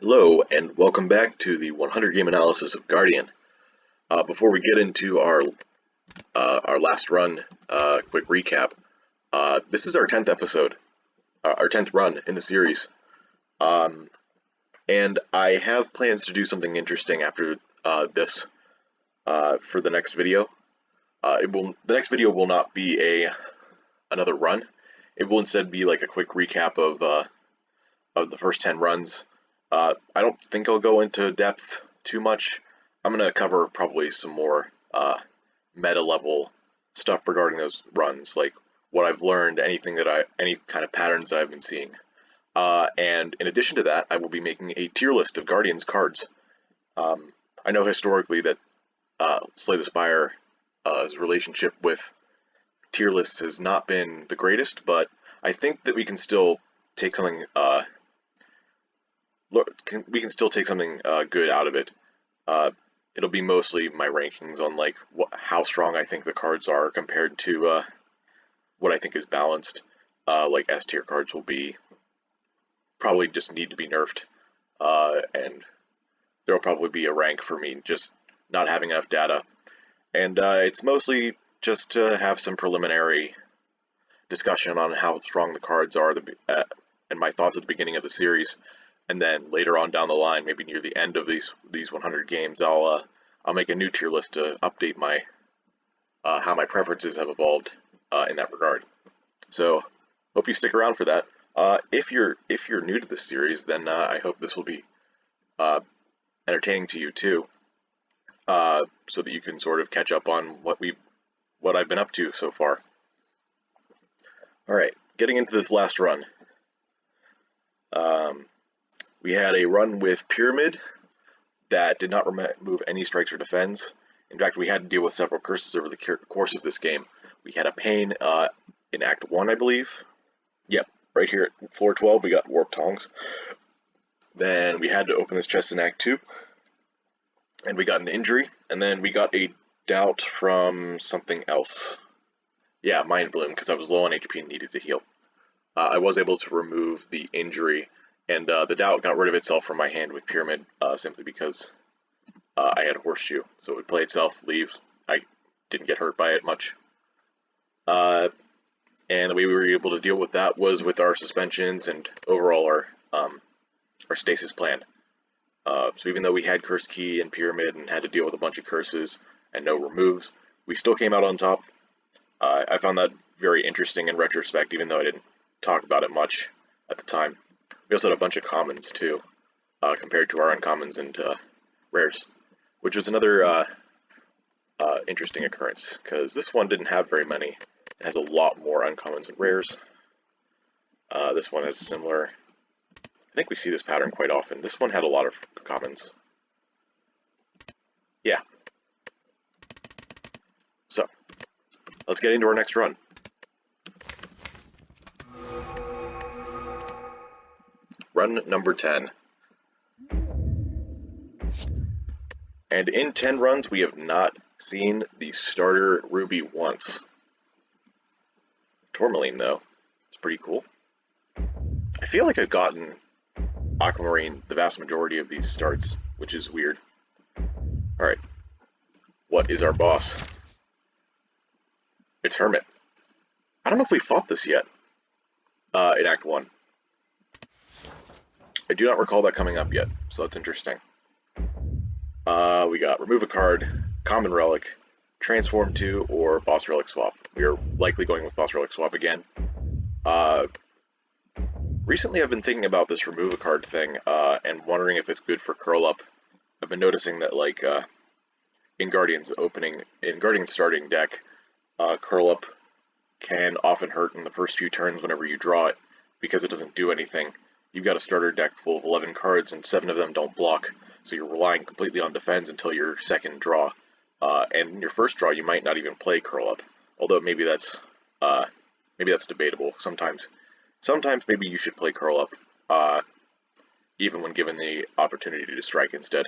Hello, and welcome back to the 100 game analysis of Guardian. Before we get into our last run, quick recap. This is our 10th episode, our 10th run in the series, and I have plans to do something interesting after this for the next video. The next video will not be another run. It will instead be like a quick recap of the first 10 runs. I don't think I'll go into depth too much. I'm going to cover probably some more meta level stuff regarding those runs, like what I've learned, any kind of patterns that I've been seeing. And in addition to that, I will be making a tier list of Guardians cards. I know historically that Slay the Spire's relationship with tier lists has not been the greatest, but I think that we can still take something good out of it. It'll be mostly my rankings on like how strong I think the cards are compared to what I think is balanced. Like S tier cards will be probably just need to be nerfed, and there'll probably be a rank for me just not having enough data. And it's mostly just to have some preliminary discussion on how strong the cards are and my thoughts at the beginning of the series. And then later on down the line, maybe near the end of these 100 games, I'll make a new tier list to update my how my preferences have evolved in that regard. So hope you stick around for that. If you're new to this series, then I hope this will be entertaining to you too, so that you can sort of catch up on what I've been up to so far. All right, getting into this last run. We had a run with Pyramid that did not remove any strikes or defends. In fact, we had to deal with several curses over the course of this game. We had a pain in Act 1, I believe. Yep, right here at floor 12, we got Warp Tongs. Then we had to open this chest in Act 2, and we got an injury, and then we got a doubt from something else. Yeah, Mind Bloom, because I was low on HP and needed to heal. I was able to remove the injury, and the doubt got rid of itself from my hand with Pyramid, simply because I had Horseshoe. So it would play itself, leave. I didn't get hurt by it much. And the way we were able to deal with that was with our suspensions and overall our stasis plan. So even though we had Curse Key and Pyramid and had to deal with a bunch of curses and no removes, we still came out on top. I found that very interesting in retrospect, even though I didn't talk about it much at the time. We also had a bunch of commons too, compared to our uncommons and rares, which was another interesting occurrence, because this one didn't have very many. It has a lot more uncommons and rares. This one is similar. I think we see this pattern quite often. This one had a lot of commons. Yeah. So, let's get into our next run. Run number 10. And in 10 runs, we have not seen the starter Ruby once. Tourmaline, though, it's pretty cool. I feel like I've gotten Aquamarine the vast majority of these starts, which is weird. Alright, what is our boss? It's Hermit. I don't know if we fought this yet in Act 1. I do not recall that coming up yet, so that's interesting. We got remove a card, common relic, transform to, or boss relic swap. We are likely going with boss relic swap again. Recently I've been thinking about this remove a card thing, and wondering if it's good for curl up. I've been noticing that like in Guardian's starting deck, curl up can often hurt in the first few turns whenever you draw it, because it doesn't do anything. You've got a starter deck full of 11 cards and 7 of them don't block, so you're relying completely on defense until your second draw. And in your first draw, you might not even play curl up, although maybe that's debatable. Sometimes maybe you should play curl up, even when given the opportunity to strike instead,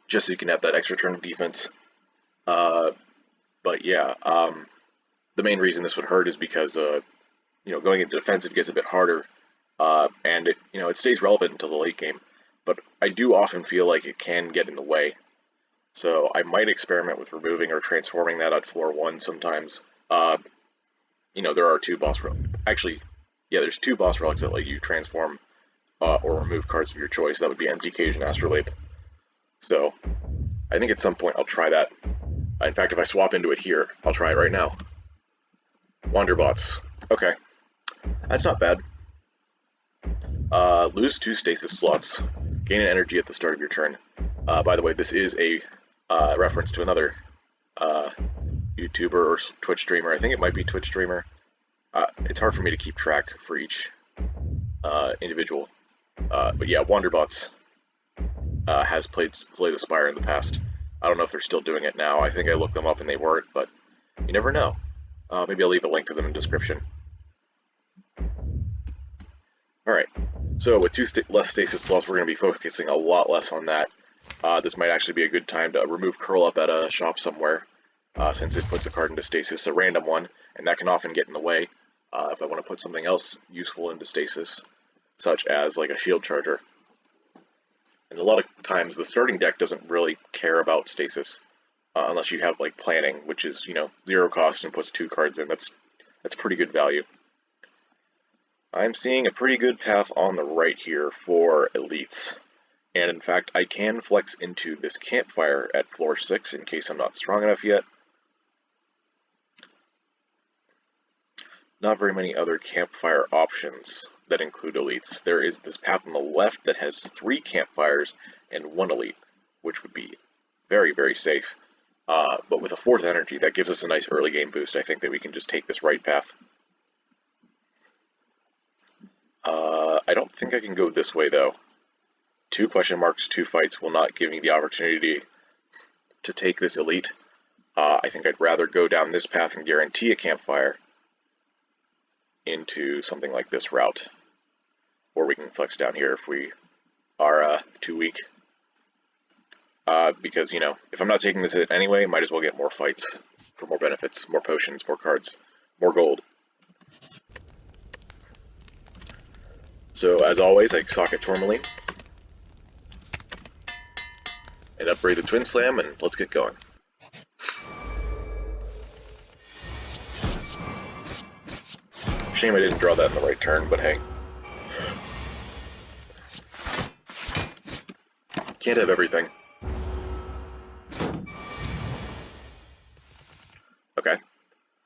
just so you can have that extra turn of defense. But yeah, the main reason this would hurt is because going into defensive gets a bit harder. And it stays relevant until the late game. but I do often feel like it can get in the way. So I might experiment with removing or transforming that on floor 1 sometimes. There are two boss relics. Actually, yeah, there's two boss relics that let you transform or remove cards of your choice. That would be Empty Cage and Astrolabe. So I think at some point I'll try that. In fact, if I swap into it here, I'll try it right now. Wanderbots. Okay, that's not bad. Lose 2 stasis slots. Gain an energy at the start of your turn. By the way, this is a reference to another YouTuber or Twitch streamer. I think it might be Twitch streamer. It's hard for me to keep track for each individual. But yeah, Wanderbots has played the Spire in the past. I don't know if they're still doing it now. I think I looked them up and they weren't, but you never know. Maybe I'll leave a link to them in the description. Alright, so with 2 less stasis slots, we're going to be focusing a lot less on that. This might actually be a good time to remove Curl Up at a shop somewhere, since it puts a card into stasis, a random one, and that can often get in the way if I want to put something else useful into stasis, such as like a shield charger. And a lot of times the starting deck doesn't really care about stasis, unless you have like planning, which is 0 cost and puts 2 cards in. That's pretty good value. I'm seeing a pretty good path on the right here for elites. And in fact, I can flex into this campfire at floor 6 in case I'm not strong enough yet. Not very many other campfire options that include elites. There is this path on the left that has 3 campfires and 1 elite, which would be very, very safe. But with a 4th energy, that gives us a nice early game boost. I think that we can just take this right path. I don't think I can go this way, though. 2 question marks, 2 fights will not give me the opportunity to take this elite. I think I'd rather go down this path and guarantee a campfire into something like this route. Or we can flex down here if we are too weak. Because, if I'm not taking this hit anyway, might as well get more fights for more benefits, more potions, more cards, more gold. So, as always, I socket Tourmaline and upgrade the Twin Slam, and let's get going. Shame I didn't draw that in the right turn, but hey. Can't have everything. Okay.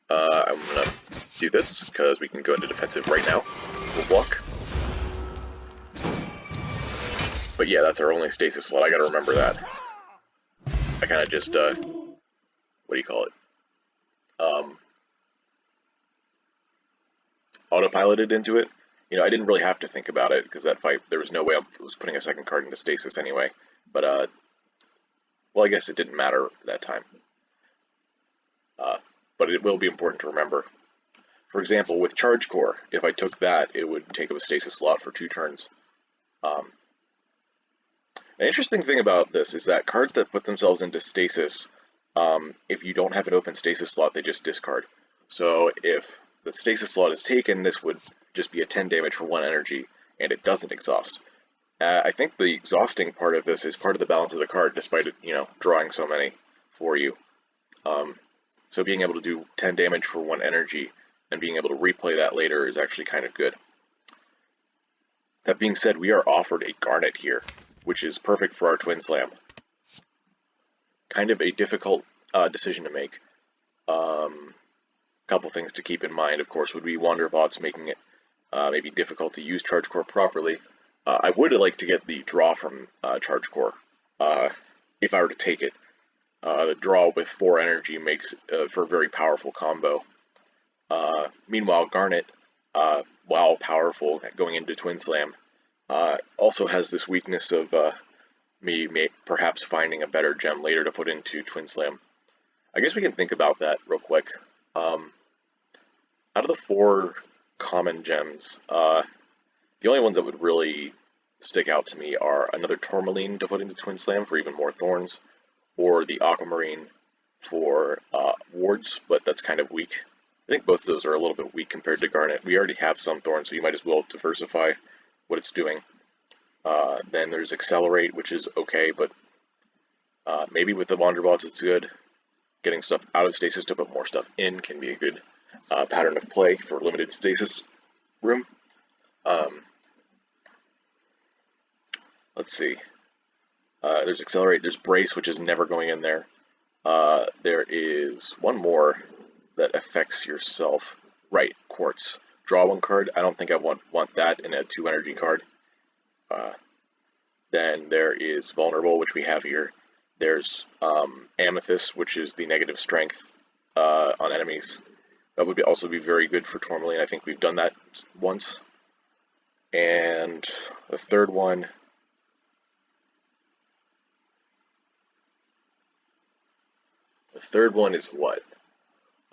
I'm gonna do this, because we can go into defensive right now. We'll block. But yeah, that's our only stasis slot, I gotta remember that. I kinda just, what do you call it? Autopiloted into it. I didn't really have to think about it, because that fight, there was no way I was putting a second card into stasis anyway. But, well, I guess it didn't matter that time. But it will be important to remember. For example, with Charge Core, if I took that, it would take up a stasis slot for 2 turns. An interesting thing about this is that cards that put themselves into stasis, if you don't have an open stasis slot, they just discard. So if the stasis slot is taken, this would just be a 10 damage for 1 energy, and it doesn't exhaust. I think the exhausting part of this is part of the balance of the card, despite it, drawing so many for you. So being able to do 10 damage for 1 energy, and being able to replay that later is actually kind of good. That being said, we are offered a Garnet here, which is perfect for our Twin Slam. Kind of a difficult decision to make. Couple things to keep in mind, of course, would be Wanderbots making it maybe difficult to use Charge Core properly. I would like to get the draw from Charge Core, if I were to take it. The draw with 4 energy makes for a very powerful combo. Meanwhile, Garnet, while powerful going into Twin Slam, also has this weakness of me perhaps finding a better gem later to put into Twin Slam. I guess we can think about that real quick. Out of the 4 common gems, the only ones that would really stick out to me are another Tourmaline to put into Twin Slam for even more thorns, or the Aquamarine for wards, but that's kind of weak. I think both of those are a little bit weak compared to Garnet. We already have some thorns, so you might as well diversify what it's doing. Then there's Accelerate, which is okay, but maybe with the Wanderbots it's good. Getting stuff out of stasis to put more stuff in can be a good pattern of play for limited stasis room. Let's see. There's Accelerate, there's Brace, which is never going in there. There is one more that affects yourself. Right, Quartz. Draw one card. I don't think I want that in a 2 energy card. Then there is Vulnerable, which we have here. There's Amethyst, which is the negative strength on enemies. That would also be very good for Tourmaline. I think we've done that once. And the third one... The third one is what?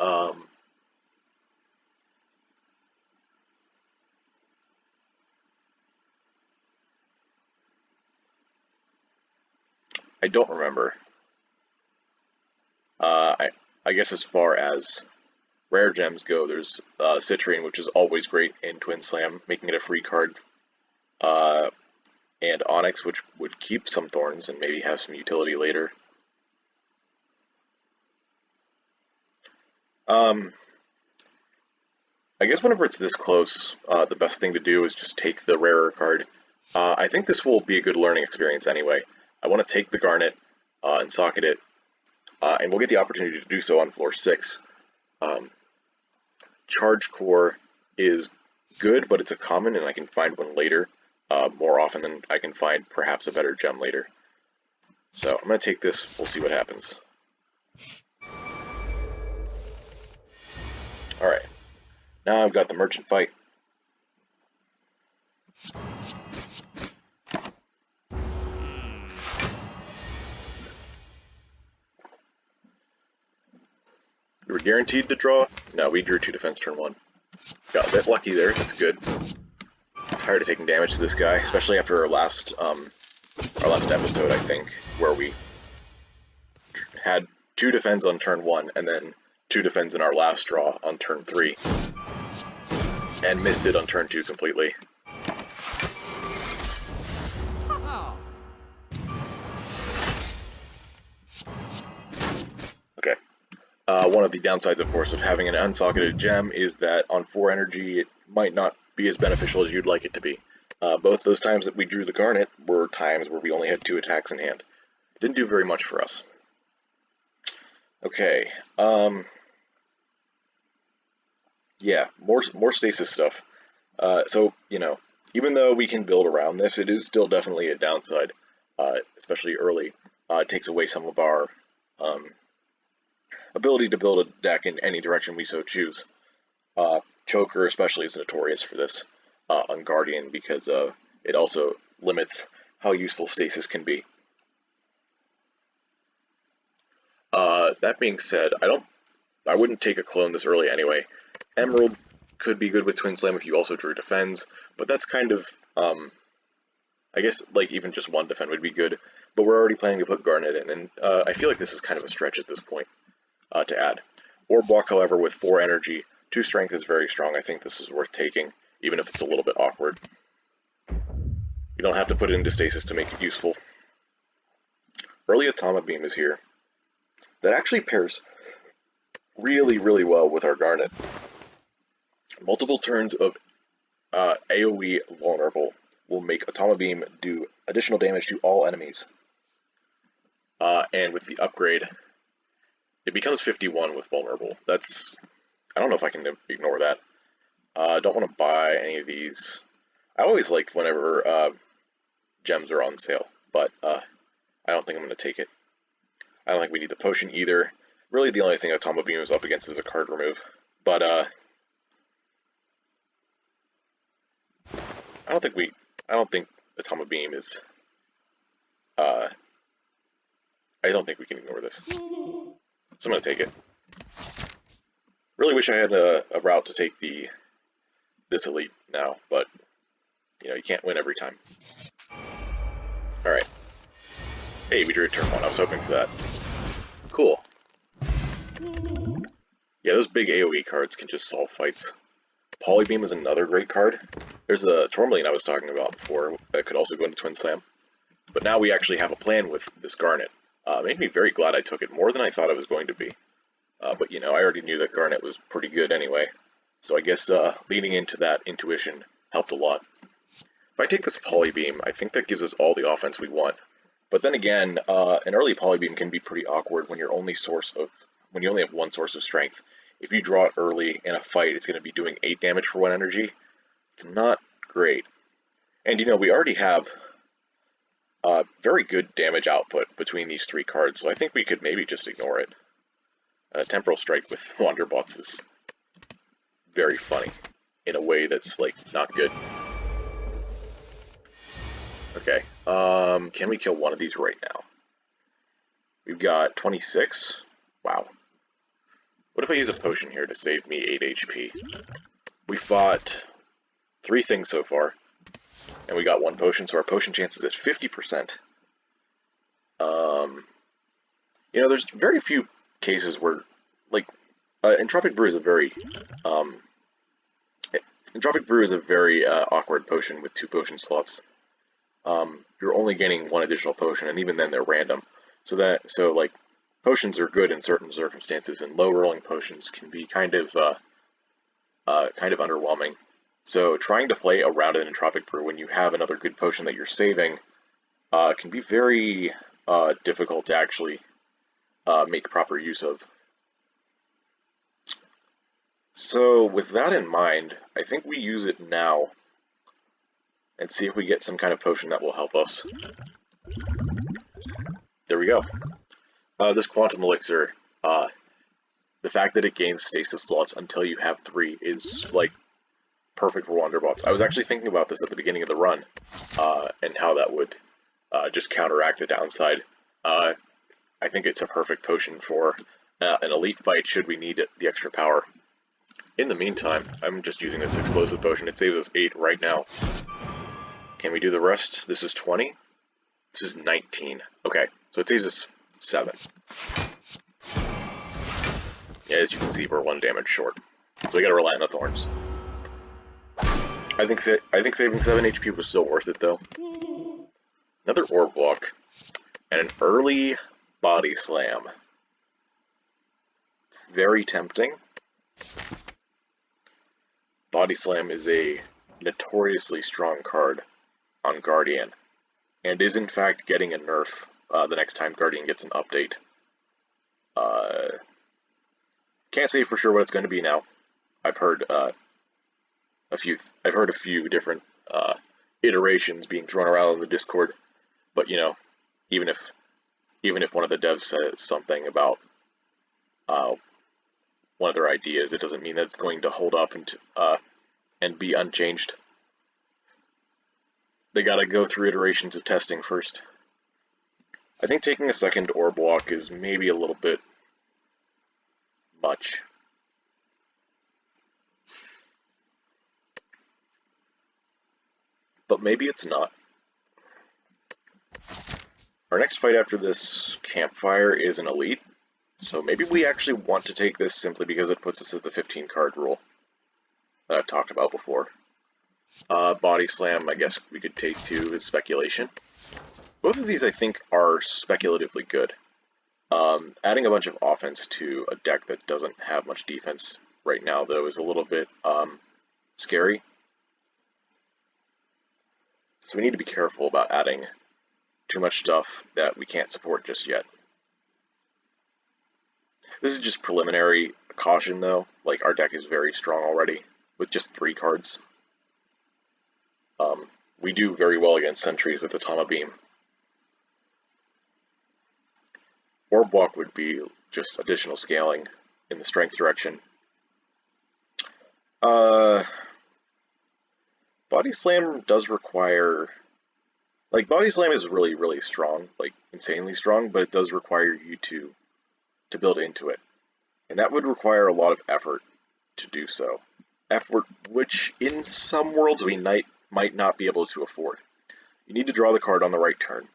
I don't remember. I guess as far as rare gems go, there's Citrine, which is always great in Twin Slam, making it a free card. And Onyx, which would keep some thorns and maybe have some utility later. I guess whenever it's this close, the best thing to do is just take the rarer card. I think this will be a good learning experience anyway. I want to take the Garnet and socket it, and we'll get the opportunity to do so on floor 6. Charge Core is good, but it's a common, and I can find one later more often than I can find perhaps a better gem later. So I'm going to take this, we'll see what happens. Alright, now I've got the Merchant fight. We were guaranteed to draw? No, we drew 2 defense turn 1. Got a bit lucky there, that's good. Tired of taking damage to this guy, especially after our last episode, I think, where we had 2 defense on turn 1, and then 2 defense in our last draw on turn 3. And missed it on turn 2 completely. Okay. One of the downsides, of course, of having an unsocketed gem is that on 4 energy it might not be as beneficial as you'd like it to be. Both those times that we drew the Garnet were times where we only had 2 attacks in hand. It didn't do very much for us. Okay, yeah, more stasis stuff. So, you know, even though we can build around this, it is still definitely a downside, especially early. It takes away some of our ability to build a deck in any direction we so choose. Choker especially is notorious for this on Guardian because it also limits how useful stasis can be. That being said, I wouldn't take a clone this early anyway. Emerald could be good with Twin Slam if you also drew defends, but that's kind of, I guess, like, even just 1 defend would be good, but we're already planning to put Garnet in, and I feel like this is kind of a stretch at this point to add. Orb Walk, however, with 4 energy, 2 strength is very strong. I think this is worth taking, even if it's a little bit awkward. You don't have to put it into stasis to make it useful. Early Atomic Beam is here. That actually pairs really, really well with our Garnet. Multiple turns of AoE vulnerable will make Atomic Beam do additional damage to all enemies. And with the upgrade, it becomes 51 with vulnerable. That's... I don't know if I can ignore that. I don't want to buy any of these. I always like whenever gems are on sale, but I don't think I'm going to take it. I don't think we need the potion either. Really, the only thing Atomic Beam is up against is a card remove. But I don't think Atomic Beam is. I don't think we can ignore this. So I'm going to take it. Really wish I had a route to take this elite now, but you know, you can't win every time. Alright. Hey, we drew a turn 1. I was hoping for that. Cool. Yeah, those big AoE cards can just solve fights. Polybeam is another great card. There's a Tourmaline I was talking about before that could also go into Twin Slam. But now we actually have a plan with this Garnet. Made me very glad I took it, more than I thought it was going to be. But you know, I already knew that Garnet was pretty good anyway. So I guess leading into that intuition helped a lot. If I take this Polybeam, I think that gives us all the offense we want. But then again, an early Polybeam can be pretty awkward when you only have one source of strength. If you draw it early in a fight, it's going to be doing 8 damage for 1 energy. It's not great. And you know, we already have very good damage output between these 3 cards, so I think we could maybe just ignore it. Temporal Strike with Wanderbots is very funny in a way that's, like, not good. Okay, can we kill one of these right now? We've got 26. Wow. What if I use a potion here to save me 8 HP? We fought 3 things so far, and we got 1 potion, so our potion chance is at 50%. You know, there's very few cases where, like, Entropic Brew is a very, awkward potion with 2 potion slots. You're only getting 1 additional potion, and even then they're random. So like, potions are good in certain circumstances, and low rolling potions can be kind of underwhelming. So trying to play around an Entropic Brew when you have another good potion that you're saving can be very difficult to actually make proper use of. So with that in mind, I think we use it now and see if we get some kind of potion that will help us. There we go. This Quantum Elixir, the fact that it gains stasis slots until you have 3 is, like, perfect for Wanderbots. I was actually thinking about this at the beginning of the run, and how that would just counteract the downside. I think it's a perfect potion for an elite fight should we need the extra power. In the meantime, I'm just using this explosive potion. It saves us 8 right now. Can we do the rest? This is 20. This is 19. Okay, so it saves us 7. Yeah, as you can see, we're 1 damage short. So we gotta rely on the thorns. I think saving 7 HP was still worth it, though. Another Orb Walk. And an early Body Slam. Very tempting. Body Slam is a notoriously strong card on Guardian, and is in fact getting a nerf the next time Guardian gets an update. Can't say for sure what it's going to be now. I've heard a few different iterations being thrown around in the Discord, but you know, even if one of the devs says something about one of their ideas, it doesn't mean that it's going to hold up and be unchanged. They gotta go through iterations of testing first. I think taking a second Orb Walk is maybe a little bit much. But maybe it's not. Our next fight after this campfire is an elite, so maybe we actually want to take this simply because it puts us at the 15 card rule that I've talked about before. Body Slam, I guess we could take too, is speculation. Both of these I think are speculatively good. Adding a bunch of offense to a deck that doesn't have much defense right now, though, is a little bit scary. So we need to be careful about adding too much stuff that we can't support just yet. This is just preliminary caution, though. Like, our deck is very strong already, with just 3 cards. We do very well against sentries with the Tama Beam. Orb Walk would be just additional scaling in the strength direction. Body Slam does require... Like, Body Slam is really, really strong, like, insanely strong, but it does require you to build into it. And that would require a lot of effort to do so. Effort which, in some worlds, we might not be able to afford. You need to draw the card on the right turn.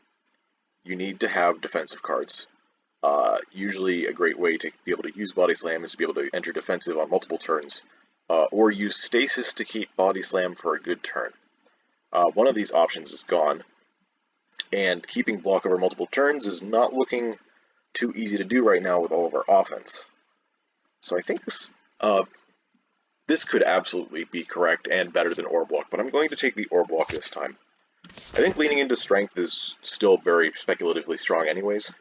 You need to have defensive cards. Usually a great way to be able to use Body Slam is to be able to enter defensive on multiple turns or use stasis to keep body slam for a good turn. One of these options is gone, and keeping block over multiple turns is not looking too easy to do right now with all of our offense. So I think this could absolutely be correct and better than Orb Walk, but I'm going to take the Orb Walk this time. I think leaning into Strength is still very speculatively strong anyways,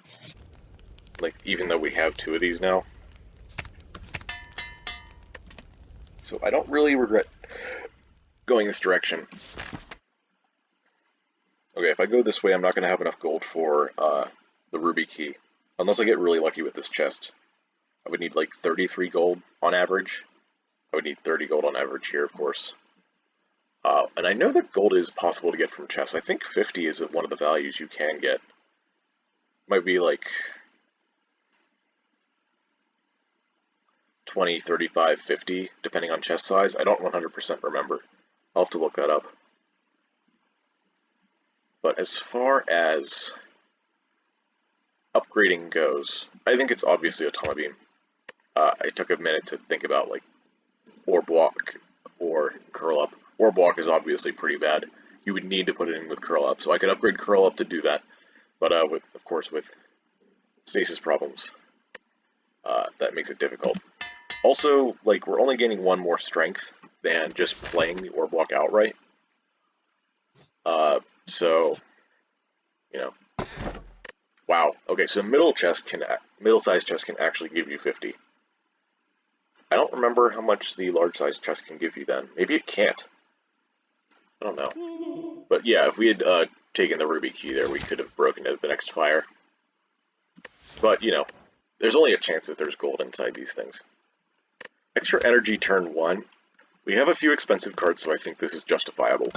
like even though we have 2 of these now. So I don't really regret going this direction. Okay, if I go this way, I'm not going to have enough gold for the Ruby Key. Unless I get really lucky with this chest. I would need like 33 gold on average. I would need 30 gold on average here, of course. And I know that gold is possible to get from chests. I think 50 is one of the values you can get. Might be like 20, 35, 50, depending on chest size. I don't 100% remember. I'll have to look that up. But as far as upgrading goes, I think it's obviously Automa Beam. I took a minute to think about like Orb Walk or Curl Up. Orb Walk is obviously pretty bad. You would need to put it in with Curl Up, so I could upgrade Curl Up to do that. But of course with stasis problems, that makes it difficult. Also, like, we're only gaining 1 more strength than just playing the Orb Walk outright. So, you know. Wow. Okay, so middle-sized chest can actually give you 50. I don't remember how much the large-sized chest can give you then. Maybe it can't. I don't know. But yeah, if we had taken the Ruby Key there, we could have broken into the next fire. But, you know, there's only a chance that there's gold inside these things. Extra energy turn 1. We have a few expensive cards, so I think this is justifiable.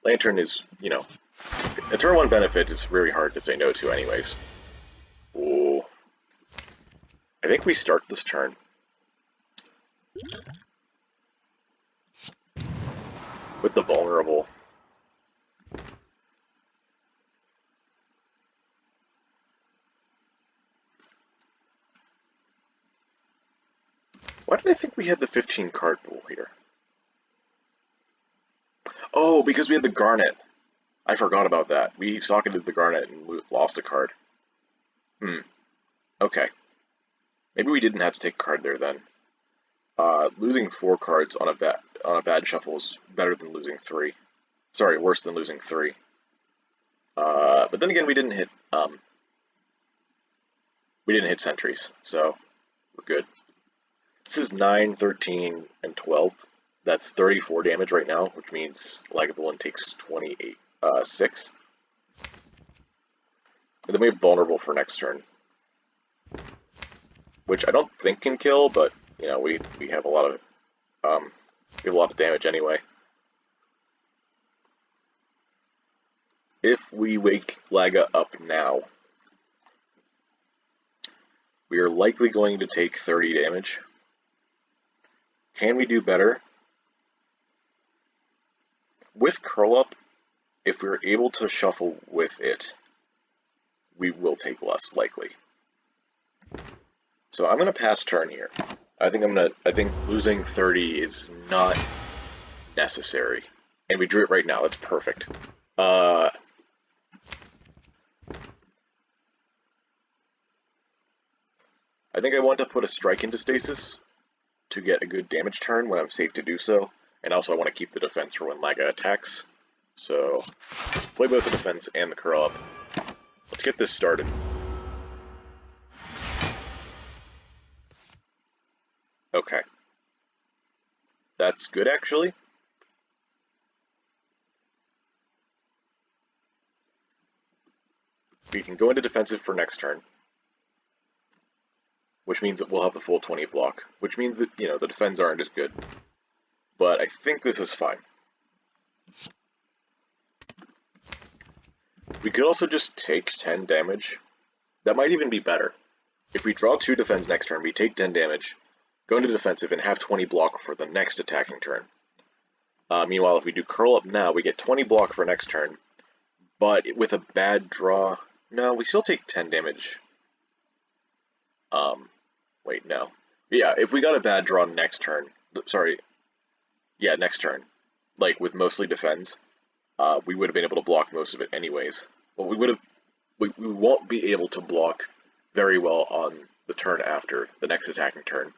Lantern is, you know, a turn 1 benefit is very hard to say no to anyways. Ooh. I think we start this turn. With the vulnerable. Why did I think we had the 15 card pool here? Oh, because we had the Garnet. I forgot about that. We socketed the Garnet and lost a card. Okay. Maybe we didn't have to take a card there then. Losing 4 cards on a bad shuffle is better than losing 3. Sorry, worse than losing 3. But then again, we didn't hit sentries, so we're good. This is 9, 13, and 12. That's 34 damage right now, which means Lagavulin takes 6. And then we have Vulnerable for next turn, which I don't think can kill, but you know we have a lot of damage anyway. If we wake Laga up now, we are likely going to take 30 damage. Can we do better? With Curl Up, if we're able to shuffle with it, we will take less, likely. So I'm gonna pass turn here. I think losing 30 is not necessary. And we drew it right now, that's perfect. I think I want to put a strike into stasis to get a good damage turn when I'm safe to do so. And also I want to keep the defense for when Laga attacks. So, play both the defense and the curl up. Let's get this started. Okay. That's good, actually. We can go into defensive for next turn, which means that we'll have the full 20 block, which means that, you know, the defense aren't as good. But I think this is fine. We could also just take 10 damage. That might even be better. If we draw 2 defense next turn, we take 10 damage, go into defensive, and have 20 block for the next attacking turn. Meanwhile, if we do curl up now, we get 20 block for next turn, but with a bad draw... No, we still take 10 damage. Wait, no. Yeah, if we got a bad draw next turn, sorry, yeah, next turn, like with mostly defense, we would have been able to block most of it anyways. Well, we won't be able to block very well on the turn after the next attacking turn.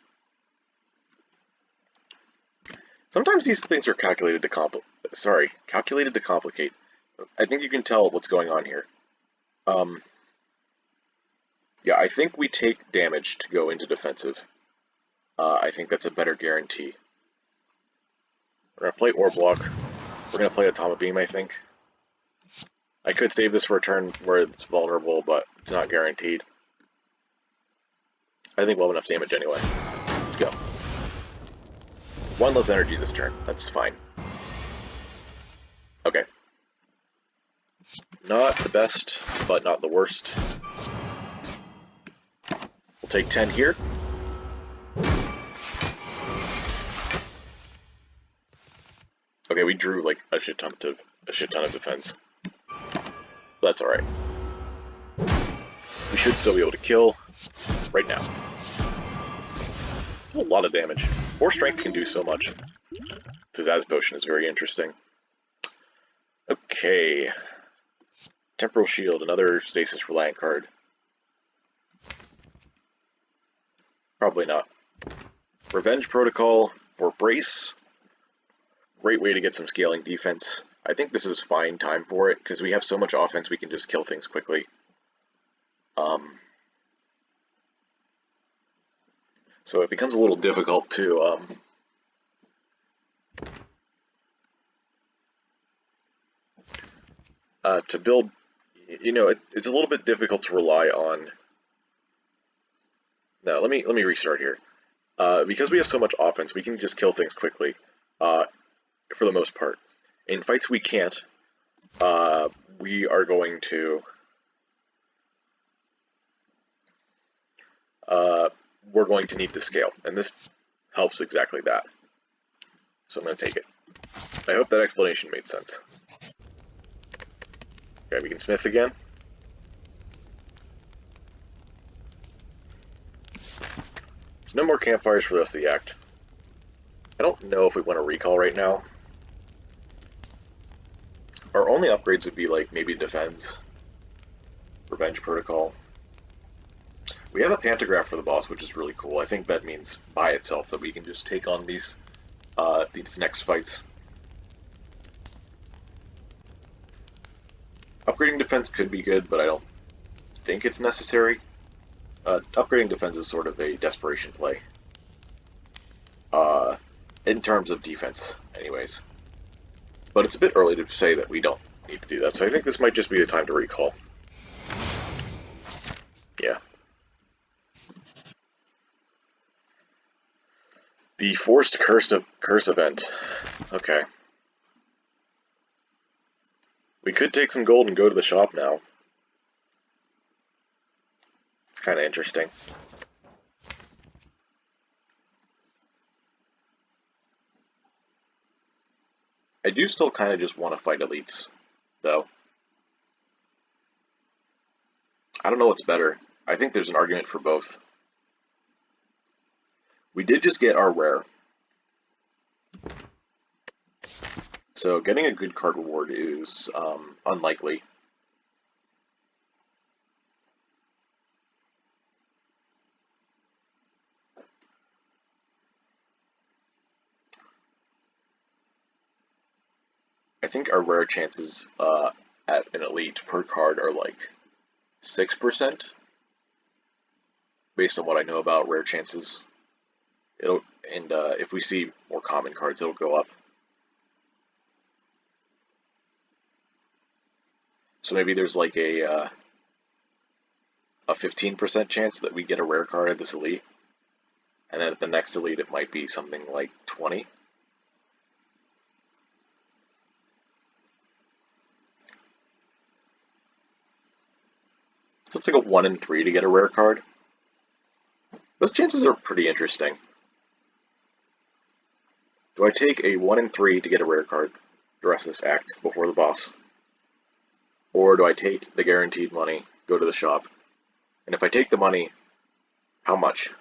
Sometimes these things are calculated to complicate. I think you can tell what's going on here. Um, yeah, I think we take damage to go into defensive. I think that's a better guarantee. We're gonna play Ore Block. We're gonna play Atomic Beam, I think. I could save this for a turn where it's vulnerable, but it's not guaranteed. I think we'll have enough damage anyway. Let's go. One less energy this turn. That's fine. Okay. Not the best, but not the worst. We'll take 10 here. Okay, we drew like a shit ton of defense. But that's alright. We should still be able to kill right now. That's a lot of damage. 4 strength can do so much. Pizzazz Potion is very interesting. Okay. Temporal Shield, another stasis reliant card. Probably not. Revenge Protocol for Brace. Great way to get some scaling defense. I think this is fine time for it, because we have so much offense we can just kill things quickly. So it becomes a little difficult to build. You know, it's a little bit difficult to rely on. Now, let me restart here. Because we have so much offense, we can just kill things quickly, for the most part. In fights we can't, we are going to we're going to need to scale, and this helps exactly that. So I'm going to take it. I hope that explanation made sense. Okay, we can smith again. No more campfires for the rest of the act. I don't know if we want to recall right now. Our only upgrades would be like maybe defense, revenge protocol. We have a pantograph for the boss, which is really cool. I think that means by itself that we can just take on these next fights. Upgrading defense could be good, but I don't think it's necessary. Upgrading defense is sort of a desperation play. In terms of defense, anyways. But it's a bit early to say that we don't need to do that, so I think this might just be the time to recall. Yeah. The forced curse event. Okay. We could take some gold and go to the shop now. It's kind of interesting. I do still kind of just want to fight elites, though. I don't know what's better. I think there's an argument for both. We did just get our rare. So getting a good card reward is unlikely. I think our rare chances at an elite per card are like 6%, based on what I know about rare chances. If we see more common cards, it'll go up. So maybe there's like a 15% chance that we get a rare card at this elite, and then at the next elite it might be something like 20. So it's like a 1 in 3 to get a rare card. Those chances are pretty interesting. Do I take a 1 in 3 to get a rare card the rest of this act before the boss? Or do I take the guaranteed money, go to the shop? And if I take the money, how much?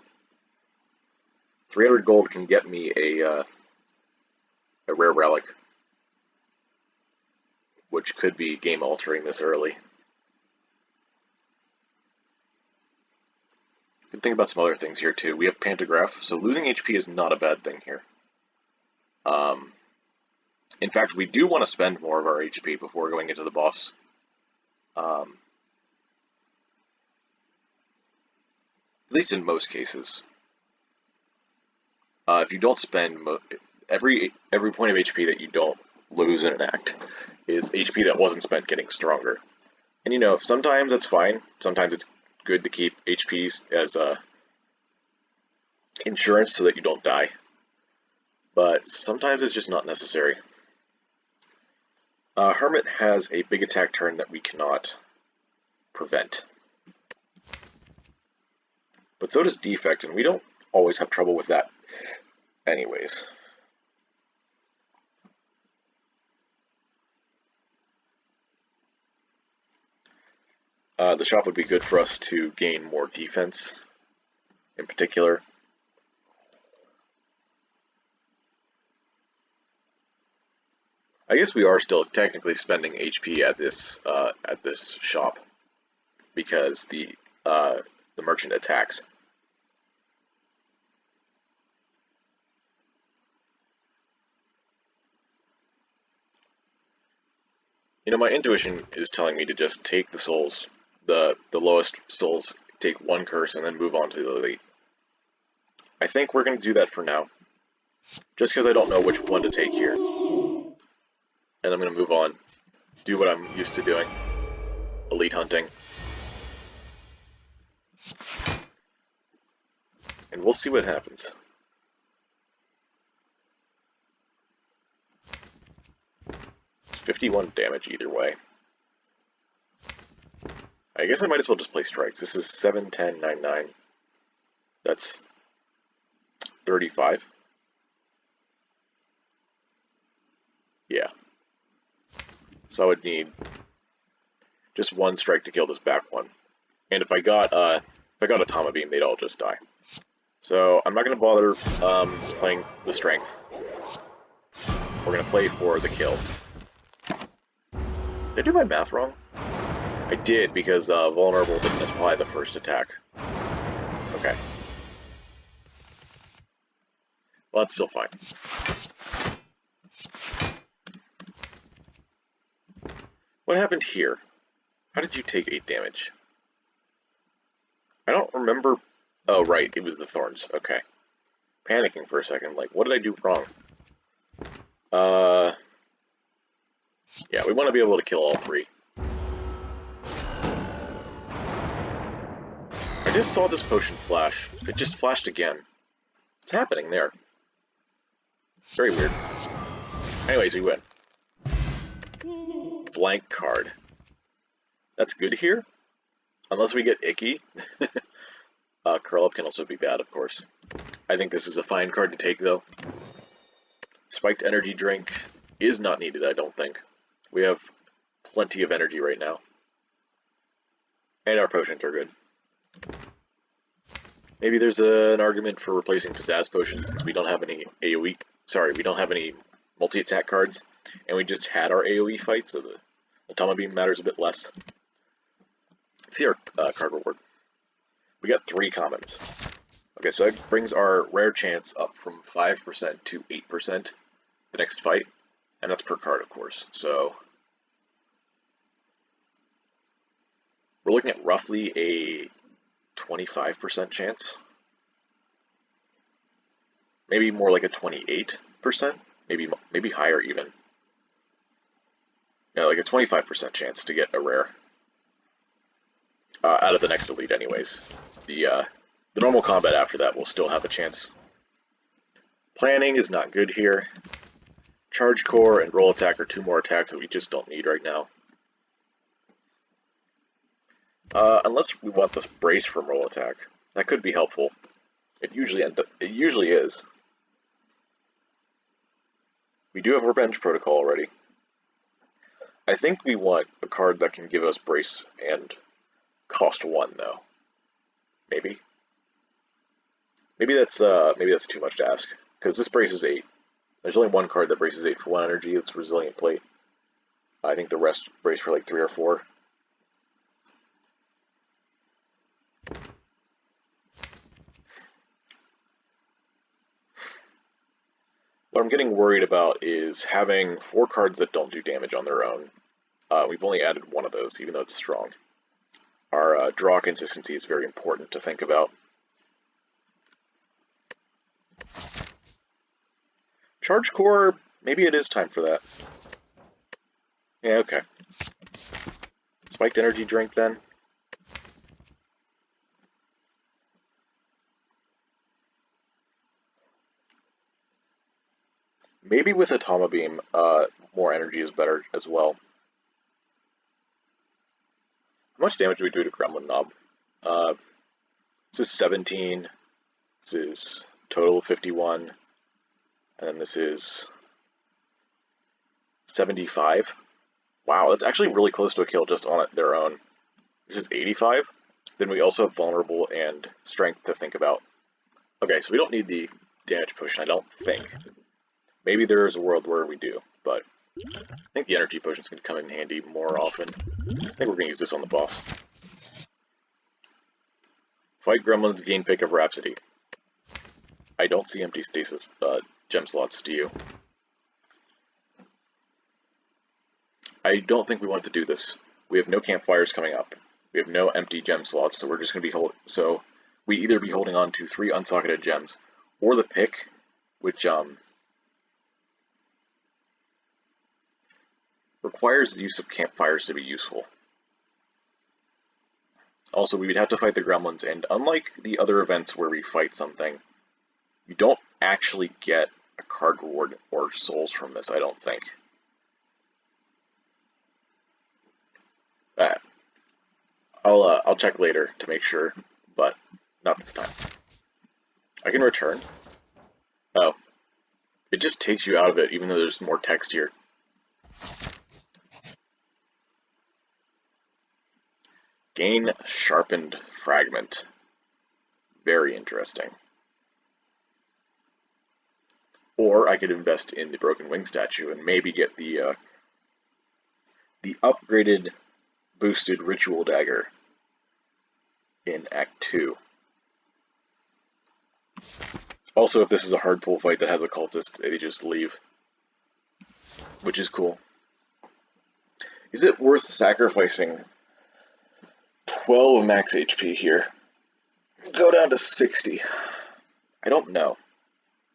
300 gold can get me a rare relic, which could be game altering this early. Good thing about some other things here too. We have Pantograph, so losing HP is not a bad thing here. In fact, we do want to spend more of our HP before going into the boss. At least in most cases. If you don't spend every point of HP that you don't lose in an act is HP that wasn't spent getting stronger. And you know, sometimes that's fine. Sometimes it's good to keep HPs as insurance so that you don't die. But sometimes it's just not necessary. Hermit has a big attack turn that we cannot prevent. But so does Defect, and we don't always have trouble with that anyways. The shop would be good for us to gain more defense, in particular. I guess we are still technically spending HP at this shop because the merchant attacks. You know, my intuition is telling me to just take the souls, the lowest souls, take one curse, and then move on to the elite. I think we're going to do that for now, just because I don't know which one to take here. And I'm going to move on, do what I'm used to doing, elite hunting. And we'll see what happens. It's 51 damage either way. I guess I might as well just play strikes. This is 7, 10, 9, 9. That's 35. Yeah. So I would need just one strike to kill this back one. And if I got a Tama Beam, they'd all just die. So I'm not going to bother playing the strength. We're going to play for the kill. Did I do my math wrong? I did, because vulnerable didn't apply the first attack. Okay. Well, that's still fine. What happened here? How did you take 8 damage? I don't remember... Oh, right, it was the thorns. Okay. Panicking for a second, like, what did I do wrong? Yeah, we want to be able to kill all 3. I just saw this potion flash. It just flashed again. What's happening there? Very weird. Anyways, we win. Blank card. That's good here? Unless we get Icky. Curl Up can also be bad, of course. I think this is a fine card to take, though. Spiked Energy Drink is not needed, I don't think. We have plenty of energy right now. And our potions are good. Maybe there's an argument for replacing Pizzazz Potions since we don't have any AoE... Sorry, we don't have any multi-attack cards, and we just had our AoE fight, so the Tama Beam matters a bit less. Let's see our card reward. We got 3 commons. Okay, so that brings our rare chance up from 5% to 8% the next fight, and that's per card, of course. So we're looking at roughly a 25% chance. Maybe more like a 28%, maybe higher even. Yeah, like a 25% chance to get a rare. Out of the next elite anyways. The normal combat after that will still have a chance. Planning is not good here. Charge Core and Roll Attack are 2 more attacks that we just don't need right now. Unless we want this brace from Roll Attack. That could be helpful. It usually is. We do have Revenge Protocol already. I think we want a card that can give us brace and cost 1, though. Maybe. Maybe that's too much to ask, because this braces 8. There's only one card that braces 8 for 1 energy. It's Resilient Plate. I think the rest brace for like 3 or 4. What I'm getting worried about is having 4 cards that don't do damage on their own. We've only added one of those, even though it's strong. Our draw consistency is very important to think about. Charge Core, maybe it is time for that. Yeah, okay. Spiked Energy Drink then. Maybe with Atoma Beam, more energy is better as well. How much damage do we do to Gremlin Knob? This is 17. This is total of 51. And then this is 75. Wow, that's actually really close to a kill just on their own. This is 85. Then we also have Vulnerable and Strength to think about. Okay, so we don't need the damage potion, I don't think. Maybe there is a world where we do, but I think the energy potion is going to come in handy more often. I think we're going to use this on the boss. Fight Gremlins, gain pick of Rhapsody. I don't see empty stasis gem slots, do you? I don't think we want to do this. We have no campfires coming up. We have no empty gem slots, so we're just going to be holding. So we'd either be holding on to 3 unsocketed gems, or the pick, which requires the use of campfires to be useful. Also, we would have to fight the gremlins, and unlike the other events where we fight something, you don't actually get a card reward or souls from this, I don't think. I'll check later to make sure, but not this time. I can return. Oh. It just takes you out of it, even though there's more text here. Gain Sharpened Fragment. Very interesting. Or I could invest in the Broken Wing statue and maybe get the upgraded, boosted Ritual Dagger in Act 2. Also, if this is a hard pull fight that has a cultist, they just leave. Which is cool. Is it worth sacrificing 12 max HP here? Go down to 60. I don't know.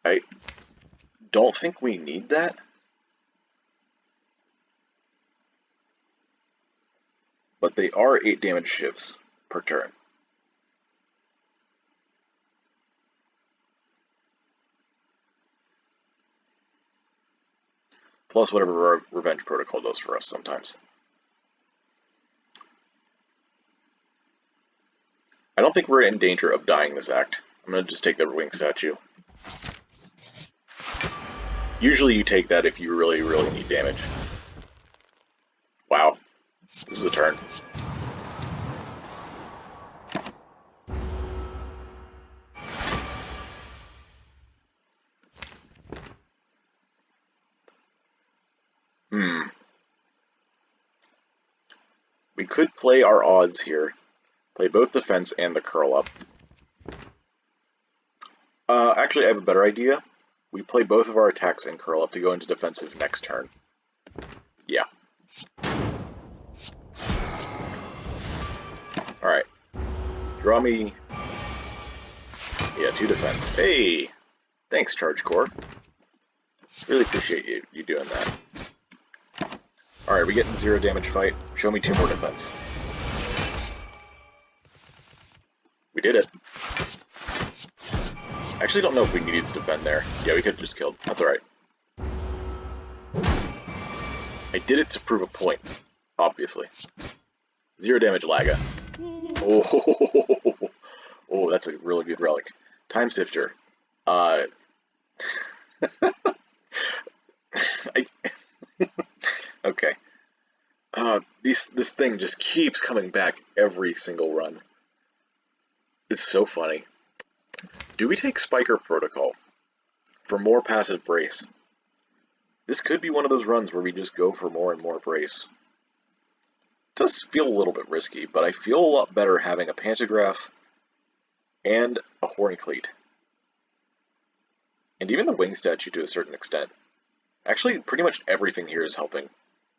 I don't think we need that. But they are 8 damage shivs per turn. Plus whatever Revenge Protocol does for us sometimes. I don't think we're in danger of dying this act. I'm going to just take the wing statue. Usually you take that if you really, really need damage. Wow. This is a turn. We could play our odds here. Play both defense and the curl up. Actually, I have a better idea. We play both of our attacks and curl up to go into defensive next turn. Yeah. Alright. Draw me... Yeah, 2 defense. Hey! Thanks, Charge Core. Really appreciate you doing that. Alright, we get in 0 damage fight. Show me 2 more defense. We did it. I actually don't know if we needed to defend there. Yeah, we could have just killed. That's alright. I did it to prove a point, obviously. 0 damage Laga. Oh, oh, that's a really good relic. Time Sifter. Okay. This thing just keeps coming back every single run. It's so funny. Do we take Spiker Protocol for more passive brace? This could be one of those runs where we just go for more and more brace. It does feel a little bit risky, but I feel a lot better having a Pantograph and a Horncleat. And even the Wing Statue to a certain extent. Actually, pretty much everything here is helping.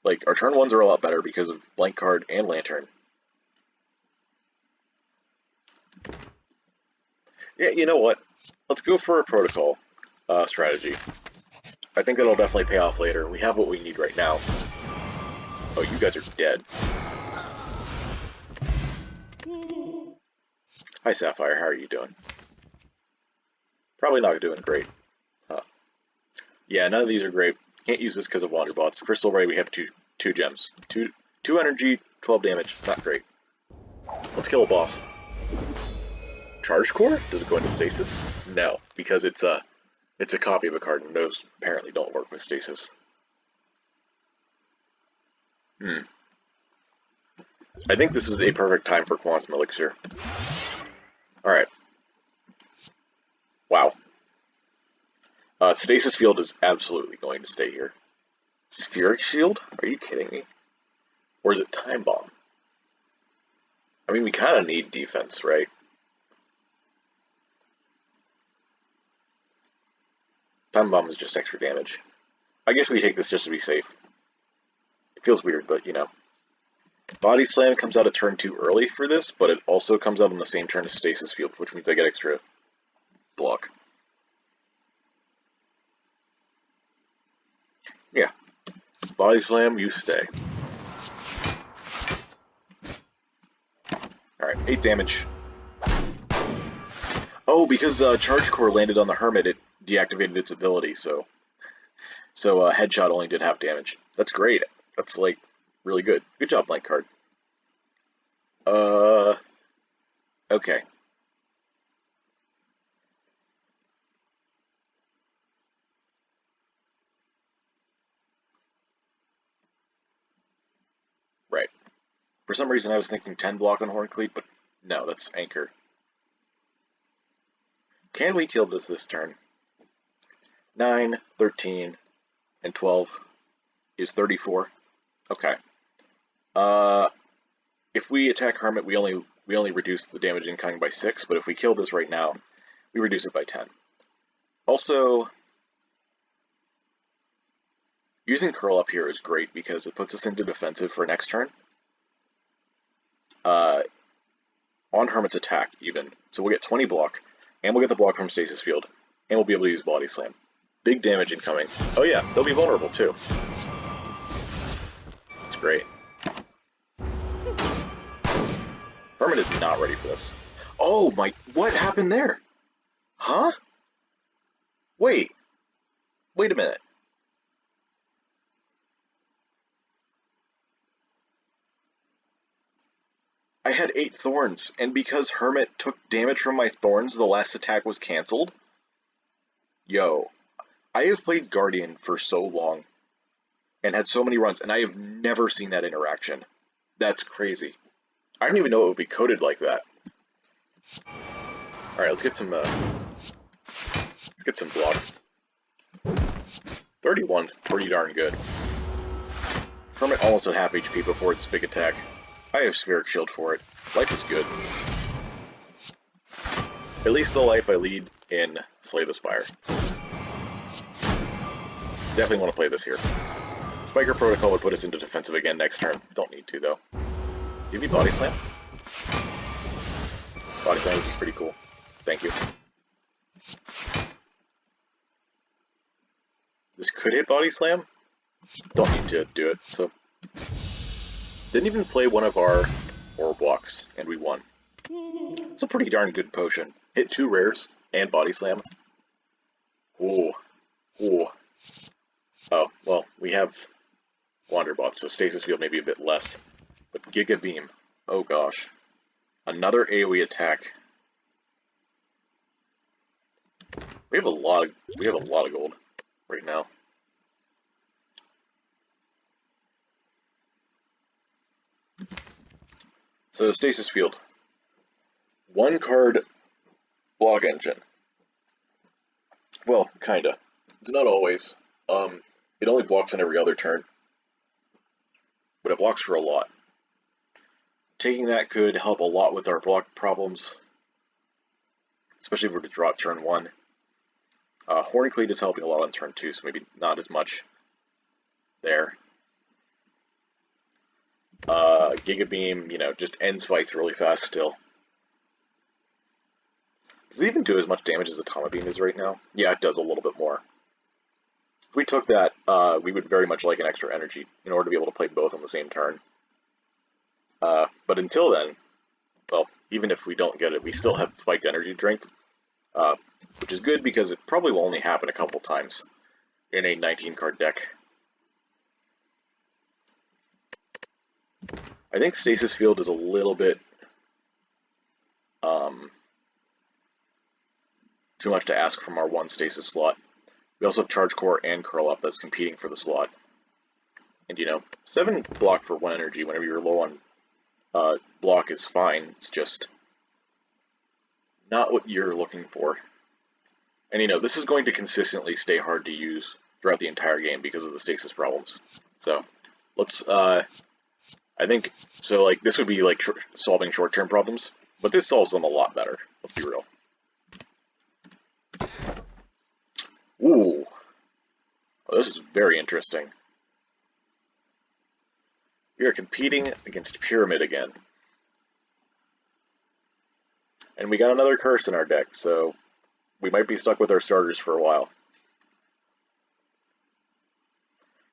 Like, our turn 1s are a lot better because of Blank Card and Lantern. Yeah, you know what? Let's go for a Protocol strategy. I think that'll definitely pay off later. We have what we need right now. Oh, you guys are dead. Hi, Sapphire. How are you doing? Probably not doing great. Huh. Yeah, none of these are great. Can't use this because of Wanderbots. Crystal Ray, we have two gems. Two energy, 12 damage. Not great. Let's kill a boss. Charge Core? Does it go into stasis? No, because it's a copy of a card, and those apparently don't work with stasis. I think this is a perfect time for Quantum Elixir. Alright. Wow. Stasis Field is absolutely going to stay here. Spheric Shield? Are you kidding me? Or is it Time Bomb? I mean, we kind of need defense, right? Time Bomb is just extra damage. I guess we take this just to be safe. It feels weird, but you know. Body Slam comes out at turn 2 early for this, but it also comes out on the same turn as Stasis Field, which means I get extra block. Yeah. Body Slam, you stay. Alright, 8 damage. Oh, because Charge Core landed on the Hermit, it deactivated its ability, so Headshot only did half damage. That's great. That's, like, really good. Good job, Blank Card. Okay. Right. For some reason I was thinking 10 block on Horncleat, but no, that's Anchor. Can we kill this turn? 9, 13, and 12 is 34. Okay. If we attack Hermit, we only reduce the damage incoming by 6, but if we kill this right now, we reduce it by 10. Also, using Curl Up here is great because it puts us into defensive for next turn. On Hermit's attack, even. So we'll get 20 block, and we'll get the block from Stasis Field, and we'll be able to use Body Slam. Big damage incoming. Oh yeah, they'll be vulnerable too. That's great. Hermit is not ready for this. Oh my, what happened there? Huh? Wait a minute. I had 8 thorns, and because Hermit took damage from my thorns, the last attack was cancelled? Yo, I have played Guardian for so long, and had so many runs, and I have never seen that interaction. That's crazy. I don't even know it would be coded like that. Alright, let's get some block. 31's pretty darn good. Hermit almost at half HP before its big attack. I have Spheric Shield for it. Life is good. At least the life I lead in Slay the Spire. Definitely want to play this here. Spiker Protocol would put us into defensive again next turn. Don't need to, though. Give me Body Slam? Body Slam would be pretty cool. Thank you. This could hit Body Slam? Don't need to do it, so... Didn't even play one of our Orb Blocks, and we won. It's a pretty darn good potion. Hit 2 rares, and Body Slam. Ooh. Ooh. Oh, well, we have Wanderbots, so Stasis Field may be a bit less. But Giga Beam. Oh gosh. Another AoE attack. We have a lot of gold right now. So Stasis Field. 1 card block engine. Well, kinda. It's not always. It only blocks on every other turn, but it blocks for a lot. Taking that could help a lot with our block problems, especially if we were to draw it turn 1. Horncleat is helping a lot on turn 2, so maybe not as much there. Giga Beam, just ends fights really fast still. Does it even do as much damage as Atomic Beam is right now? Yeah, it does a little bit more. If we took that, we would very much like an extra energy in order to be able to play both on the same turn. But until then, well, even if we don't get it, we still have Spiked Energy Drink, which is good because it probably will only happen a couple times in a 19-card deck. I think Stasis Field is a little bit too much to ask from our one Stasis slot. We also have Charge Core and Curl Up that's competing for the slot. And 7 block for 1 energy whenever you're low on block is fine. It's just not what you're looking for. And this is going to consistently stay hard to use throughout the entire game because of the stasis problems. So let's I think so. Like this would be like solving short-term problems, but this solves them a lot better. Let's be real. Ooh, oh, this is very interesting. We are competing against Pyramid again, and we got another curse in our deck, so we might be stuck with our starters for a while.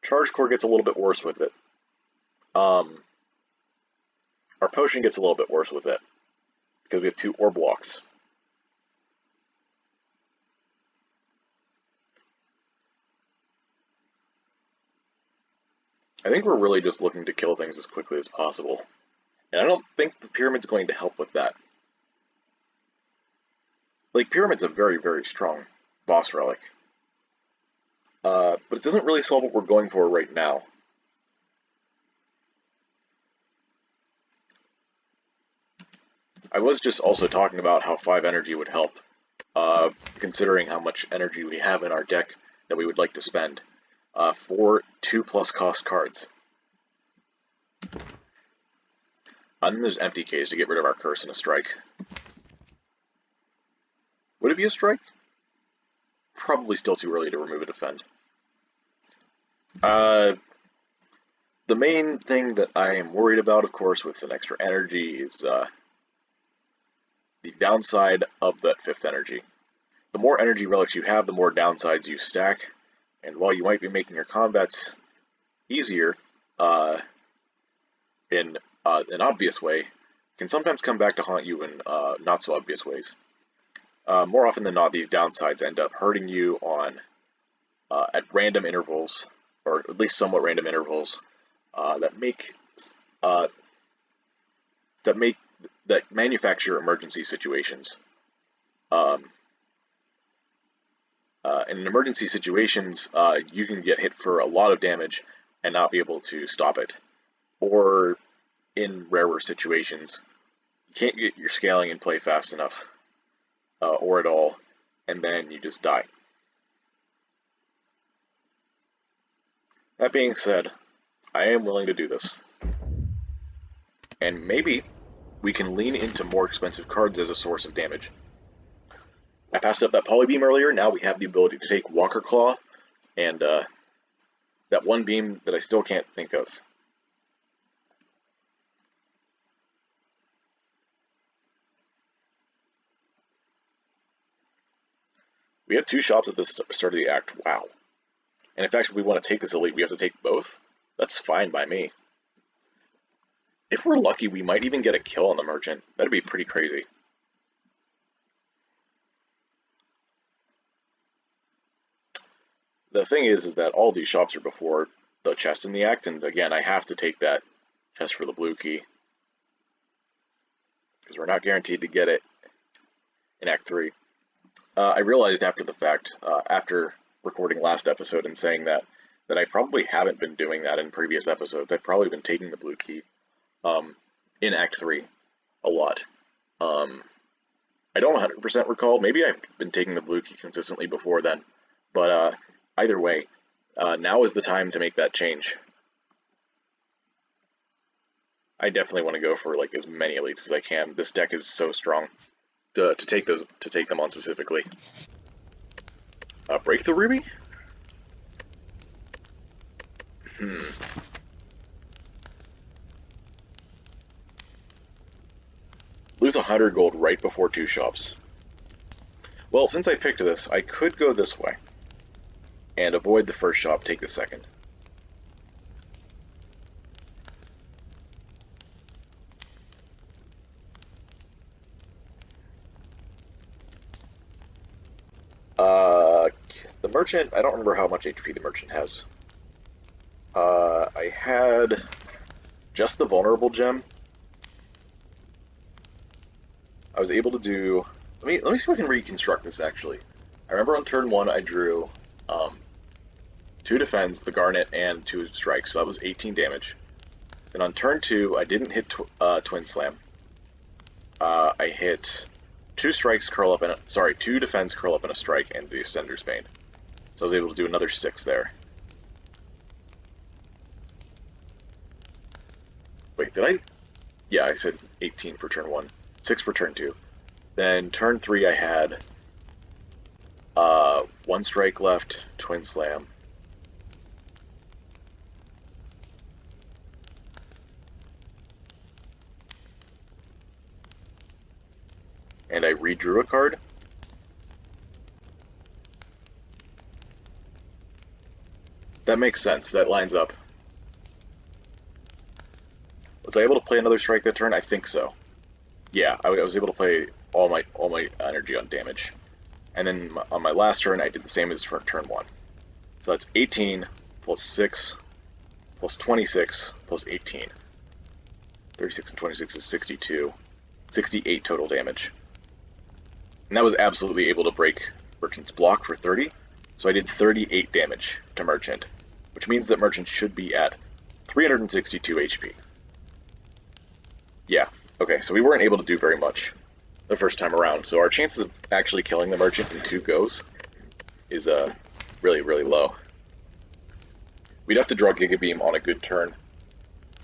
Charge Core gets a little bit worse with it. Our Potion gets a little bit worse with it, because we have 2 Orb Blocks. I think we're really just looking to kill things as quickly as possible, and I don't think the Pyramid's going to help with that. Like, Pyramid's a very, very strong boss relic, but it doesn't really solve what we're going for right now. I was just also talking about how 5 energy would help, considering how much energy we have in our deck that we would like to spend for 2+ cost cards. And then there's Empty Cage to get rid of our curse and a strike. Would it be a strike? Probably still too early to remove a defend. The main thing that I am worried about, of course, with an extra energy is the downside of that 5th energy. The more energy relics you have, the more downsides you stack, and while you might be making your combats easier in an obvious way, can sometimes come back to haunt you in not so obvious ways. More often than not, these downsides end up hurting you on at random intervals, or at least somewhat random intervals, that manufacture emergency situations. In emergency situations, you can get hit for a lot of damage and not be able to stop it. Or in rarer situations, you can't get your scaling in play fast enough, or at all, and then you just die. That being said, I am willing to do this. And maybe we can lean into more expensive cards as a source of damage. I passed up that Polybeam earlier, now we have the ability to take Walker Claw, and that one beam that I still can't think of. We have 2 shops at the start of the act, wow. And in fact, if we want to take this elite, we have to take both? That's fine by me. If we're lucky, we might even get a kill on the Merchant. That'd be pretty crazy. The thing is that all these shops are before the chest in the act, and again, I have to take that chest for the blue key. Because we're not guaranteed to get it in Act 3. I realized after the fact, after recording last episode and saying that I probably haven't been doing that in previous episodes. I've probably been taking the blue key in Act 3 a lot. I don't 100% recall. Maybe I've been taking the blue key consistently before then. But either way, now is the time to make that change. I definitely want to go for like as many elites as I can. This deck is so strong to take them on specifically. Break the ruby? Lose 100 gold right before 2 shops. Well, since I picked this, I could go this way and avoid the first shop, take the second. The merchant, I don't remember how much HP the merchant has. I had just the vulnerable gem. I was able to do. Let me see if I can reconstruct this actually. I remember on turn 1 I drew 2 defense, the garnet, and 2 strikes, so that was 18 damage. Then on turn 2 I didn't hit twin slam. I hit 2 strikes curl up and 2 defense curl up and a strike and the Ascender's Bane. So I was able to do another 6 there. Wait, did I? Yeah, I said 18 for turn 1, 6 for turn 2. Then turn 3 I had 1 strike left, twin slam. And I redrew a card. That makes sense. That lines up. Was I able to play another strike that turn? I think so. Yeah, I was able to play all my energy on damage. And then on my last turn, I did the same as for turn 1. So that's 18 plus 6 plus 26 plus 18. 36 and 26 is 62. 68 total damage. And that was absolutely able to break Merchant's block for 30. So I did 38 damage to Merchant, which means that Merchant should be at 362 HP. Yeah, okay, so we weren't able to do very much the first time around, so our chances of actually killing the Merchant in 2 goes is really, really low. We'd have to draw Giga Beam on a good turn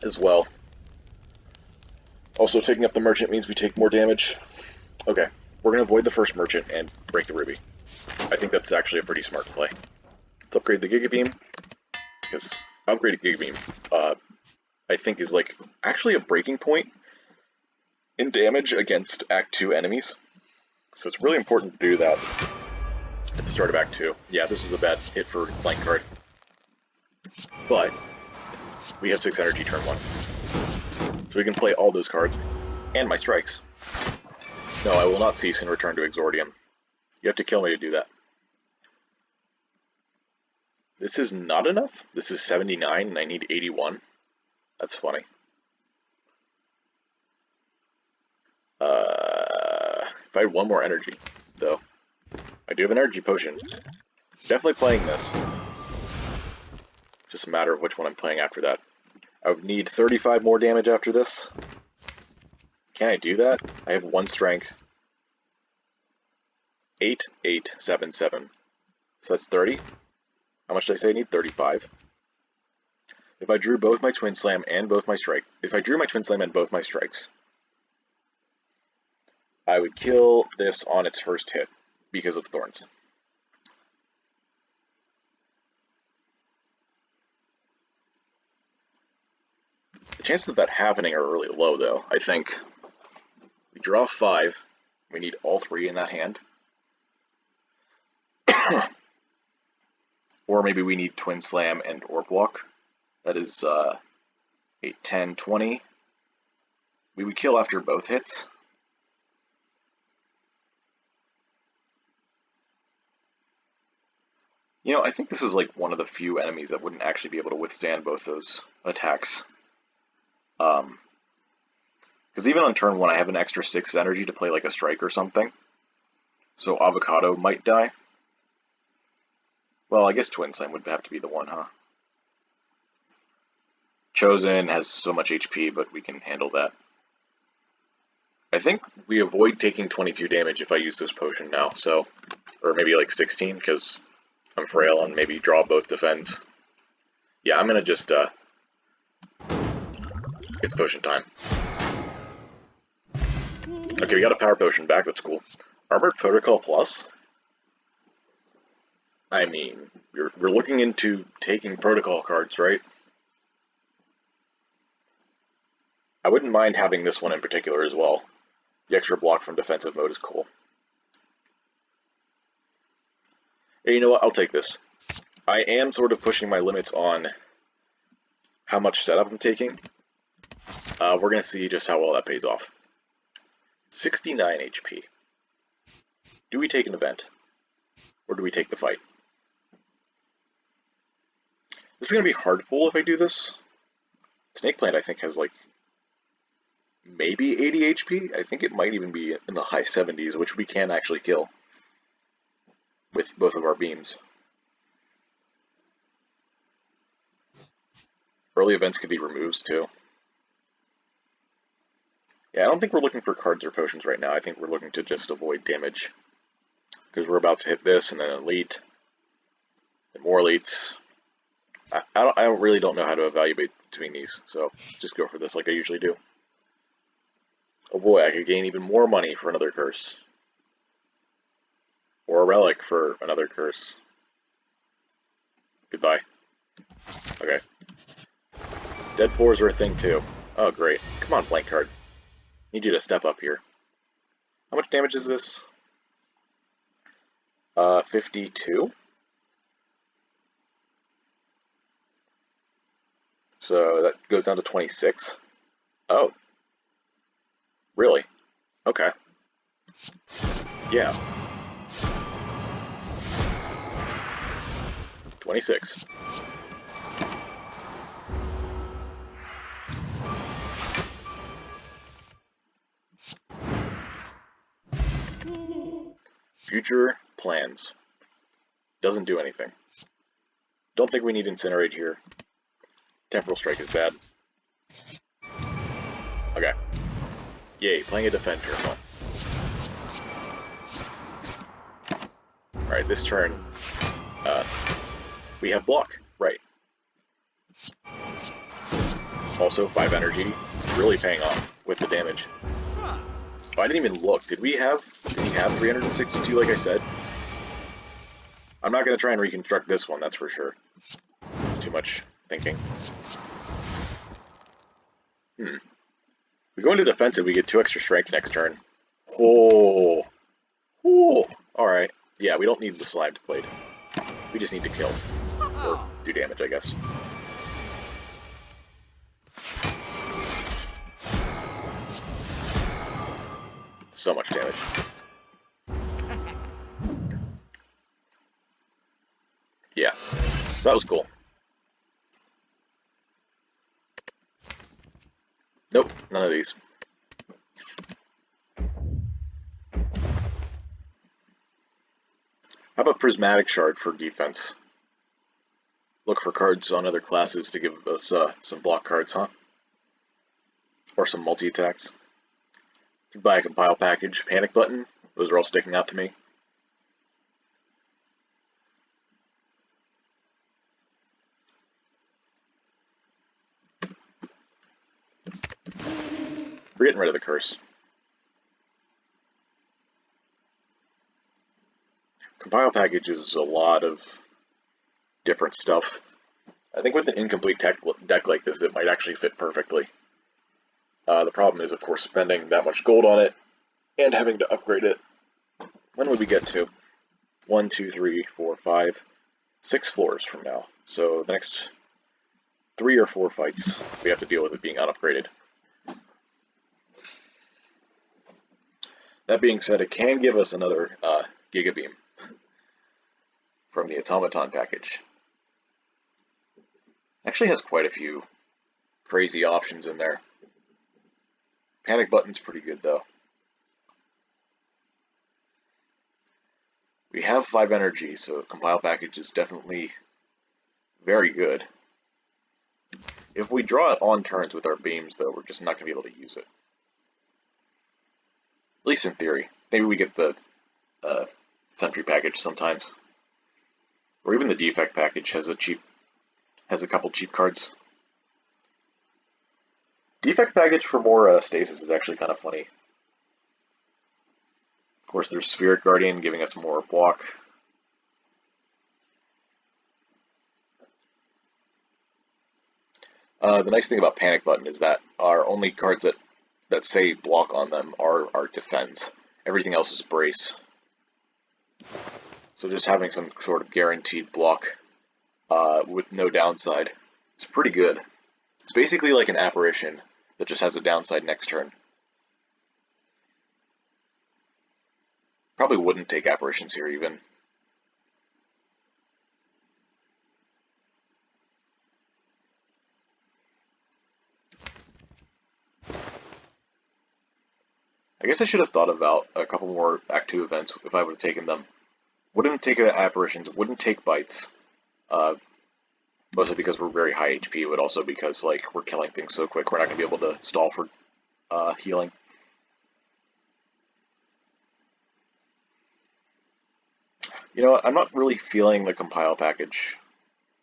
as well. Also, taking up the Merchant means we take more damage. Okay, we're going to avoid the first Merchant and break the Ruby. I think that's actually a pretty smart play. Let's upgrade the Giga Beam, because upgraded Giga Beam, I think is like actually a breaking point in damage against Act 2 enemies. So it's really important to do that at the start of Act 2. Yeah, this is a bad hit for flank card. But we have 6 energy turn 1. So we can play all those cards and my strikes. No, I will not cease and return to Exordium. You have to kill me to do that. This is not enough? This is 79 and I need 81? That's funny. If I had 1 more energy, though. I do have an energy potion. Definitely playing this. Just a matter of which one I'm playing after that. I would need 35 more damage after this. Can I do that? I have 1 strength. 8, 8, 7, 7. So that's 30. How much did I say I need? 35. If I drew both my Twin Slam and both my strike, if I drew my Twin Slam and both my strikes, I would kill this on its first hit because of Thorns. The chances of that happening are really low, though, I think. We draw 5. We need all 3 in that hand. Or maybe we need Twin Slam and Orb Walk. That is 8, 10, 20. We would kill after both hits. You know, I think this is like one of the few enemies that wouldn't actually be able to withstand both those attacks. Because even on turn 1, I have an extra 6 energy to play like a strike or something. So Avocado might die. Well, I guess Twin Slam would have to be the one, huh? Chosen has so much HP, but we can handle that. I think we avoid taking 22 damage if I use this potion now, so... Or maybe like 16, because I'm frail and maybe draw both defends. Yeah, I'm gonna just, it's potion time. Okay, we got a power potion back, that's cool. Armored Protocol Plus? I mean, we're looking into taking protocol cards, right? I wouldn't mind having this one in particular as well. The extra block from defensive mode is cool. Hey, you know what? I'll take this. I am sort of pushing my limits on how much setup I'm taking. We're going to see just how well that pays off. 69 HP. Do we take an event? Or do we take the fight? This is going to be hard to pull if I do this. Snake Plant, I think, has like maybe 80 HP. I think it might even be in the high 70s, which we can actually kill with both of our beams. Early events could be removes too. Yeah, I don't think we're looking for cards or potions right now. I think we're looking to just avoid damage. Because we're about to hit this and then elite. And more elites. I really don't know how to evaluate between these, so just go for this like I usually do. Oh boy, I could gain even more money for another curse. Or a relic for another curse. Goodbye. Okay. Dead floors are a thing too. Oh great. Come on, blank card. Need you to step up here. How much damage is this? 52? So that goes down to 26. Oh. Really? Okay. Yeah. 26. Future plans. Doesn't do anything. Don't think we need Incinerate here. Temporal Strike is bad. Okay. Yay, playing a Defend turn. Alright, this turn, we have block. Right. Also, 5 energy. Really paying off with the damage. Oh, I didn't even look. Did we have 362 like I said? I'm not going to try and reconstruct this one, that's for sure. It's too much thinking. We go into defensive, we get 2 extra strength next turn. Oh. Oh. Alright. Yeah, we don't need the Slimed Blade. We just need to kill. Or do damage, I guess. So much damage. Yeah. So that was cool. Nope, none of these. How about Prismatic Shard for defense? Look for cards on other classes to give us some block cards, huh? Or some multi-attacks. Buy a compile package, panic button. Those are all sticking out to me. We're getting rid of the curse. Compile package is a lot of different stuff. I think with an incomplete deck like this, it might actually fit perfectly. The problem is, of course, spending that much gold on it and having to upgrade it. When would we get to? 1, 2, 3, 4, 5, 6 floors from now. So the next 3 or 4 fights, we have to deal with it being unupgraded. That being said, it can give us another Giga Beam from the Automaton package. Actually has quite a few crazy options in there. Panic button's pretty good though. We have 5 energy, so compile package is definitely very good. If we draw it on turns with our beams though, we're just not going to be able to use it. At least in theory. Maybe we get the Sentry package sometimes. Or even the Defect package has a couple cheap cards. Defect package for more stasis is actually kind of funny. Of course, there's Spirit Guardian giving us more block. The nice thing about Panic Button is that our only cards that say block on them are defense. Everything else is brace. So just having some sort of guaranteed block with no downside is pretty good. It's basically like an apparition that just has a downside next turn. Probably wouldn't take apparitions here even. I guess I should have thought about a couple more Act 2 events if I would have taken them. Wouldn't take apparitions, wouldn't take bites. Mostly because we're very high HP, but also because like we're killing things so quick we're not going to be able to stall for healing. You know what, I'm not really feeling the compile package.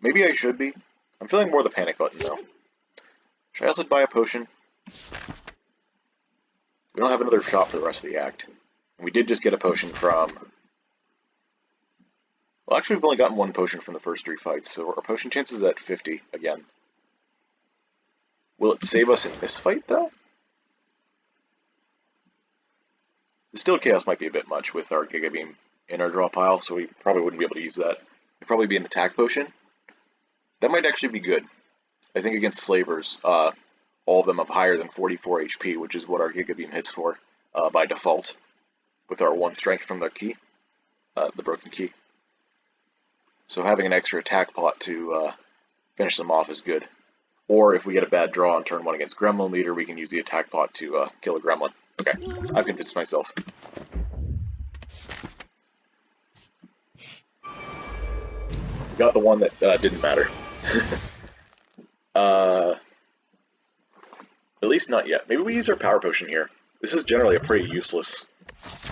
Maybe I should be. I'm feeling more the Panic Button though. Should I also buy a potion? We don't have another shot for the rest of the act. And we did just get a potion from... Well, actually, we've only gotten one potion from the first 3 fights, so our potion chance is at 50 again. Will it save us in this fight, though? The Still Chaos might be a bit much with our Giga Beam in our draw pile, so we probably wouldn't be able to use that. It'd probably be an attack potion. That might actually be good. I think against Slavers, all of them have higher than 44 HP, which is what our Giga Beam hits for by default, with our 1 strength from the key, the broken key. So having an extra attack pot to finish them off is good. Or if we get a bad draw on turn 1 against Gremlin Leader, we can use the attack pot to kill a Gremlin. Okay, I've convinced myself. We got the one that didn't matter. At least not yet. Maybe we use our Power Potion here. This is generally a pretty useless...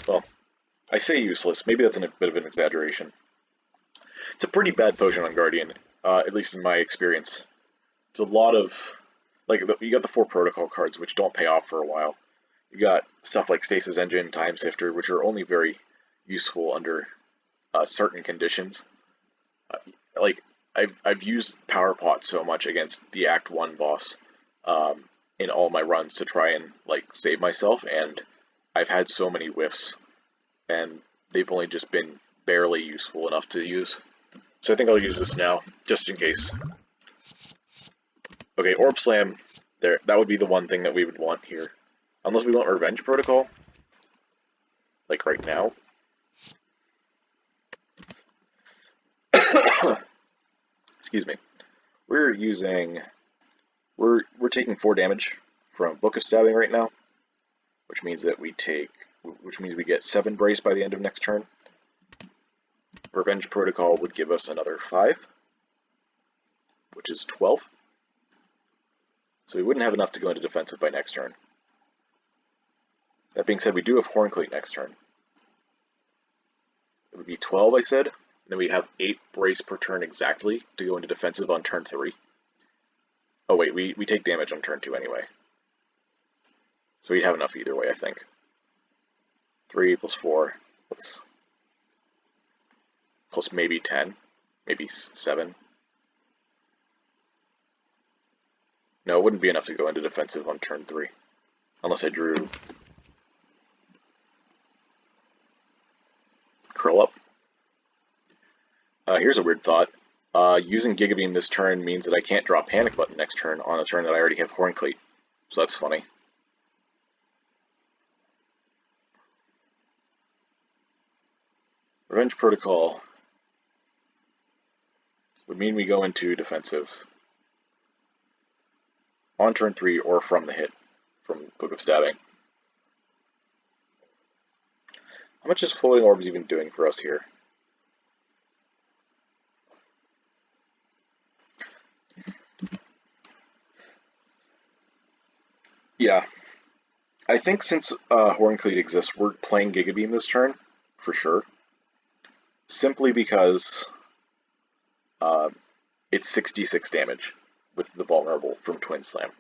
Well, I say useless. Maybe that's a bit of an exaggeration. It's a pretty bad potion on Guardian, at least in my experience. It's a lot of... Like, you got the 4 protocol cards, which don't pay off for a while. You got stuff like Stasis Engine, Time Sifter, which are only very useful under certain conditions. Like, I've used Power Pot so much against the Act 1 boss in all my runs to try and, like, save myself, and I've had so many whiffs, and they've only just been barely useful enough to use. So I think I'll use this now, just in case. Okay, Orb Slam, there. That would be the one thing that we would want here. Unless we want Revenge Protocol. Like right now. Excuse me. We're taking 4 damage from Book of Stabbing right now, which means that we get 7 brace by the end of next turn. Revenge Protocol would give us another 5, which is 12. So we wouldn't have enough to go into defensive by next turn. That being said, we do have Horncleat next turn. It would be 12, I said. And then we have 8 brace per turn exactly to go into defensive on turn 3. Oh wait, we take damage on turn 2 anyway. So we'd have enough either way, I think. 3 plus 4 plus maybe 10, maybe 7. No, it wouldn't be enough to go into defensive on turn 3. Unless I drew... Curl Up. Here's a weird thought. Using Giga Beam this turn means that I can't draw Panic Button next turn on a turn that I already have Horncleat. So that's funny. Revenge Protocol would mean we go into defensive on turn 3 or from the hit from Book of Stabbing. How much is Floating Orbs even doing for us here? Yeah, I think since Horncleave exists, we're playing Giga Beam this turn, for sure. Simply because it's 66 damage with the Vulnerable from Twin Slam.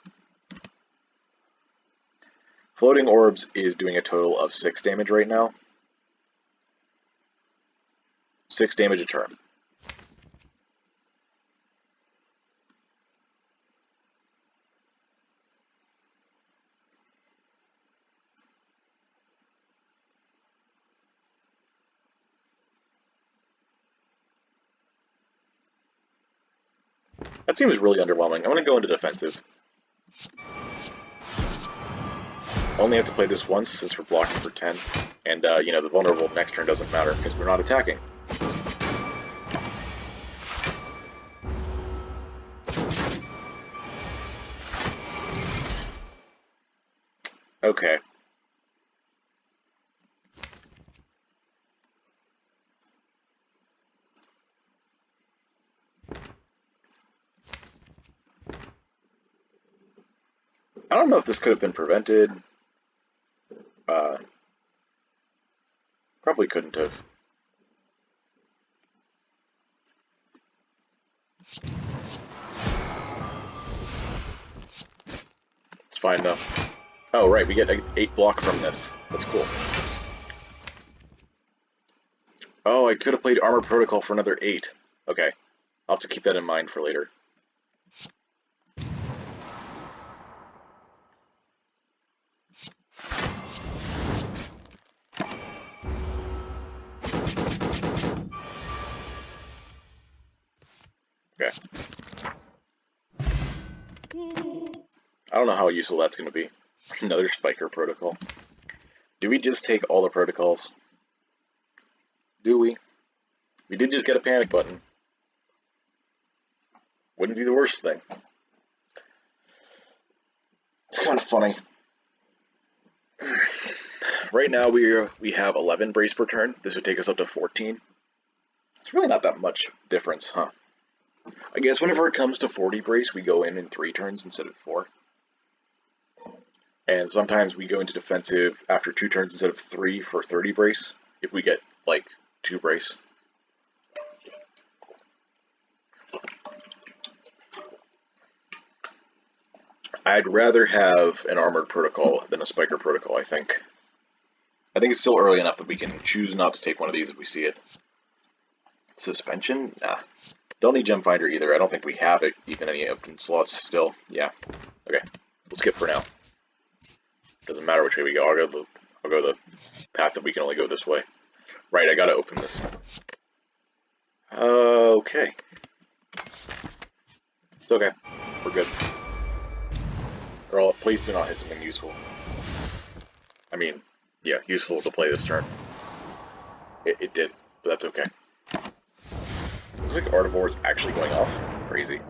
Floating Orbs is doing a total of 6 damage right now. 6 damage a turn. That seems really underwhelming. I'm going to go into defensive. Only have to play this once since we're blocking for 10. And, you know, the vulnerable next turn doesn't matter because we're not attacking. Okay. I don't know if this could have been prevented. Probably couldn't have. It's fine though. Oh right, we get 8 block from this. That's cool. Oh, I could have played Armor Protocol for another 8. Okay. I'll have to keep that in mind for later. Okay. I don't know how useful that's going to be. Another Spiker Protocol. Do we just take all the protocols? Do we? We did just get a panic button. Wouldn't be the worst thing. It's kind of funny. Right now we have 11 brace per turn. This would take us up to 14. It's really not that much difference, huh? I guess whenever it comes to 40 brace, we go in 3 turns instead of 4. And sometimes we go into defensive after 2 turns instead of 3 for 30 brace, if we get, like, 2 brace. I'd rather have an Armored Protocol than a Spiker Protocol, I think. I think it's still early enough that we can choose not to take one of these if we see it. Suspension? Nah. Don't need Gem Finder either. I don't think we have it, even any open slots still. Yeah. Okay. We'll skip for now. Doesn't matter which way we go. I'll go the path that we can only go this way. Right, I gotta open this. Okay. It's okay. We're good. Girl, please do not hit something useful. I mean, yeah, useful to play this turn. It did, but that's okay. Looks like Artivore is actually going off. Crazy.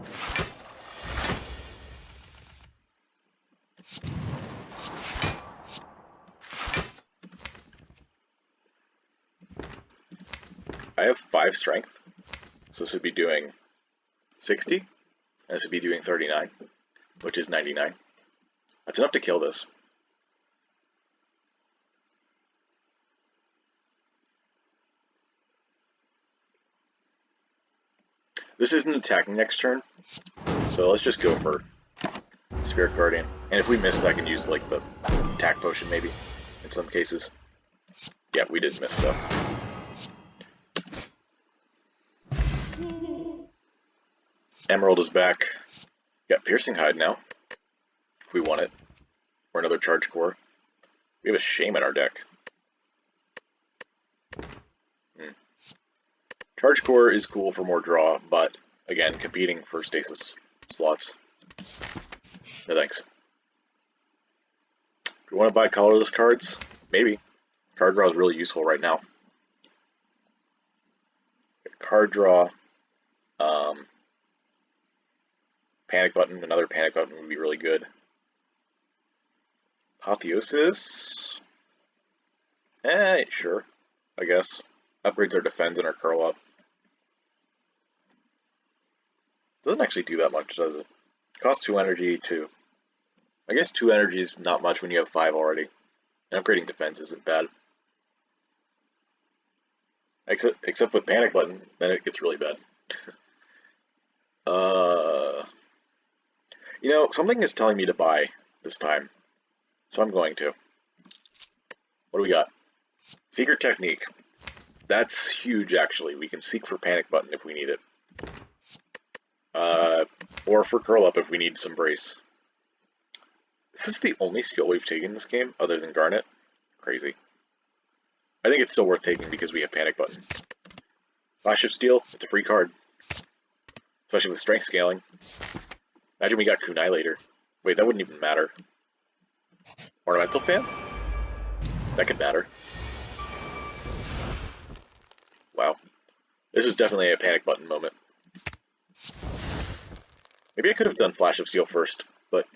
I have 5 strength, so this would be doing 60, and this would be doing 39, which is 99. That's enough to kill this. This isn't attacking next turn, so let's just go for Spirit Guardian. And if we miss, I can use like the attack potion maybe, in some cases. Yeah, we did miss though. Emerald is back. Got Piercing Hide now, if we want it. Or another Charge Core. We have a Shame in our deck. Charge Core is cool for more draw, but again, competing for stasis slots. No thanks. Do we want to buy colorless cards? Maybe. Card draw is really useful right now. Card draw. Panic button. Another panic button would be really good. Apotheosis. Sure. I guess. Upgrades our defense and our curl up. Doesn't actually do that much, does it? Costs 2 energy too. I guess 2 energy is not much when you have 5 already. And upgrading defense isn't bad. Except with panic button, then it gets really bad. uh, something is telling me to buy this time, so I'm going to. What do we got? Secret technique. That's huge, actually. We can seek for panic button if we need it. Or for curl up if we need some brace. Is this the only skill we've taken in this game, other than Garnet? Crazy. I think it's still worth taking because we have panic button. Flash of Steel, it's a free card. Especially with strength scaling. Imagine we got Kunai later. Wait, that wouldn't even matter. Ornamental Fan? That could matter. Wow. This was definitely a panic button moment. Maybe I could have done Flash of Steel first, but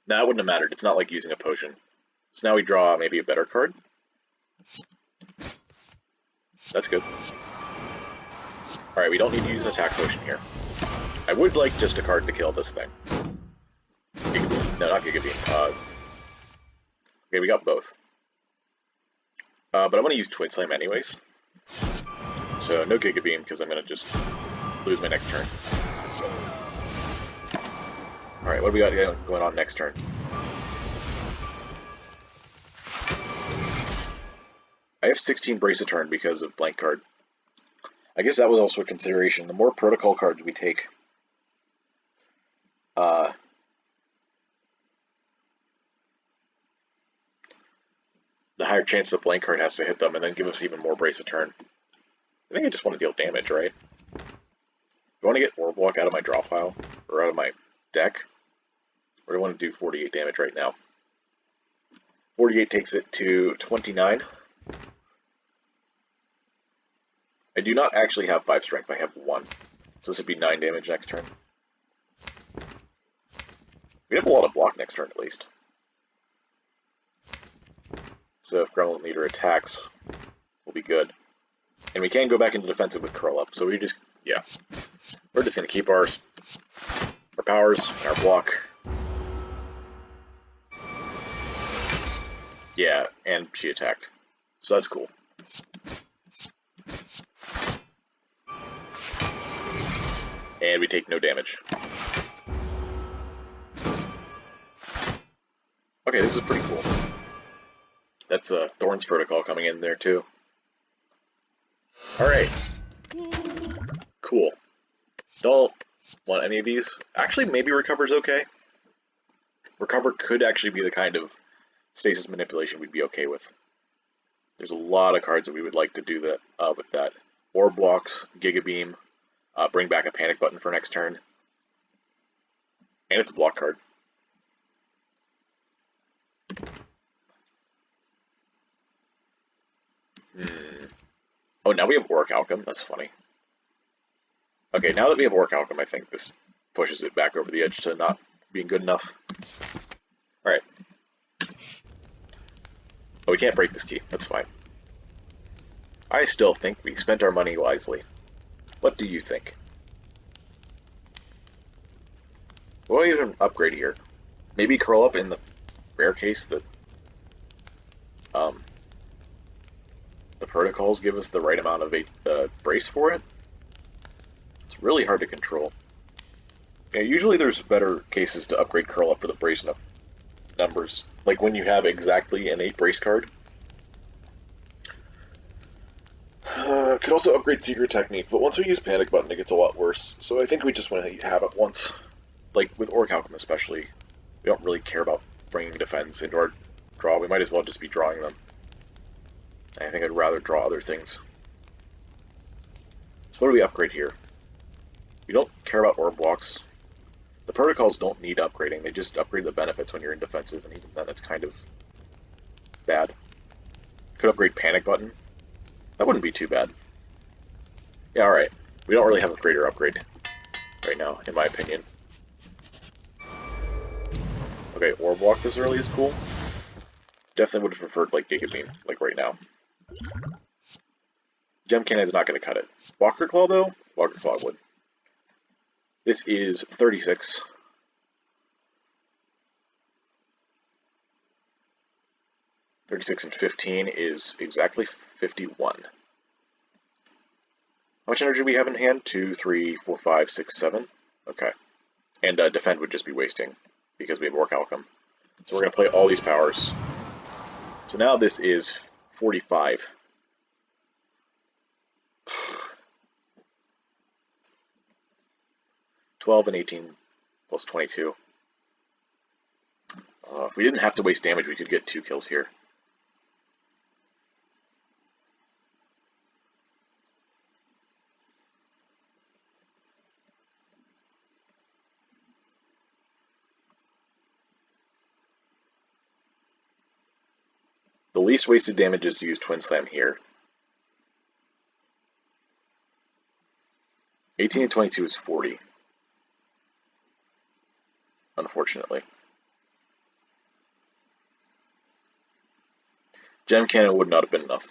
nah, it wouldn't have mattered. It's not like using a potion. So now we draw maybe a better card. That's good. Alright, we don't need to use an attack potion here. I would like just a card to kill this thing. No, not Giga Beam. Okay, we got both. But I'm going to use Twin Slam anyways. So no Giga Beam, because I'm going to just lose my next turn. Alright, what do we got going on next turn? I have 16 brace a turn because of blank card. I guess that was also a consideration. The more protocol cards we take, the higher chance the blank card has to hit them and then give us even more brace a turn. I think I just want to deal damage, right? Do I want to get Orb Walk out of my draw pile? Or out of my deck? Or do I want to do 48 damage right now? 48 takes it to 29. I do not actually have 5 strength, I have 1. So this would be 9 damage next turn. We have a lot of block next turn, at least. So if Gremlin Leader attacks, we'll be good. And we can go back into defensive with Curl Up, so we just, yeah. We're just going to keep our powers and our block. Yeah, and she attacked. So that's cool. And we take no damage. Okay, this is pretty cool. That's a Thorns Protocol coming in there too. Alright. Cool. Don't want any of these. Actually, maybe Recover's okay. Recover could actually be the kind of stasis manipulation we'd be okay with. There's a lot of cards that we would like to do that with that. Orb Blocks, Giga Beam, bring back a panic button for next turn. And it's a block card. Oh, now we have Orichalcum. That's funny. Okay, now that we have Orichalcum, I think this pushes it back over the edge to not being good enough. Alright. Oh, we can't break this key. That's fine. I still think we spent our money wisely. What do you think? What do I even upgrade here? Maybe Curl Up in the rare case that the protocols give us the right amount of brace for it. It's really hard to control. Yeah, usually there's better cases to upgrade Curl Up for the brace numbers. Like when you have exactly an 8 brace card. Could also upgrade Secret Technique, but once we use Panic Button it gets a lot worse. So I think we just want to have it once. Like with Orichalcum especially. We don't really care about bringing defense into our draw. We might as well just be drawing them. I think I'd rather draw other things. So what do we upgrade here? We don't care about Orb Blocks. The protocols don't need upgrading, they just upgrade the benefits when you're in defensive, and even then it's kind of bad. Could upgrade Panic Button. That wouldn't be too bad. Yeah, alright. We don't really have a greater upgrade right now, in my opinion. Okay, Orb Walk this early is cool. Definitely would have preferred, like, Giga Beam, like right now. Gem Cannon is not going to cut it. Walker Claw, though? Walker Claw would. This is 36. 36 and 15 is exactly 51. How much energy do we have in hand? 2, 3, 4, 5, 6, 7. Okay. And defend would just be wasting because we have Orichalcum. So we're going to play all these powers. So now this is 45. $12 and 18 plus 22. If we didn't have to waste damage, we could get 2 kills here. The least wasted damage is to use Twin Slam here. 18 and 22 is 40. Unfortunately. Gem Cannon would not have been enough.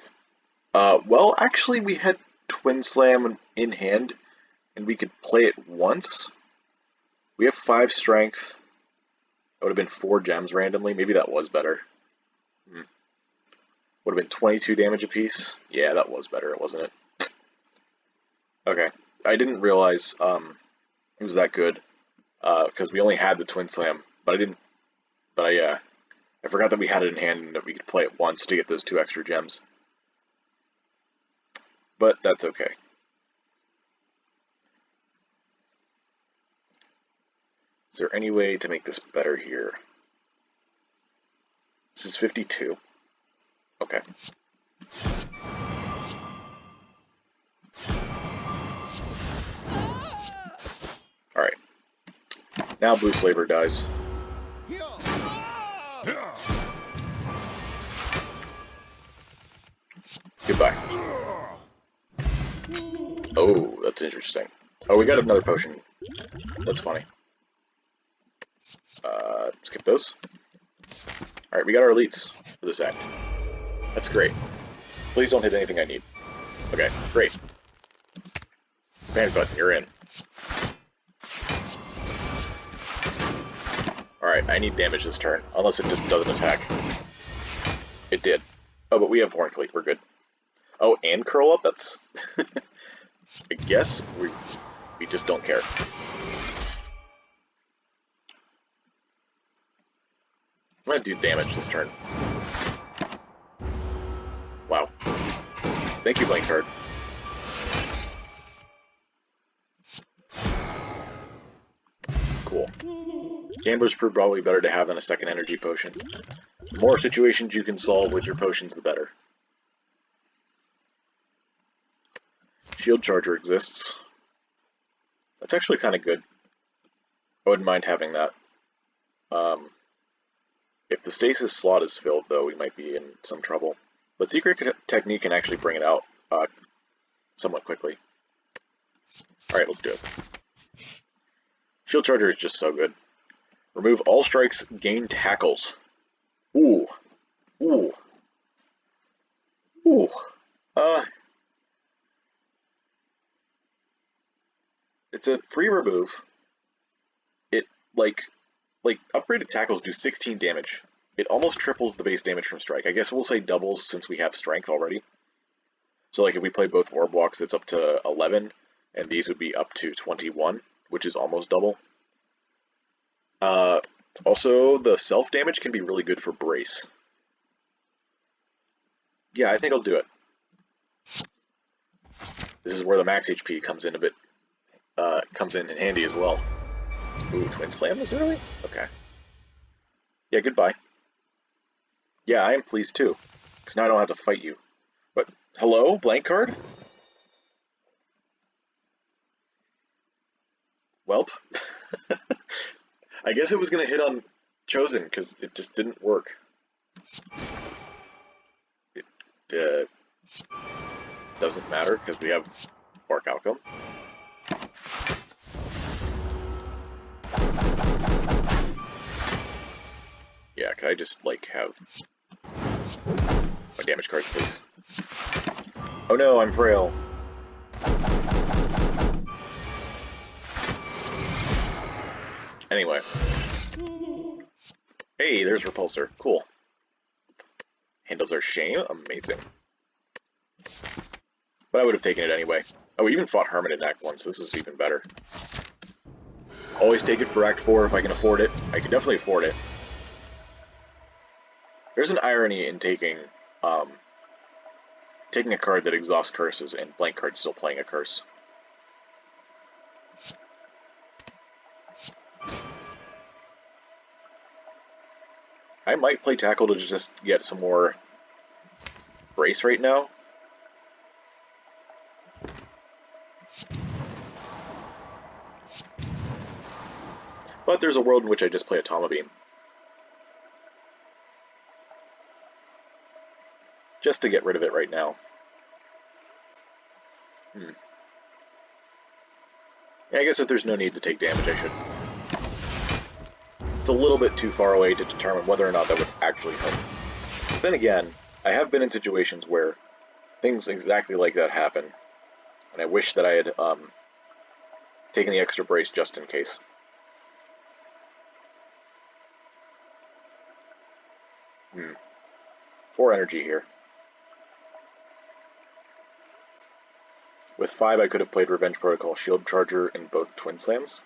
Well, actually, we had Twin Slam in hand, and we could play it once. We have 5 strength. That would have been 4 gems randomly. Maybe that was better. Would have been 22 damage apiece. Yeah, that was better, wasn't it? Okay. I didn't realize it was that good, because we only had the Twin Slam, but I forgot that we had it in hand and that we could play it once to get those 2 extra gems. But that's okay. Is there any way to make this better here? This is 52. Okay. Alright. Now Blue Slaver dies. Goodbye. Oh, that's interesting. Oh, we got another potion. That's funny. Skip those. Alright, we got our elites for this act. That's great. Please don't hit anything I need. Okay, great. Panic button, you're in. Alright, I need damage this turn, unless it just doesn't attack. It did. Oh, but we have Horncleave, we're good. Oh, and curl up? That's... I guess we just don't care. I'm gonna do damage this turn. Wow. Thank you, Blank Card. Cool. Gambler's proved probably better to have than a second energy potion. The more situations you can solve with your potions, the better. Shield Charger exists. That's actually kind of good. I wouldn't mind having that. If the stasis slot is filled, though, we might be in some trouble. But Secret Technique can actually bring it out somewhat quickly. Alright, let's do it. Shield Charger is just so good. Remove all strikes, gain tackles. Ooh. Ooh. Ooh. It's a free remove. It, like upgraded tackles do 16 damage. It almost triples the base damage from strike. I guess we'll say doubles since we have strength already. So like if we play both orb walks, it's up to 11, and these would be up to 21, which is almost double. Also, the self damage can be really good for brace. Yeah, I think I'll do it. This is where the max HP comes in a bit, comes in handy as well. Ooh, Twin Slam this early? Okay. Yeah, goodbye. Yeah, I am pleased too, because now I don't have to fight you. But, hello, blank card? Welp. I guess it was going to hit on Chosen, because it just didn't work. It doesn't matter, because we have Orichalcum. Yeah, could I just, like, have my damage cards, please? Oh no, I'm frail. Anyway. Hey, there's Repulsor. Cool. handles our shame. Amazing. But I would have taken it anyway. Oh, we even fought Hermit in Act 1, so this is even better. Always take it for Act 4 if I can afford it. I can definitely afford it. There's an irony in taking a card that exhausts curses and blank card still playing a curse. I might play Tackle to just get some more brace right now. But there's a world in which I just play Atoma Beam. Just to get rid of it right now. Yeah, I guess if there's no need to take damage, I should. It's a little bit too far away to determine whether or not that would actually help. But then again, I have been in situations where things exactly like that happen, and I wish that I had taken the extra brace just in case. Four energy here. With 5, I could have played Revenge Protocol, Shield Charger, and both Twin Slams.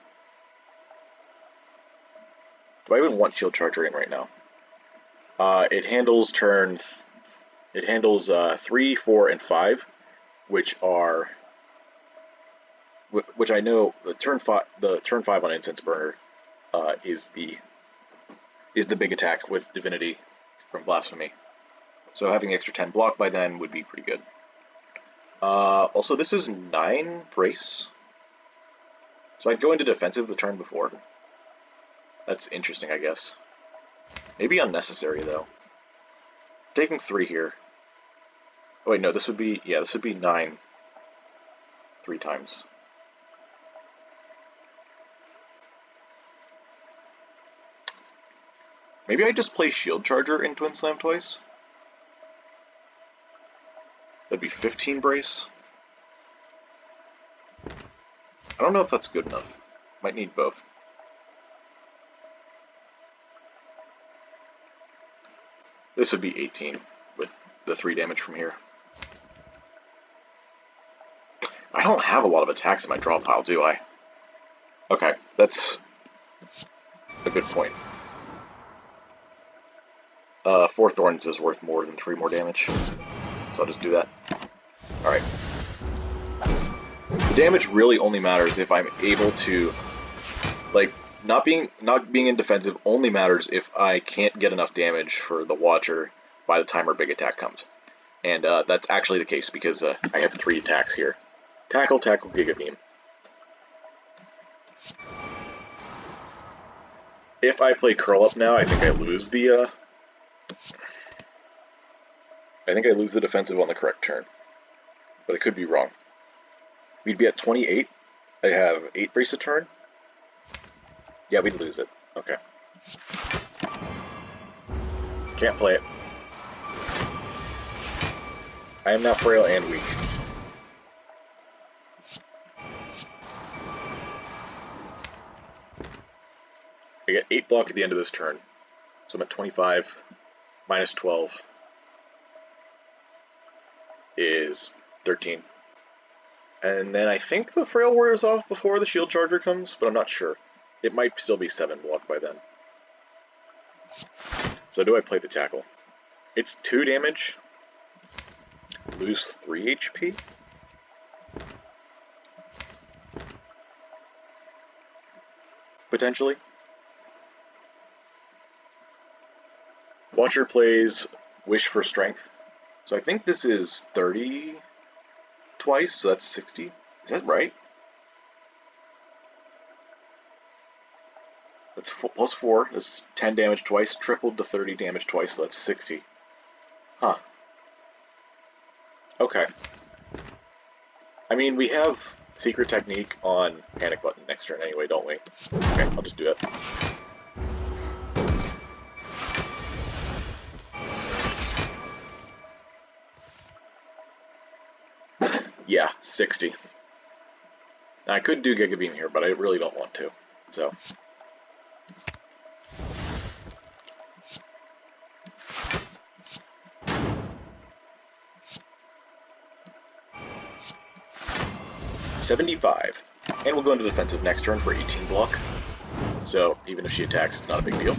Do I even want Shield Charger in right now? It handles 3, 4, and 5, which I know the turn 5 on Incense Burner is the big attack with Divinity from Blasphemy. So having extra 10 block by then would be pretty good. Also, this is 9 brace, so I'd go into defensive the turn before. That's interesting, I guess. Maybe unnecessary, though. Taking 3 here. Oh wait, no, this would be 9 3 times. Maybe I just play Shield Charger in Twin Slam twice? That'd be 15 brace. I don't know if that's good enough. Might need both. This would be 18 with the 3 damage from here. I don't have a lot of attacks in my draw pile, do I? Okay, that's a good point. 4 Thorns is worth more than 3 more damage, so I'll just do that. Alright. The damage really only matters if I'm able to, like, not being in defensive only matters if I can't get enough damage for the Watcher by the time our big attack comes. And that's actually the case because I have 3 attacks here. Tackle, Giga Beam. If I play Curl Up now, I think I lose the defensive on the correct turn. But I could be wrong. We'd be at 28. I have 8 brace a turn. Yeah, we'd lose it. Okay. Can't play it. I am now frail and weak. I get 8 block at the end of this turn. So I'm at 25. Minus 12 is 13. And then I think the Frail Warrior's off before the Shield Charger comes, but I'm not sure. It might still be 7 block by then. So do I play the Tackle? It's 2 damage. Lose 3 HP? Potentially. Watcher plays Wish for Strength. So I think this is 30 twice, so that's 60. Is that right? That's plus 4. That's 10 damage twice, tripled to 30 damage twice, so that's 60. Huh. Okay. I mean, we have Secret Technique on Panic Button next turn anyway, don't we? Okay, I'll just do it. Yeah, 60. Now, I could do Giga Beam here, but I really don't want to. So. 75. And we'll go into defensive next turn for 18 block. So, even if she attacks, it's not a big deal.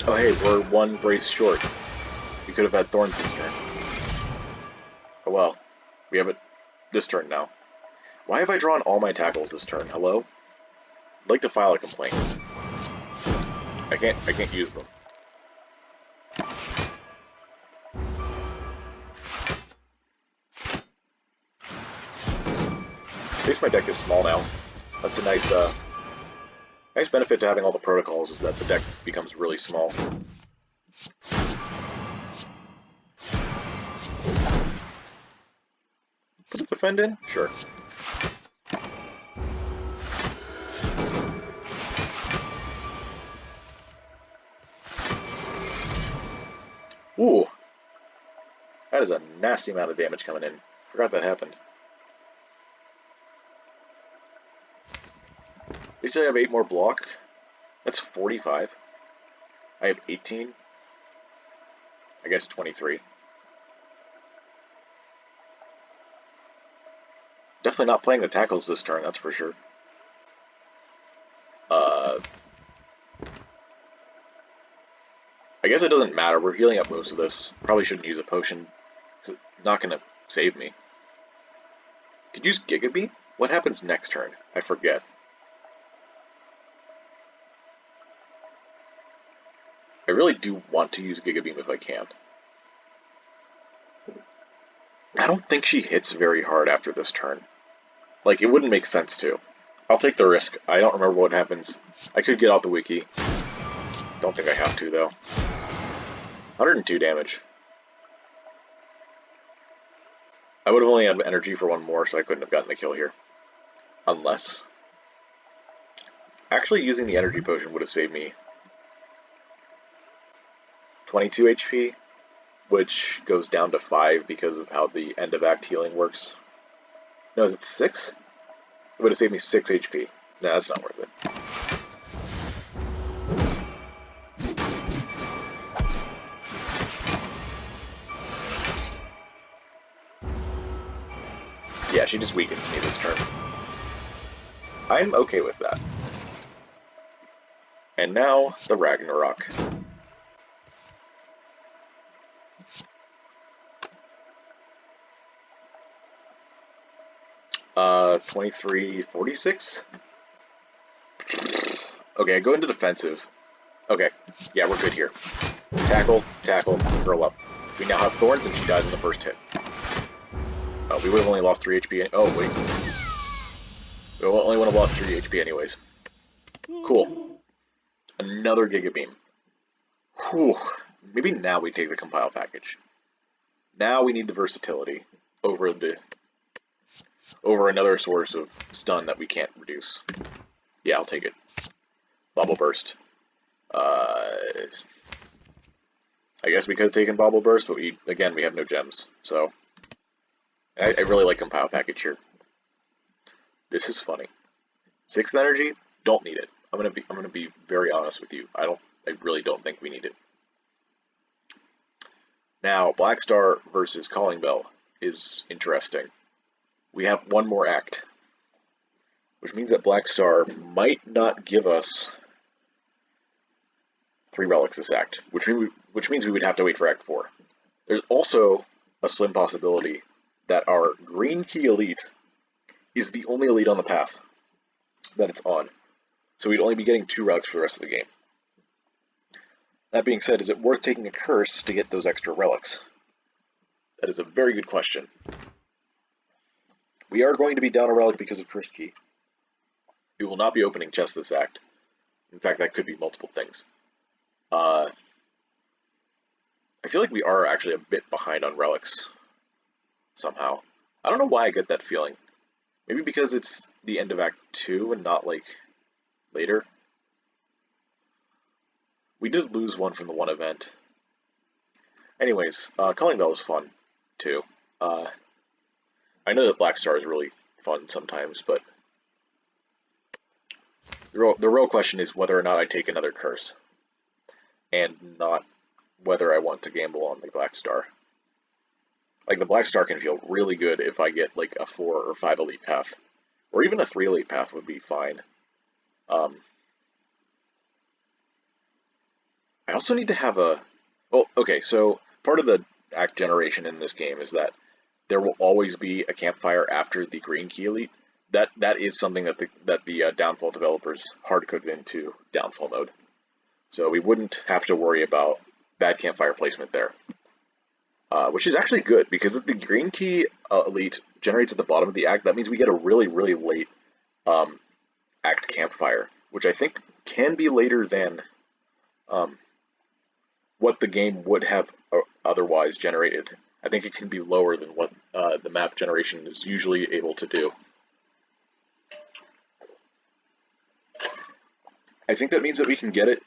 Oh hey, we're one brace short. We could have had Thorns this turn. Oh well. We have it this turn now. Why have I drawn all my tackles this turn? Hello? I'd like to file a complaint. I can't use them. At least my deck is small now. That's a nice nice benefit to having all the protocols, is that the deck becomes really small. Put the defend in? Sure. Ooh! That is a nasty amount of damage coming in. Forgot that happened. At least I have 8 more block. That's 45. I have 18. I guess 23. Definitely not playing the tackles this turn, that's for sure. I guess it doesn't matter. We're healing up most of this. Probably shouldn't use a potion. It's not going to save me. Could use Giga Beam? What happens next turn? I forget. I really do want to use Giga Beam if I can. I don't think she hits very hard after this turn. Like, it wouldn't make sense to. I'll take the risk. I don't remember what happens. I could get out the wiki. Don't think I have to, though. 102 damage. I would have only had energy for one more, so I couldn't have gotten the kill here. Unless... Actually, using the energy potion would have saved me 22 HP, which goes down to 5 because of how the end of act healing works. No, is it 6? It would have saved me 6 HP. Nah, that's not worth it. Yeah, she just weakens me this turn. I'm okay with that. And now, the Ragnarok. Uh, 2346? Okay, I go into defensive. Okay, yeah, we're good here. Tackle, tackle, curl up. We now have Thorns and she dies in the first hit. Oh, we would have only lost 3 HP. Oh, wait. We only would have lost 3 HP anyways. Cool. Another Giga Beam. Whew. Maybe now we take the compile package. Now we need the versatility over another source of stun that we can't reduce. Yeah, I'll take it. Bubble Burst. I guess we could have taken Bubble Burst, but we have no gems, so I really like compile package here. This is funny. 6th energy, don't need it. I'm gonna be very honest with you. I really don't think we need it. Now, Black Star versus Calling Bell is interesting. We have one more act, which means that Black Star might not give us 3 relics this act, which means we would have to wait for Act 4. There's also a slim possibility that our Green Key Elite is the only elite on the path that it's on, so we'd only be getting 2 relics for the rest of the game. That being said, is it worth taking a curse to get those extra relics? That is a very good question. We are going to be down a relic because of Curse Key. We will not be opening chests this act. In fact, that could be multiple things. I feel like we are actually a bit behind on relics. Somehow. I don't know why I get that feeling. Maybe because it's the end of Act 2 and not, like, later. We did lose one from the one event. Anyways, Calling Bell is fun, too. I know that Black Star is really fun sometimes, but the real question is whether or not I take another curse, and not whether I want to gamble on the Black Star. Like, the Black Star can feel really good if I get, like, a 4 or 5 elite path. Or even a 3 elite path would be fine. I also need to have a... Well, okay, so part of the act generation in this game is that there will always be a campfire after the green key elite. That is something that the Downfall developers hard-coded into Downfall mode. So we wouldn't have to worry about bad campfire placement there. Which is actually good, because if the green key elite generates at the bottom of the act, that means we get a really, really late act campfire, which I think can be later than what the game would have otherwise generated. I think it can be lower than what the map generation is usually able to do. I think that means that we can get it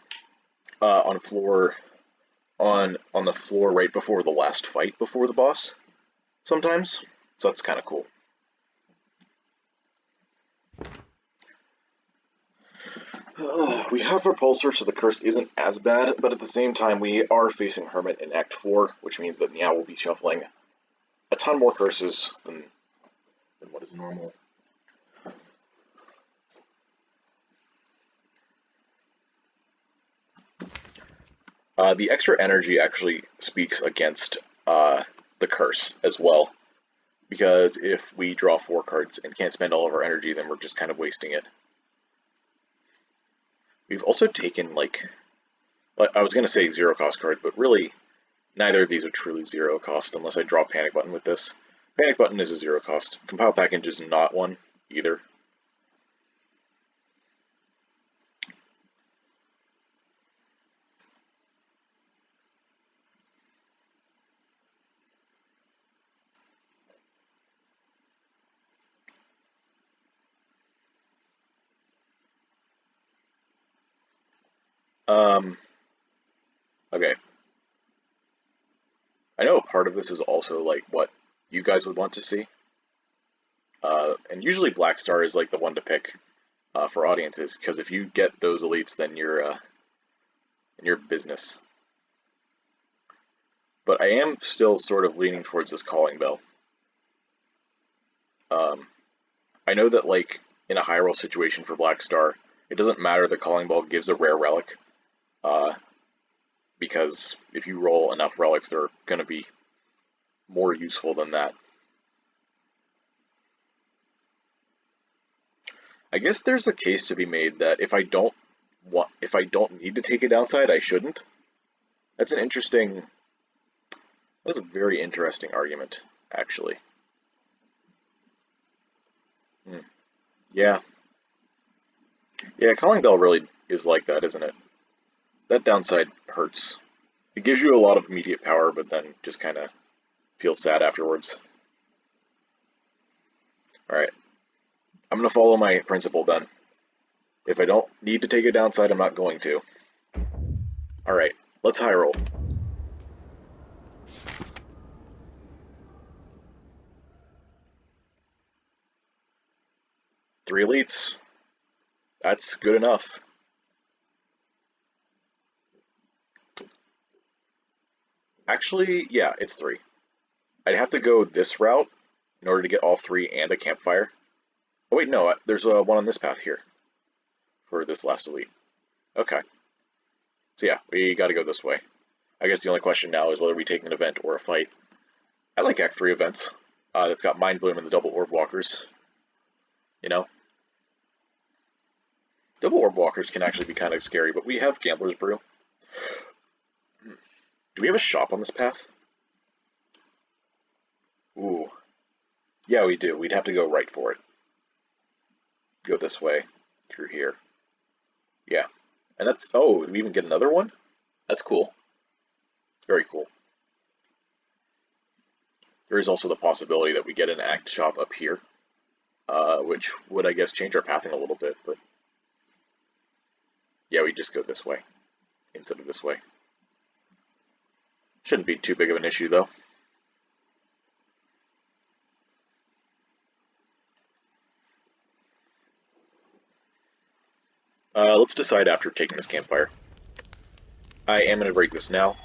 on the floor right before the last fight before the boss sometimes. So that's kind of cool. We have Repulsor, so the curse isn't as bad, but at the same time we are facing Hermit in Act 4, which means that now we'll be shuffling a ton more curses than what is normal. The extra energy actually speaks against the curse as well, because if we draw 4 cards and can't spend all of our energy, then we're just kind of wasting it. We've also taken, like, I was going to say 0 cost cards, but really neither of these are truly 0 cost unless I draw Panic Button with this. Panic Button is a 0 cost. Compile Package is not one either. Okay. I know a part of this is also like what you guys would want to see. And usually Black Star is like the one to pick for audiences, because if you get those elites, then you're in your business. But I am still sort of leaning towards this Calling Bell. I know that, like, in a high roll situation for Black Star, it doesn't matter that Calling Bell gives a rare relic, because if you roll enough relics, they're going to be more useful than that. I guess there's a case to be made that if I don't need to take a downside, I shouldn't. That's a very interesting argument, actually. Yeah. Yeah, Calling Bell really is like that, isn't it? That downside hurts. It gives you a lot of immediate power, but then just kind of feels sad afterwards. Alright. I'm going to follow my principle then. If I don't need to take a downside, I'm not going to. Alright, let's high roll. Three elites. That's good enough. Actually, yeah, it's 3. I'd have to go this route in order to get all 3 and a campfire. Oh wait, no, there's one on this path here for this last elite. Okay. So yeah, we gotta go this way. I guess the only question now is whether we take an event or a fight. I like Act 3 events. That's got Mind Bloom and the Double Orb Walkers. You know? Double Orb Walkers can actually be kind of scary, but we have Gambler's Brew. Do we have a shop on this path? Ooh. Yeah, we do. We'd have to go right for it. Go this way, through here. Yeah. And that's... Oh, we even get another one? That's cool. Very cool. There is also the possibility that we get an act shop up here, which would, I guess, change our pathing a little bit, but... Yeah, we just go this way, instead of this way. Shouldn't be too big of an issue, though. Let's decide after taking this campfire. I am going to break this now.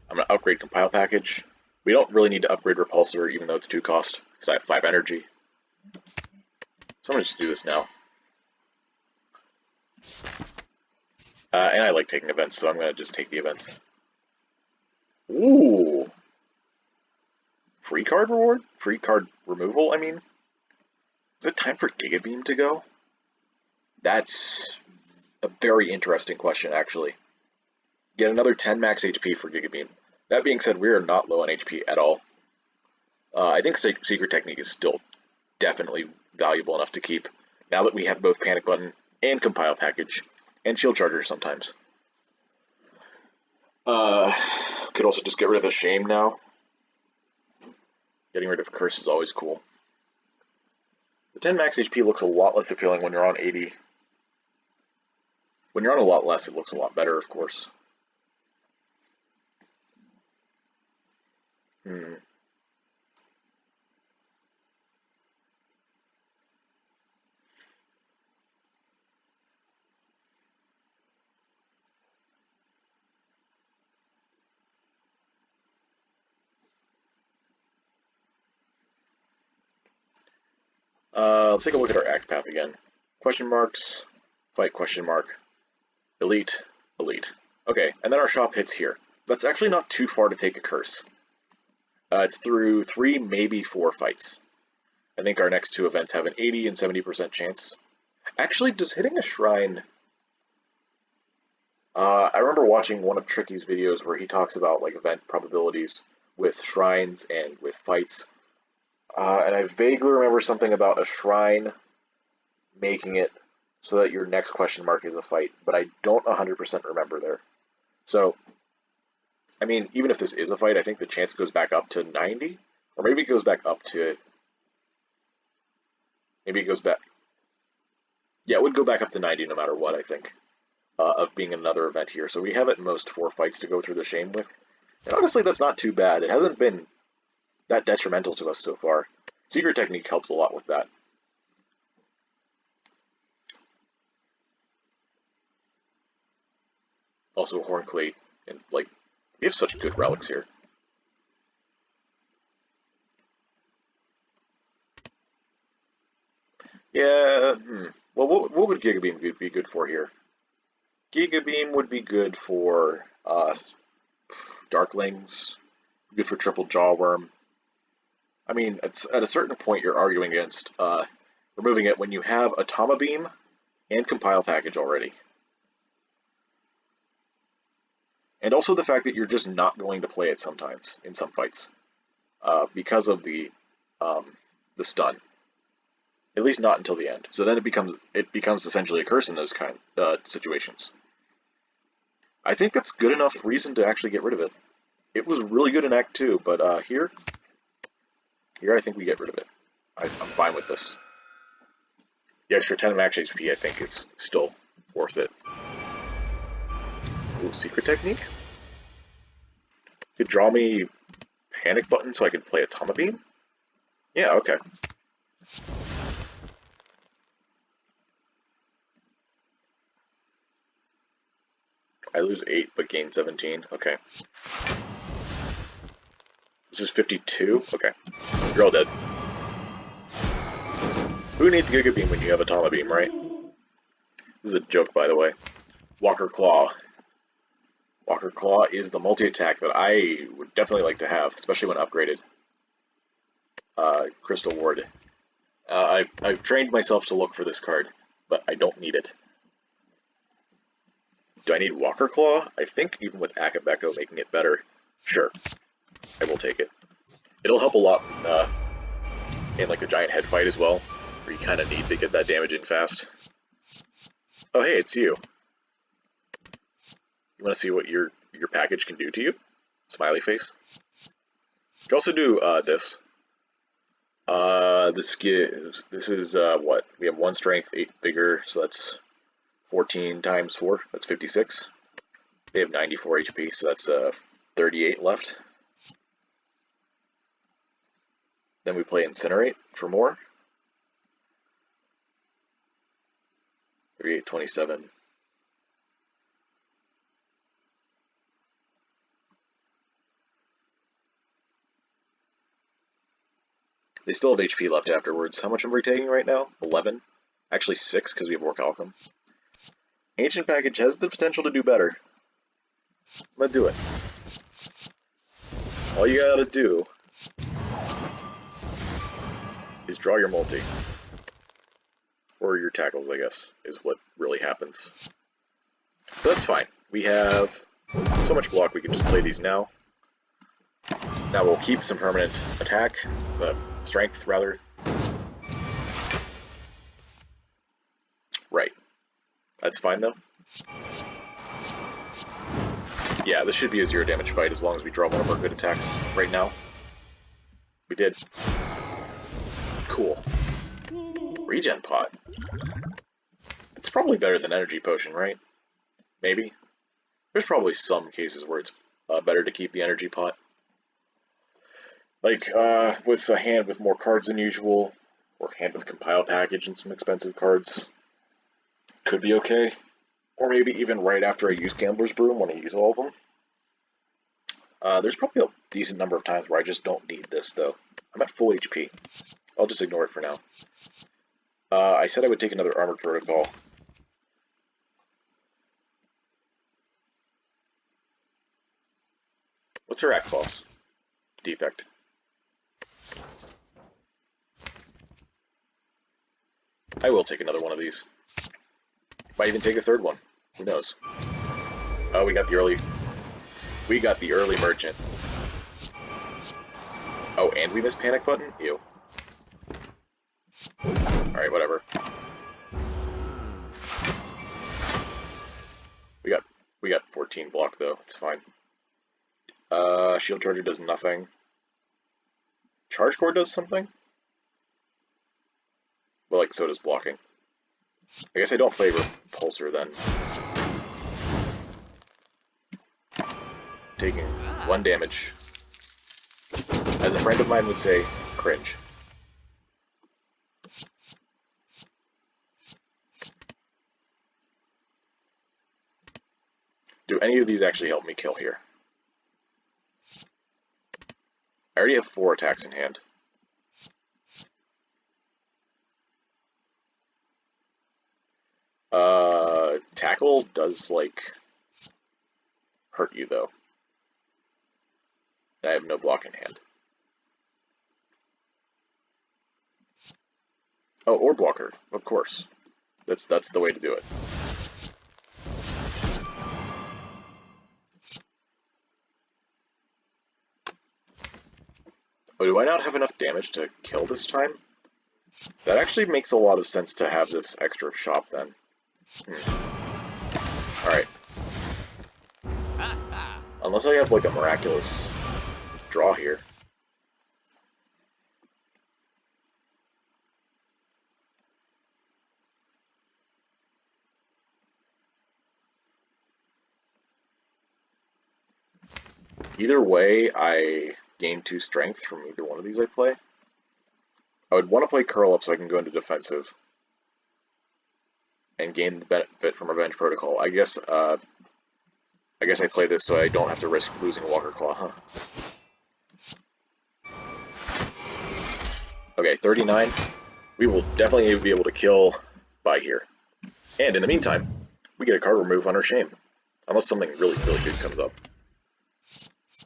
I'm going to upgrade Compile Package. We don't really need to upgrade Repulsor, even though it's 2 cost, because I have 5 energy. So I'm gonna just do this now. And I like taking events, so I'm gonna just take the events. Ooh! Free card reward? Free card removal, I mean? Is it time for Giga Beam to go? That's a very interesting question, actually. Get another 10 max HP for Giga Beam. That being said, we are not low on HP at all. I think Secret Technique is still definitely valuable enough to keep, now that we have both Panic Button and Compile Package, and Shield Charger sometimes. Could also just get rid of the Shame now. Getting rid of Curse is always cool. The 10 max HP looks a lot less appealing when you're on 80. When you're on a lot less, it looks a lot better, of course. Let's take a look at our act path again. Question marks, fight question mark, elite, elite. Okay, and then our shop hits here. That's actually not too far to take a curse. It's through 3, maybe 4 fights. I think our next 2 events have an 80 and 70% chance. Actually, does hitting a shrine... I remember watching one of Tricky's videos where he talks about like event probabilities with shrines and with fights. And I vaguely remember something about a shrine making it so that your next question mark is a fight, but I don't 100% remember there. So, I mean, even if this is a fight, I think the chance goes back up to 90, or maybe it goes back up to... Maybe it goes back... Yeah, it would go back up to 90 no matter what, I think, of being another event here. So we have at most 4 fights to go through the Shame with. And honestly, that's not too bad. It hasn't been that detrimental to us so far. Secret Technique helps a lot with that. Also Hornclate, and like, we have such good relics here. Yeah, well, what would Giga Beam be good for here? Giga Beam would be good for Darklings, good for Triple Jawworm. I mean, it's, at a certain point, you're arguing against removing it when you have Atoma Beam and Compile Package already. And also the fact that you're just not going to play it sometimes, in some fights, because of the stun. At least not until the end. So then it becomes essentially a curse in those kind situations. I think that's good enough reason to actually get rid of it. It was really good in Act 2, but here I think we get rid of it. I'm fine with this. The extra 10 max HP I think is still worth it. Ooh, Secret Technique? Could draw me Panic Button so I could play Atoma Beam? Yeah, okay. I lose 8 but gain 17. Okay. This is 52? Okay. You're all dead. Who needs Giga Beam when you have Atoma Beam, right? This is a joke, by the way. Walker Claw. Walker Claw is the multi-attack that I would definitely like to have, especially when upgraded. Crystal Ward. I've trained myself to look for this card, but I don't need it. Do I need Walker Claw? I think even with Akabeko making it better, sure, I will take it. It'll help a lot in like a giant head fight as well, where you kind of need to get that damage in fast. Oh hey, it's you. You want to see what your package can do to you? Smiley face. You can also do this. This is what? We have 1 strength, 8 vigor, so that's 14 times 4, that's 56. They have 94 HP, so that's 38 left. Then we play Incinerate for more. 38, 27. They still have HP left afterwards. How much am we taking right now? 11? Actually 6, because we have Orc Alchem. Ancient Package has the potential to do better. I'm gonna do it. All you gotta do is draw your multi. Or your tackles, I guess, is what really happens. So that's fine. We have so much block, we can just play these now. Now we'll keep some permanent attack, strength, rather. Right. That's fine, though. Yeah, this should be a 0 damage fight as long as we draw one of our good attacks right now. We did. Cool. Regen pot. It's probably better than energy potion, right? Maybe. There's probably some cases where it's better to keep the energy pot. Like, with a hand with more cards than usual, or a hand with a compile package and some expensive cards. Could be okay. Or maybe even right after I use Gambler's Broom when I use all of them. There's probably a decent number of times where I just don't need this, though. I'm at full HP. I'll just ignore it for now. I said I would take another Armored Protocol. What's her act boss? Defect. I will take another one of these. Might even take a third one. Who knows? Oh, we got the early merchant. Oh, and we missed panic button? Ew. Alright, whatever. We got 14 block though, it's fine. Shield Charger does nothing. Charge Core does something? Well, like, so does blocking. I guess I don't favor Pulsar then. Taking 1 damage. As a friend of mine would say, cringe. Do any of these actually help me kill here? I already have 4 attacks in hand. Tackle does, like, hurt you, though. I have no block in hand. Oh, Orb Walker, of course. That's the way to do it. Oh, do I not have enough damage to kill this time? That actually makes a lot of sense to have this extra shop then. Alright. Unless I have like a miraculous draw here. Either way, I gain 2 strength from either one of these I play. I would want to play Curl Up so I can go into defensive. And gain the benefit from Revenge Protocol. I guess I play this so I don't have to risk losing Walker Claw, huh? Okay, 39. We will definitely be able to kill by here. And in the meantime, we get a card remove on our Shame. Unless something really, really good comes up.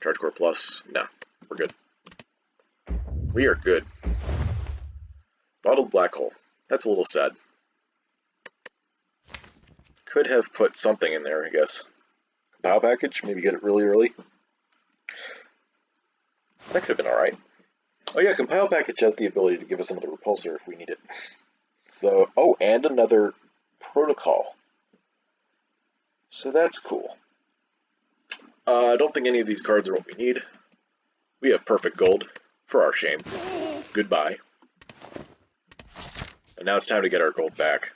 Charge Core Plus. No, we're good. We are good. Bottled Black Hole. That's a little sad. Could have put something in there, I guess. Compile package, maybe get it really early. That could have been alright. Oh yeah, compile package has the ability to give us another repulsor if we need it. So, oh, and another protocol. So that's cool. I don't think any of these cards are what we need. We have perfect gold, for our shame. Goodbye. And now it's time to get our gold back.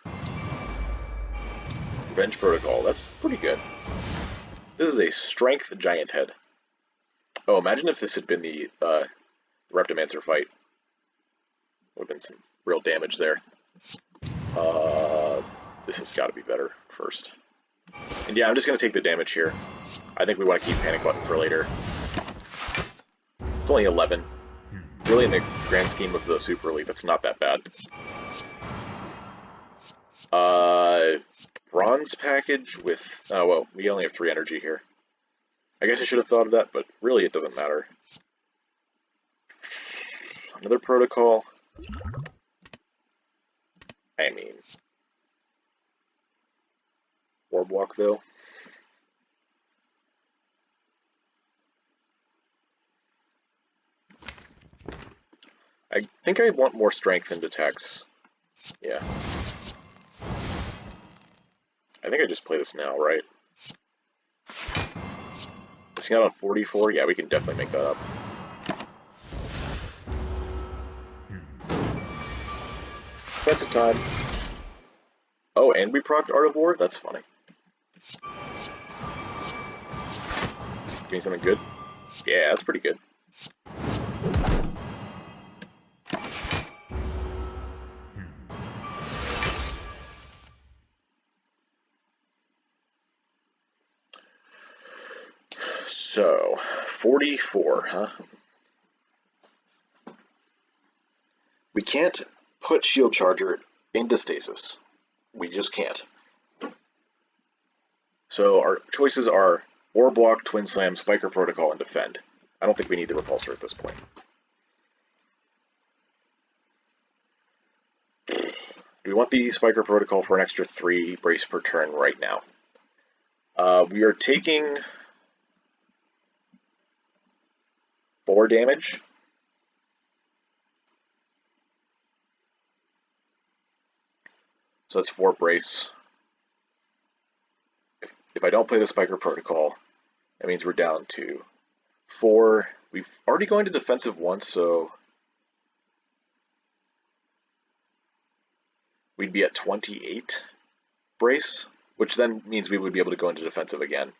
Revenge Protocol, that's pretty good. This is a strength giant head. Oh, imagine if this had been the Reptomancer fight. Would have been some real damage there. This has got to be better first. And yeah, I'm just going to take the damage here. I think we want to keep Panic Button for later. It's only 11. Really, in the grand scheme of the Super League, that's not that bad. Bronze package with... Oh, well, we only have 3 energy here. I guess I should have thought of that, but really it doesn't matter. Another protocol. I mean... Orb walk, though. I think I want more strength into attacks. Yeah. I think I just play this now, right? Missing out on 44? Yeah, we can definitely make that up. Defensive time. Oh, and we procced Art of War? That's funny. Give me something good? Yeah, that's pretty good. So, 44, huh? We can't put Shield Charger into stasis. We just can't. So our choices are Orb Walk, Twin Slam, Spiker Protocol, and Defend. I don't think we need the Repulsor at this point. Do we want the Spiker Protocol for an extra 3 brace per turn right now? We are taking 4 damage. So that's 4 brace. If I don't play the Spiker Protocol, that means we're down to 4. We've already gone to defensive once, so we'd be at 28 brace, which then means we would be able to go into defensive again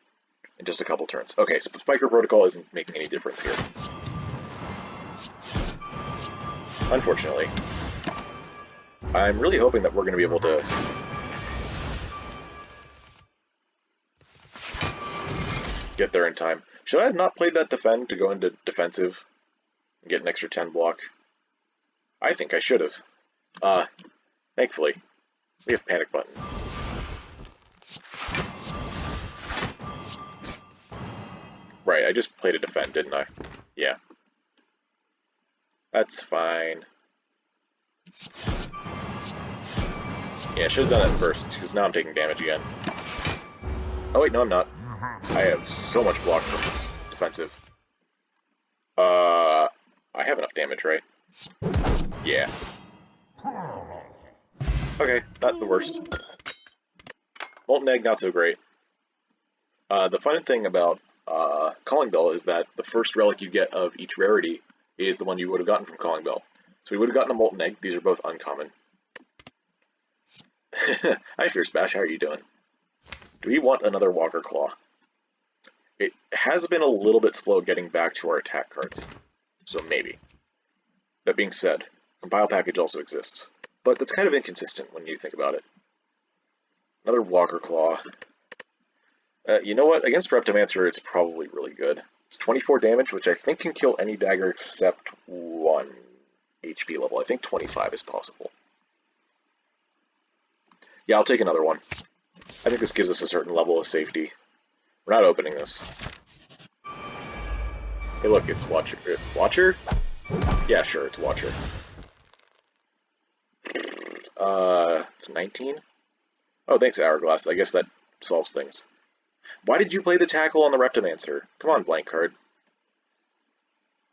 in just a couple turns. Okay, so Spiker Protocol isn't making any difference here. Unfortunately. I'm really hoping that we're going to be able to get there in time. Should I have not played that defend to go into defensive and get an extra 10 block? I think I should have. Thankfully, we have panic button. Right, I just played a defend, didn't I? Yeah. That's fine. Yeah, I should have done that first, because now I'm taking damage again. Oh wait, no I'm not. I have so much block from defensive. I have enough damage, right? Yeah. Okay, not the worst. Molten Egg, not so great. The fun thing about Calling Bell is that the first relic you get of each rarity is the one you would have gotten from Calling Bell. So we would have gotten a Molten Egg. These are both uncommon. Hi, Fierce Bash, how are you doing? Do we want another Walker Claw? It has been a little bit slow getting back to our attack cards, so maybe. That being said, Compile Package also exists, but that's kind of inconsistent when you think about it. Another Walker Claw. You know what? Against Reptomancer, it's probably really good. It's 24 damage, which I think can kill any dagger except 1 HP level. I think 25 is possible. Yeah, I'll take another one. I think this gives us a certain level of safety. We're not opening this. Hey look, it's Watcher. Watcher? Yeah, sure, it's Watcher. It's 19? Oh, thanks, Hourglass. I guess that solves things. Why did you play the tackle on the Reptomancer? Come on, Blank Card.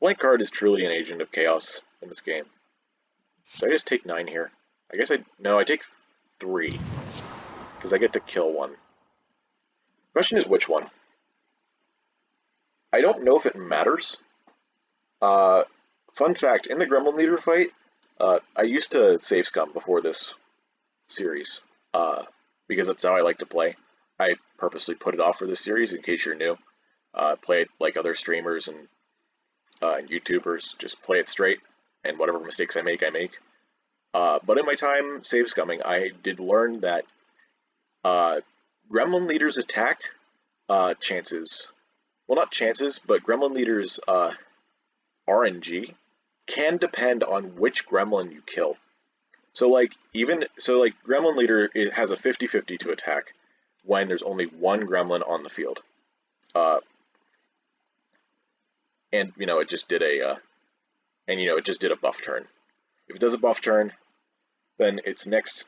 Blank Card is truly an agent of chaos in this game. So I just take 9 here. I guess no, I take 3. Because I get to kill 1. Question is which one? I don't know if it matters. Fun fact, in the Gremlin Leader fight, I used to save scum before this series, because that's how I like to play. I purposely put it off for this series, in case you're new. Play it like other streamers and YouTubers, just play it straight, and whatever mistakes I make, I make. But in my time save scumming, I did learn that Gremlin Leader's attack chances, well not chances, but Gremlin Leader's RNG can depend on which gremlin you kill. So like Gremlin Leader, it has a 50-50 to attack when there's only one gremlin on the field. And it just did a buff turn. If it does a buff turn, then its next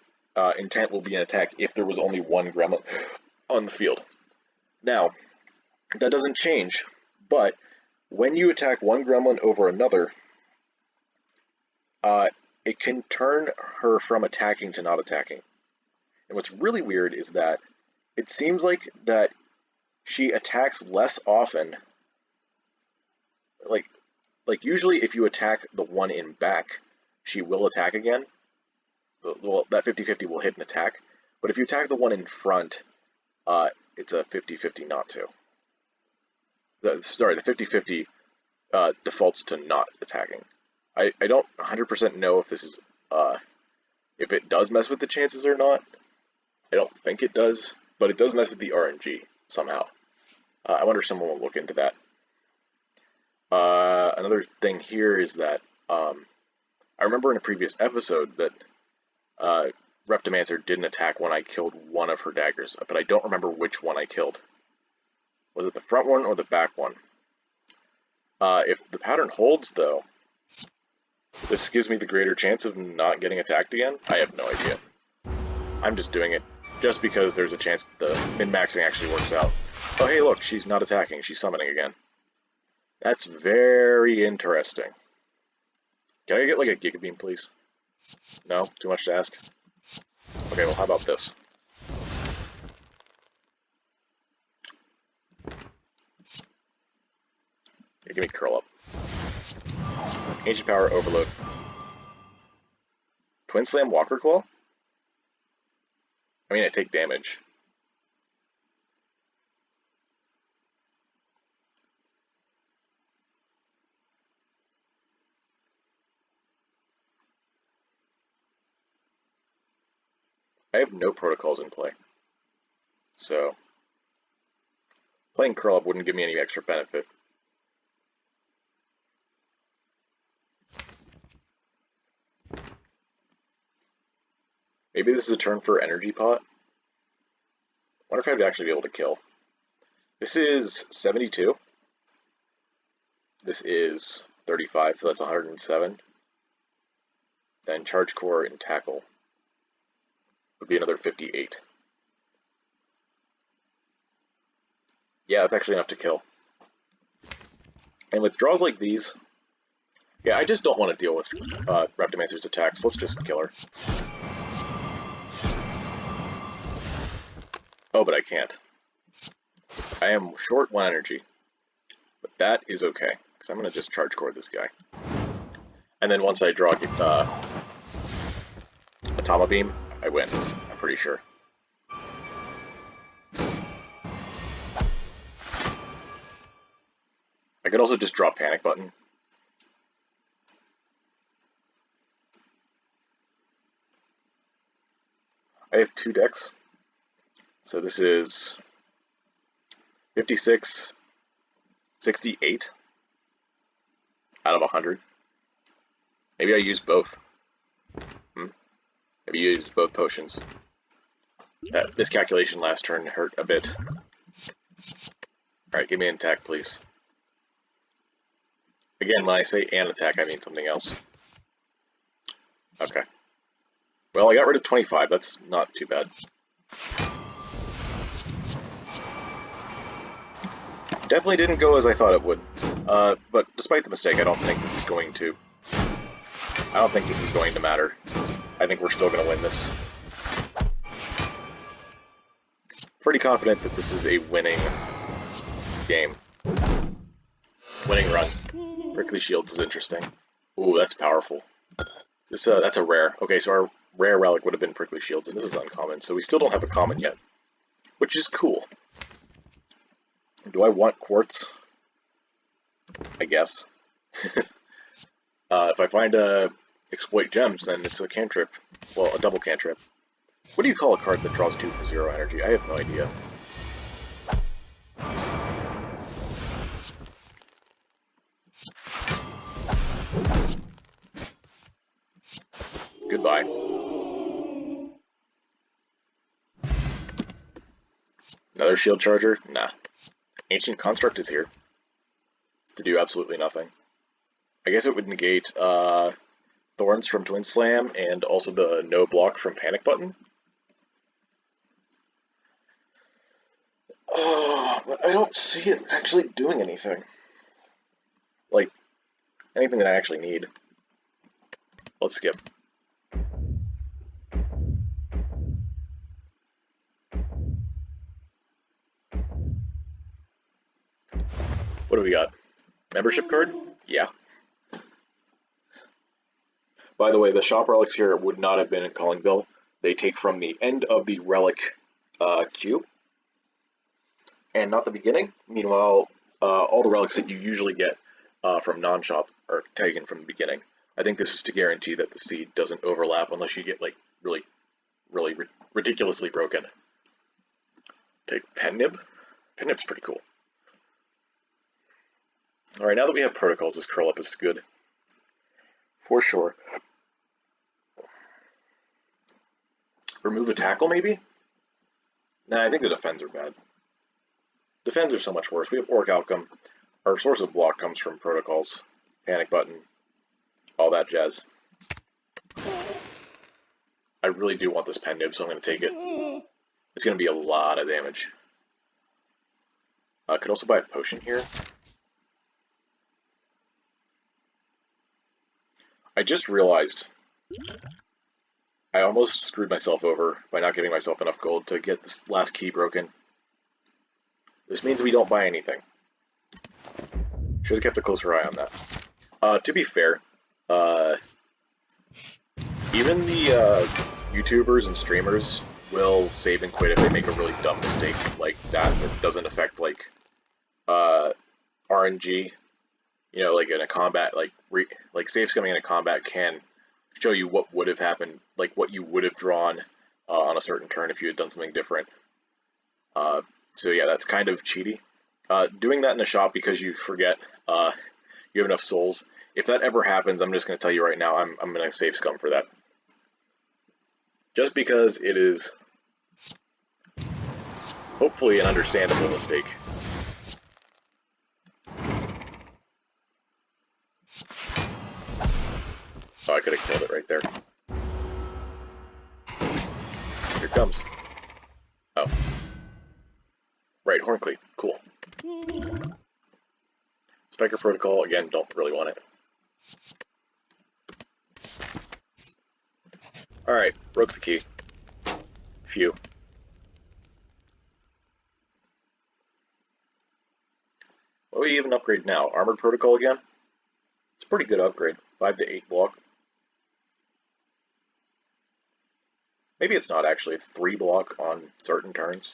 intent will be an attack if there was only one gremlin on the field. Now, that doesn't change, but when you attack one gremlin over another, it can turn her from attacking to not attacking. And what's really weird is that it seems like that she attacks less often. Like usually if you attack the one in back, she will attack again. Well, that 50-50 will hit an attack. But if you attack the one in front, it's a 50-50 not to. The 50-50 defaults to not attacking. I don't 100% know if this is if it does mess with the chances or not. I don't think it does, but it does mess with the RNG somehow. I wonder if someone will look into that. Another thing here is that I remember in a previous episode that Reptimancer didn't attack when I killed one of her daggers, but I don't remember which one I killed. Was it the front one or the back one? If the pattern holds, though, this gives me the greater chance of not getting attacked again? I have no idea. I'm just doing it just because there's a chance that the min-maxing actually works out. Oh, hey, look, she's not attacking. She's summoning again. That's very interesting. Can I get, like, a Giga Beam, please? No? Too much to ask? Okay, well, how about this? Here, give me Curl Up. Ancient Power, Overload. Twin Slam, Walker Claw? I mean, I take damage. I have no protocols in play. So, playing Curl Up wouldn't give me any extra benefit. Maybe this is a turn for Energy Pot. Wonder if I'd actually be able to kill. This is 72. This is 35, so that's 107. Then Charge Core and Tackle would be another 58. Yeah, that's actually enough to kill. And with draws like these, yeah, I just don't want to deal with Reptimancer's attacks. Let's just kill her. Oh, but I can't. I am short 1 energy. But that is okay, because I'm going to just Charge Core this guy. And then once I draw Atama Beam, I win. I'm pretty sure. I could also just draw Panic Button. I have 2 decks. So this is 56, 68 out of 100. Maybe I use both. Maybe you use both potions. That miscalculation last turn hurt a bit. Alright, give me an attack, please. Again, when I say an attack, I mean something else. Okay. Well, I got rid of 25. That's not too bad. Definitely didn't go as I thought it would. But despite the mistake, I don't think this is going to matter. I think we're still going to win this. Pretty confident that this is a winning game. Winning run. Prickly Shields is interesting. Ooh, that's powerful. That's a rare. Okay, so our rare relic would have been Prickly Shields, and this is uncommon, so we still don't have a common yet. Which is cool. Do I want Quartz? I guess. If I find Exploit Gems, then it's a cantrip. Well, a double cantrip. What do you call a card that draws 2 for 0 energy? I have no idea. Goodbye. Another shield charger? Nah. Ancient Construct is here. To do absolutely nothing. I guess it would negate Thorns from Twin Slam and also the no block from Panic Button. But I don't see it actually doing anything. Like, anything that I actually need. Let's skip. What do we got? Membership card? Yeah. By the way, the shop relics here would not have been in Collingville. They take from the end of the relic queue, and not the beginning. Meanwhile, all the relics that you usually get from non-shop are taken from the beginning. I think this is to guarantee that the seed doesn't overlap unless you get like really ridiculously broken. Take Pennib. Pennib's pretty cool. Alright, now that we have protocols, this curl up is good. For sure. Remove a tackle, maybe? Nah, I think the defends are bad. Defends are so much worse. We have Orc Outcome. Our source of block comes from protocols. Panic Button. All that jazz. I really do want this Pennib, so I'm going to take it. It's going to be a lot of damage. I could also buy a potion here. I just realized I almost screwed myself over by not giving myself enough gold to get this last key broken. This means we don't buy anything. Should have kept a closer eye on that. To be fair, even the YouTubers and streamers will save and quit if they make a really dumb mistake like that doesn't affect like RNG. You know, like in a combat, like saves coming in a combat can show you what would have happened, like what you would have drawn on a certain turn if you had done something different. So yeah, that's kind of cheaty. Doing that in the shop because you forget you have enough souls. If that ever happens, I'm just going to tell you right now, I'm going to save scum for that. Just because it is hopefully an understandable mistake. Oh, I could have killed it right there. Here it comes. Oh. Right, Horncleave. Cool. Spiker Protocol, again, don't really want it. Alright, broke the key. Phew. What do we even upgrade now? Armored Protocol again? It's a pretty good upgrade. 5 to 8 block. Maybe it's not actually, it's 3 block on certain turns.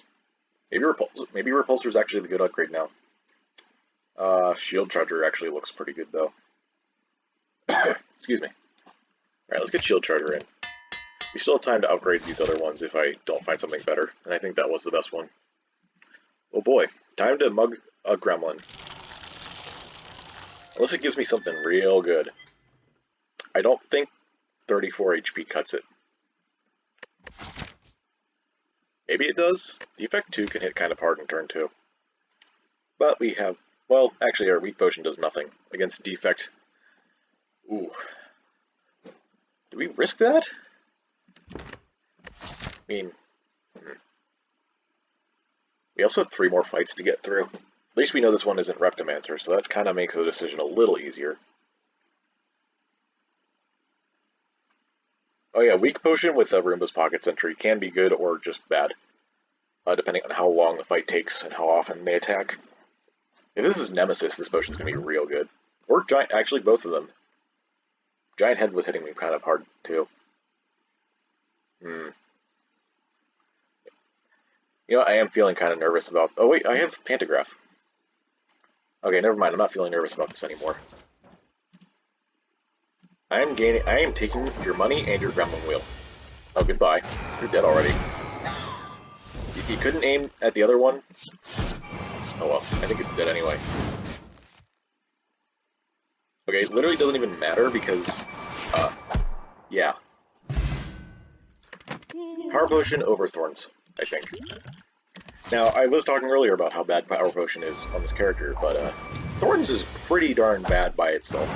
Maybe Repulsor's actually the good upgrade now. Shield Charger actually looks pretty good though. Excuse me. Alright, let's get Shield Charger in. We still have time to upgrade these other ones if I don't find something better, and I think that was the best one. Oh boy, time to mug a gremlin. Unless it gives me something real good. I don't think 34 HP cuts it. Maybe it does. Defect 2 can hit kind of hard in turn 2. But we have... Well, actually our Weak Potion does nothing against Defect. Ooh. Do we risk that? I mean... We also have 3 more fights to get through. At least we know this one isn't Reptomancer, so that kind of makes the decision a little easier. Oh yeah, Weak Potion with Roomba's Pocket Sentry can be good or just bad, depending on how long the fight takes and how often they attack. If this is Nemesis, this potion's going to be real good. Or Giant, actually both of them. Giant Head was hitting me kind of hard, too. You know, I am feeling kind of nervous about... Oh wait, I have Pantograph. Okay, never mind, I'm not feeling nervous about this anymore. I am taking your money and your gremlin wheel. Oh, goodbye. You're dead already. You couldn't aim at the other one? Oh well, I think it's dead anyway. Okay, it literally doesn't even matter because, yeah. Power Potion over Thorns, I think. Now, I was talking earlier about how bad Power Potion is on this character, but Thorns is pretty darn bad by itself.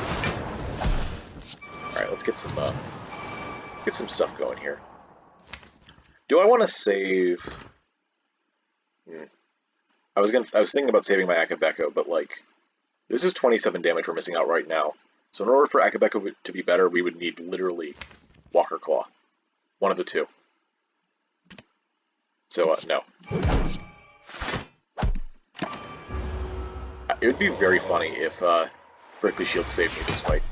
Alright, let's get some stuff going here. Do I want to save... I was thinking about saving my Akabeko, but like, this is 27 damage we're missing out right now. So in order for Akabeko to be better, we would need literally Walker Claw. One of the two. So, no. It would be very funny if Prickly Shield saved me this fight.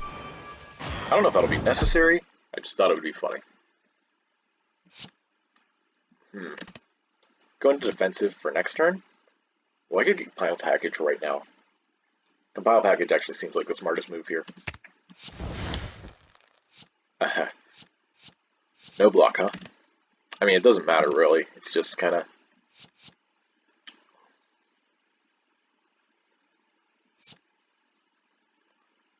I don't know if that'll be necessary, I just thought it would be funny. Go into defensive for next turn? Well, I could get Compile Package right now. Compile Package actually seems like the smartest move here. No block, huh? I mean, it doesn't matter, really. It's just kind of...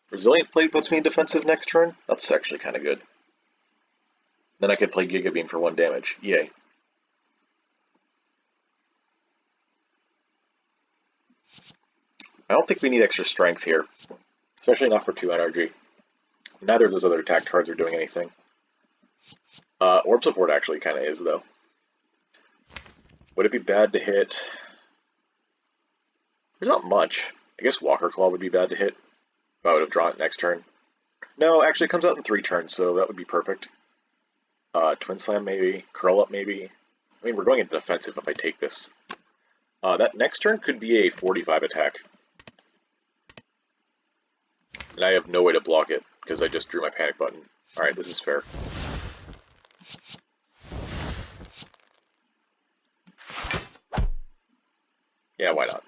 Resilient Plate puts me in defensive next turn? That's actually kind of good. Then I could play Giga Beam for 1 damage. Yay. I don't think we need extra strength here. Especially not for 2 energy. Neither of those other attack cards are doing anything. Orb Support actually kind of is, though. Would it be bad to hit? There's not much. I guess Walker Claw would be bad to hit. If I would have drawn it next turn. No, actually it comes out in 3 turns, so that would be perfect. Twin Slam maybe. Curl Up maybe. I mean, we're going into defensive if I take this. That next turn could be a 45 attack. And I have no way to block it, because I just drew my panic button. Alright, this is fair. Yeah, why not?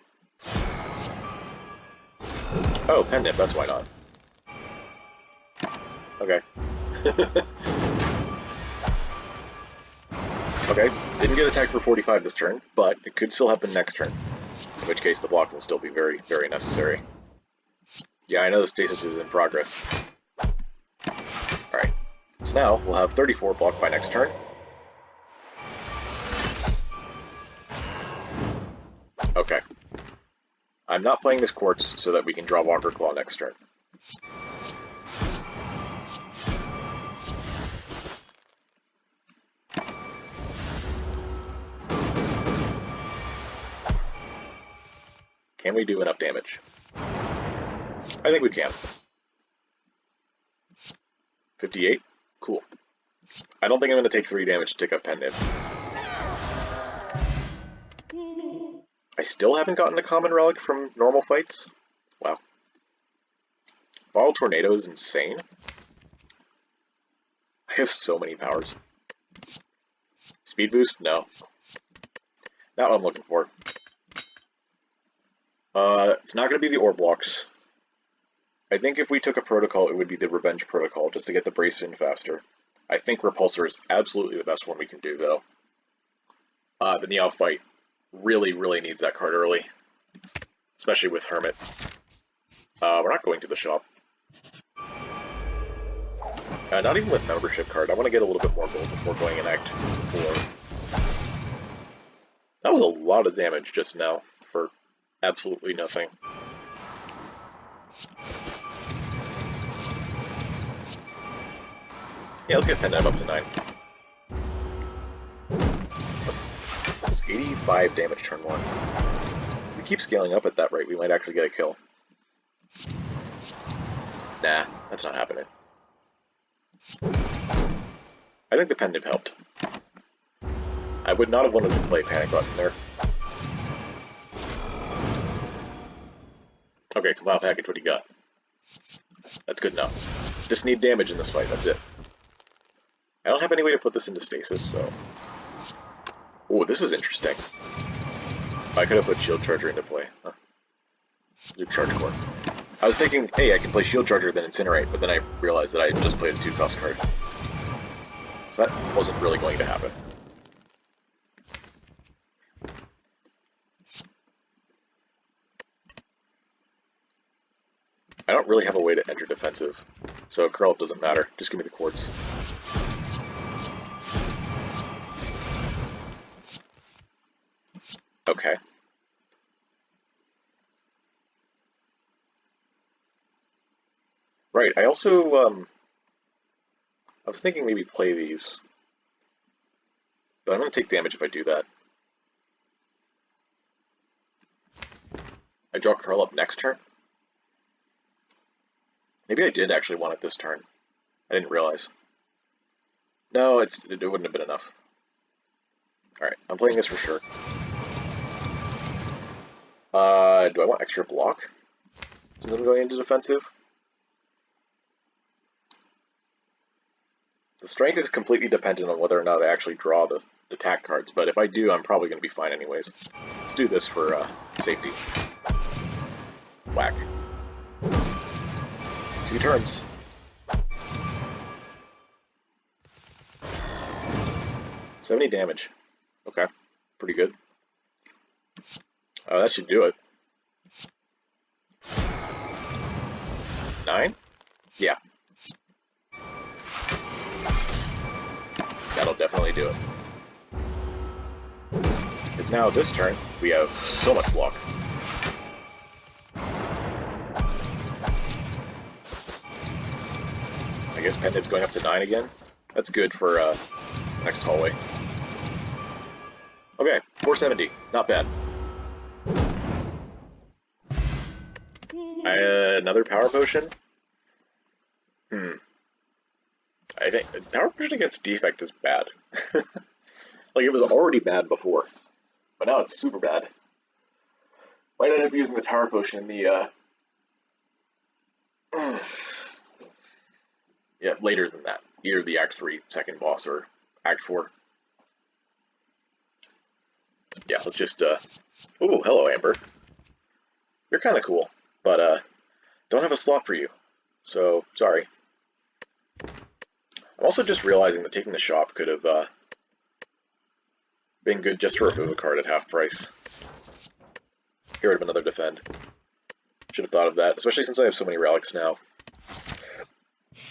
Oh, Pen Nip, that's why not. Okay. Okay, didn't get attacked for 45 this turn, but it could still happen next turn. In which case the block will still be very, very necessary. Yeah, I know the stasis is in progress. Alright, so now we'll have 34 blocked by next turn. Okay. I'm not playing this Quartz so that we can draw Walker Claw next turn. Can we do enough damage? I think we can. 58? Cool. I don't think I'm going to take 3 damage to take up Pen Nib. I still haven't gotten a common relic from normal fights? Wow. Bottle Tornado is insane. I have so many powers. Speed boost? No. Not what I'm looking for. It's not going to be the Orb Blocks. I think if we took a protocol, it would be the Revenge Protocol, just to get the Brace in faster. I think Repulsor is absolutely the best one we can do, though. The Neophyte really, really needs that card early. Especially with Hermit. We're not going to the shop. Not even with Membership card. I want to get a little bit more gold before going in Act 4. That was a lot of damage just now, for absolutely nothing. Yeah, let's get Pen Nib up to 9. That's 85 damage turn 1. If we keep scaling up at that rate, we might actually get a kill. Nah, that's not happening. I think the Pen Nib helped. I would not have wanted to play Panic Button there. Okay, Compile Package, what do you got? That's good enough. Just need damage in this fight, that's it. I don't have any way to put this into stasis, so... Ooh, this is interesting. I could have put Shield Charger into play. Huh. Do Charge Core. I was thinking, hey, I can play Shield Charger, then Incinerate, but then I realized that I just played a 2-cost card. So that wasn't really going to happen. I don't really have a way to enter defensive, so Curl Up doesn't matter. Just give me the Quartz. Right, I also, I was thinking maybe play these, but I'm going to take damage if I do that. I draw curl up next turn? Maybe I did actually want it this turn. I didn't realize. No, it wouldn't have been enough. Alright, I'm playing this for sure. Do I want extra block? Since I'm going into defensive? The strength is completely dependent on whether or not I actually draw the attack cards, but if I do, I'm probably going to be fine anyways. Let's do this for safety. Whack. 2 turns. $70 damage. Okay, pretty good. That should do it. 9? Yeah. That'll definitely do it. Because now this turn, we have so much block. I guess Pendant's going up to 9 again. That's good for next hallway. Okay, 470. Not bad. Another power potion? I think power potion against defect is bad. Like, it was already bad before, but now it's super bad. Might end up using the power potion in the, yeah, later than that. Either the Act 3 second boss or Act 4. Yeah, let's just, ooh, hello, Amber. You're kind of cool, but, don't have a slot for you, so, sorry. I'm also just realizing that taking the shop could have, been good just to remove a card at half price. Get rid of another defend. Should have thought of that, especially since I have so many relics now.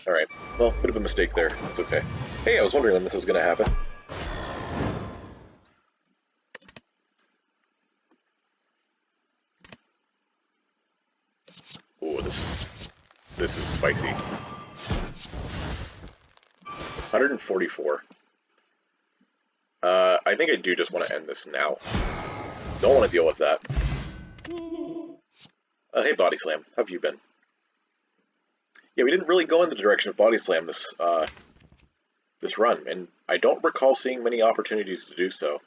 Alright, well, bit of a mistake there. It's okay. Hey, I was wondering when this was going to happen. Ooh, this is spicy. 144. I think I do just want to end this now. Don't want to deal with that. Hey, Body Slam. How have you been? Yeah, we didn't really go in the direction of Body Slam this run, and I don't recall seeing many opportunities to do so.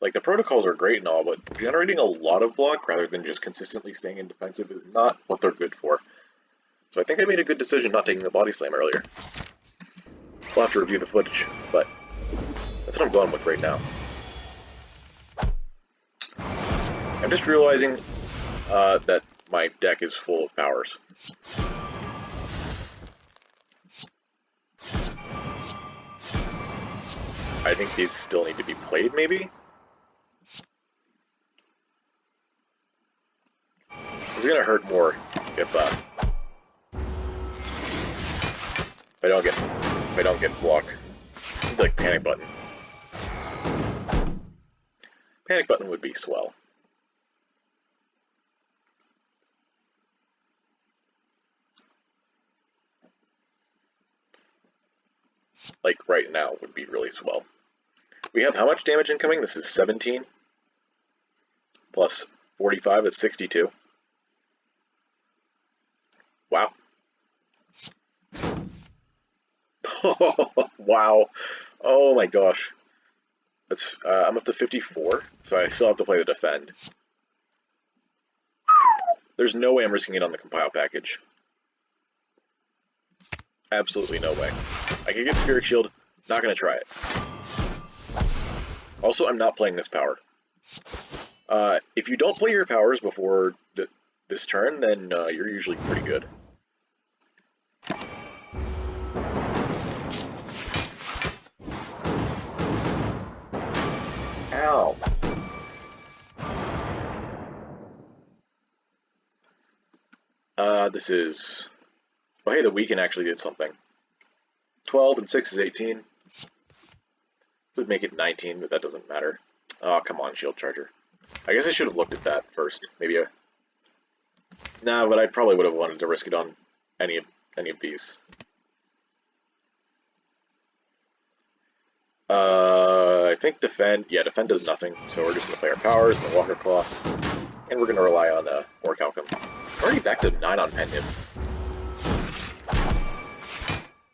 Like, the protocols are great and all, but generating a lot of block rather than just consistently staying in defensive is not what they're good for. So I think I made a good decision not taking the Body Slam earlier. We'll have to review the footage, but that's what I'm going with right now. I'm just realizing that my deck is full of powers. I think these still need to be played, maybe? It's gonna hurt more if I don't get block. Like panic button. Panic button would be swell. Like right now would be really swell. We have how much damage incoming? This is 17 plus 45 is 62. Wow. Wow. Oh my gosh. That's I'm up to 54, so I still have to play the defend. There's no way I'm risking it on the compile package. Absolutely no way. I could get Spirit Shield, not gonna try it. Also, I'm not playing this power. If you don't play your powers before this turn, then you're usually pretty good. Ow. This is... Oh, hey, the weekend actually did something. 12 and 6 is 18. Would make it 19, but that doesn't matter. Oh, come on, Shield Charger. I guess I should have looked at that first. Maybe Nah, but I probably would have wanted to risk it on any any of these. I think defend. Yeah, defend does nothing. So we're just gonna play our powers and the Walker Claw, and we're gonna rely on Orc Alchem. We're already back to 9 on Pen Nib.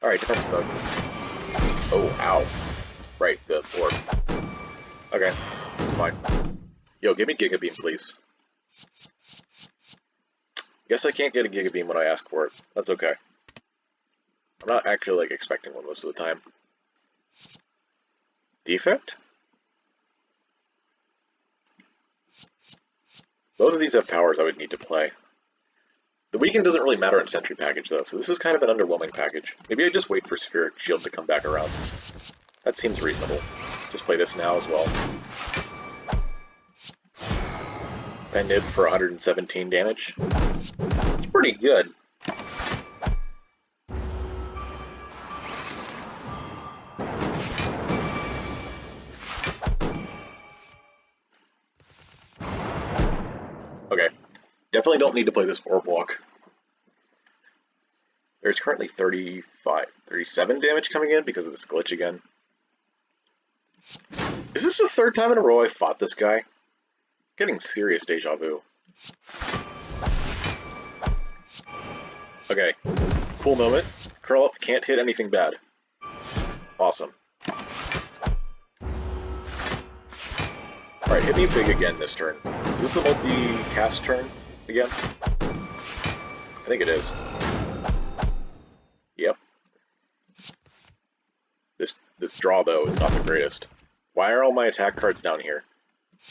All right, defensive mode. Oh, ow! Right, the orb. Okay, it's fine. Yo, give me Giga Beam, please. Guess I can't get a Giga Beam when I ask for it. That's okay. I'm not actually like expecting one most of the time. Defect? Both of these have powers I would need to play. The weaken doesn't really matter in Sentry package though, so this is kind of an underwhelming package. Maybe I just wait for Spheric Shield to come back around. That seems reasonable. Just play this now as well. Pen Nib for 117 damage. It's pretty good. Okay. Definitely don't need to play this Orb Walk. There's currently 37 damage coming in because of this glitch again. Is this the third time in a row I fought this guy? Getting serious deja vu. Okay. Cool moment. Curl up, can't hit anything bad. Awesome. Alright, hit me big again this turn. Is this a multi-cast turn again? I think it is. Yep. This draw, though, is not the greatest. Why are all my attack cards down here?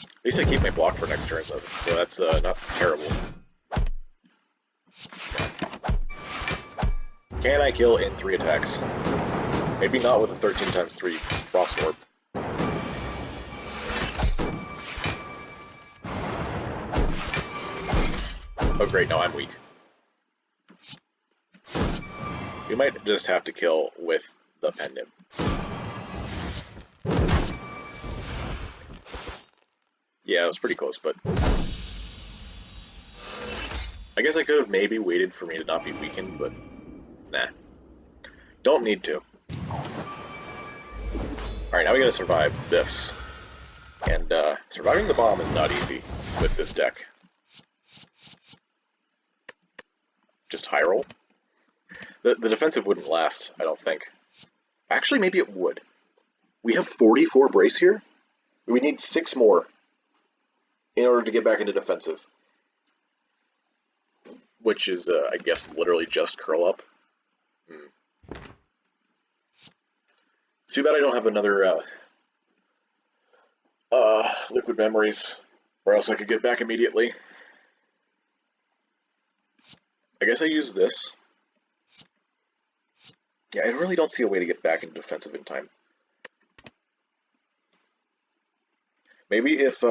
At least I keep my block for next turn, though, so that's not terrible. Can I kill in 3 attacks? Maybe not with a 13x3 Frost Orb. Oh great, no, I'm weak. We might just have to kill with the Pen Nib. Yeah, it was pretty close, but... I guess I could have maybe waited for me to not be weakened, but... Nah. Don't need to. Alright, now we gotta survive this. And, surviving the bomb is not easy with this deck. Just high roll? The defensive wouldn't last, I don't think. Actually, maybe it would. We have 44 brace here? We need 6 more in order to get back into defensive. Which is, I guess, literally just curl up. It's too bad I don't have another, liquid memories, or else I could get back immediately. I guess I use this. Yeah, I really don't see a way to get back into defensive in time. Maybe if,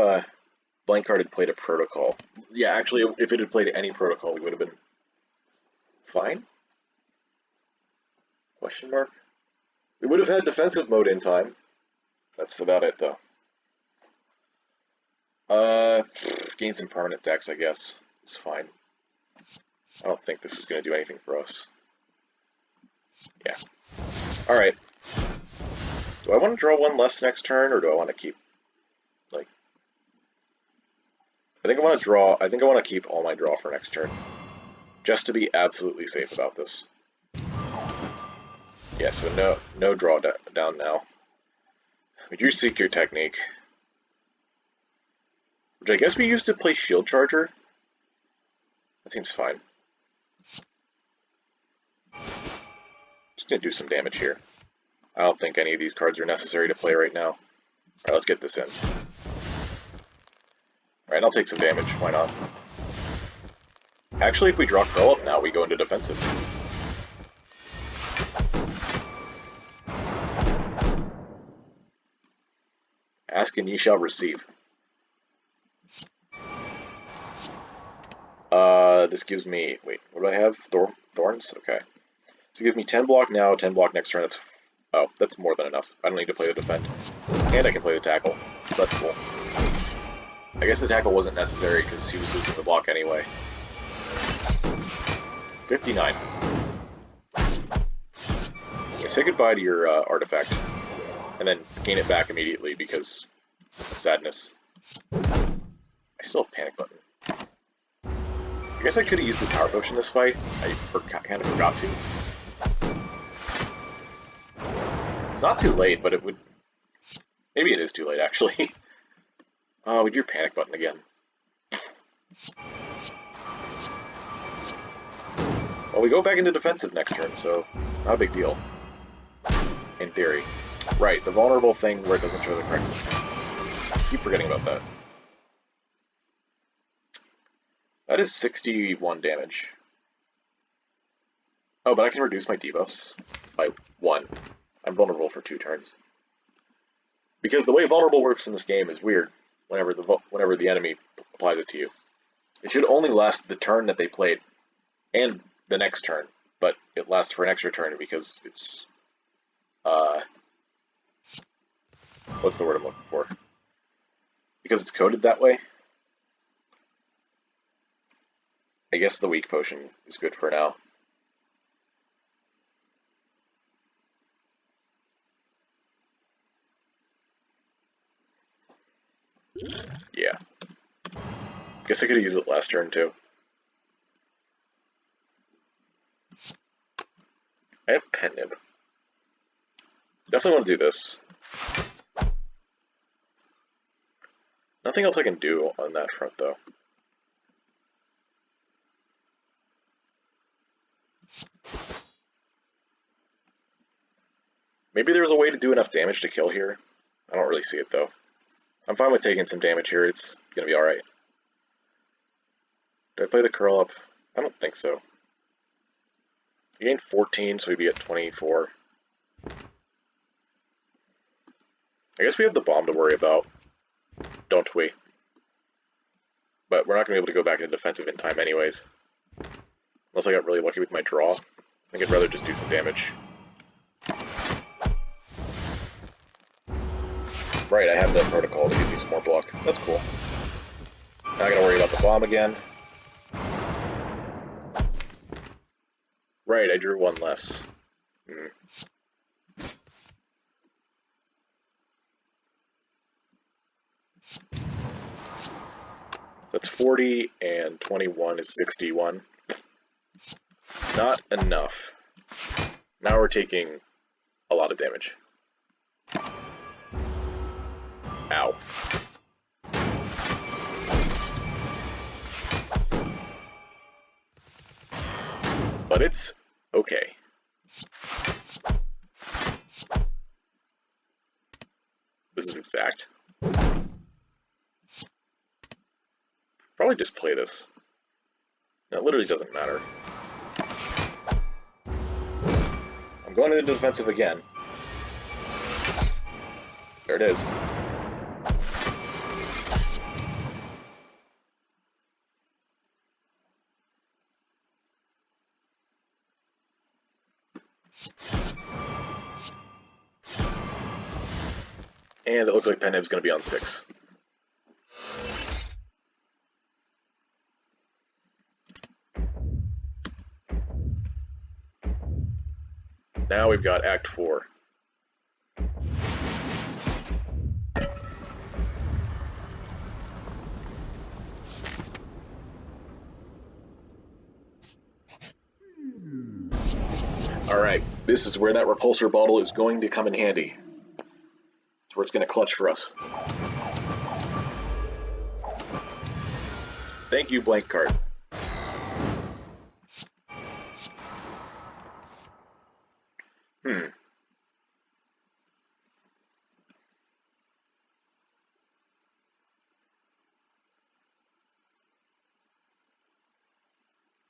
Blank Card had played a protocol. Yeah, actually, if it had played any protocol, we would have been fine? Question mark? We would have had defensive mode in time. That's about it, though. Gain some permanent decks, I guess. It's fine. I don't think this is going to do anything for us. Yeah. Alright. Do I want to draw one less next turn, or do I want to keep, like... I think I want to keep all my draw for next turn. Just to be absolutely safe about this. Yeah, so no draw down now. We do Secret Technique. Which I guess we used to play Shield Charger. That seems fine. Just gonna do some damage here. I don't think any of these cards are necessary to play right now. Alright, let's get this in. Alright, I'll take some damage, why not? Actually, if we draw Curl Up now, we go into defensive. Ask and ye shall receive. This gives me... Wait, what do I have? Thorns? Okay. So it gives me 10 block now, 10 block next turn. That's... Oh, that's more than enough. I don't need to play the defend. And I can play the tackle. So that's cool. I guess the tackle wasn't necessary because he was losing the block anyway. 59. Okay, say goodbye to your artifact, and then gain it back immediately because of sadness. I still have panic button. I guess I could have used the power potion this fight. I kind of forgot to. It's not too late, but it would... Maybe it is too late, actually. Oh, we drew panic button again. Well, we go back into defensive next turn, so not a big deal. In theory. Right, the vulnerable thing where it doesn't show the correct... Keep forgetting about that. That is 61 damage. Oh, but I can reduce my debuffs by 1. I'm vulnerable for 2 turns. Because the way vulnerable works in this game is weird whenever the enemy applies it to you. It should only last the turn that they played and the next turn, but it lasts for an extra turn because it's... what's the word I'm looking for? Because it's coded that way. I guess the weak potion is good for now. Yeah. Guess I could have used it last turn too. I have pen nib. Definitely want to do this. Nothing else I can do on that front though. Maybe there's a way to do enough damage to kill here. I don't really see it though. I'm fine with taking some damage here. It's gonna be alright. Did I play the curl up? I don't think so. He gained 14, so we'd be at 24. I guess we have the bomb to worry about, don't we? But we're not going to be able to go back into defensive in time anyways. Unless I got really lucky with my draw. I think I'd rather just do some damage. Right, I have that protocol to give you some more block. That's cool. Now I gotta worry about the bomb again. Right, I drew 1 less. That's 40, and 21 is 61. Not enough. Now we're taking a lot of damage. Ow. But it's okay. This is exact. Probably just play this. No, it literally doesn't matter. I'm going into defensive again. There it is. And it looks like Penib's going to be on 6. Now we've got Act 4. Alright, this is where that repulsor bottle is going to come in handy. It's where it's going to clutch for us. Thank you, blank card.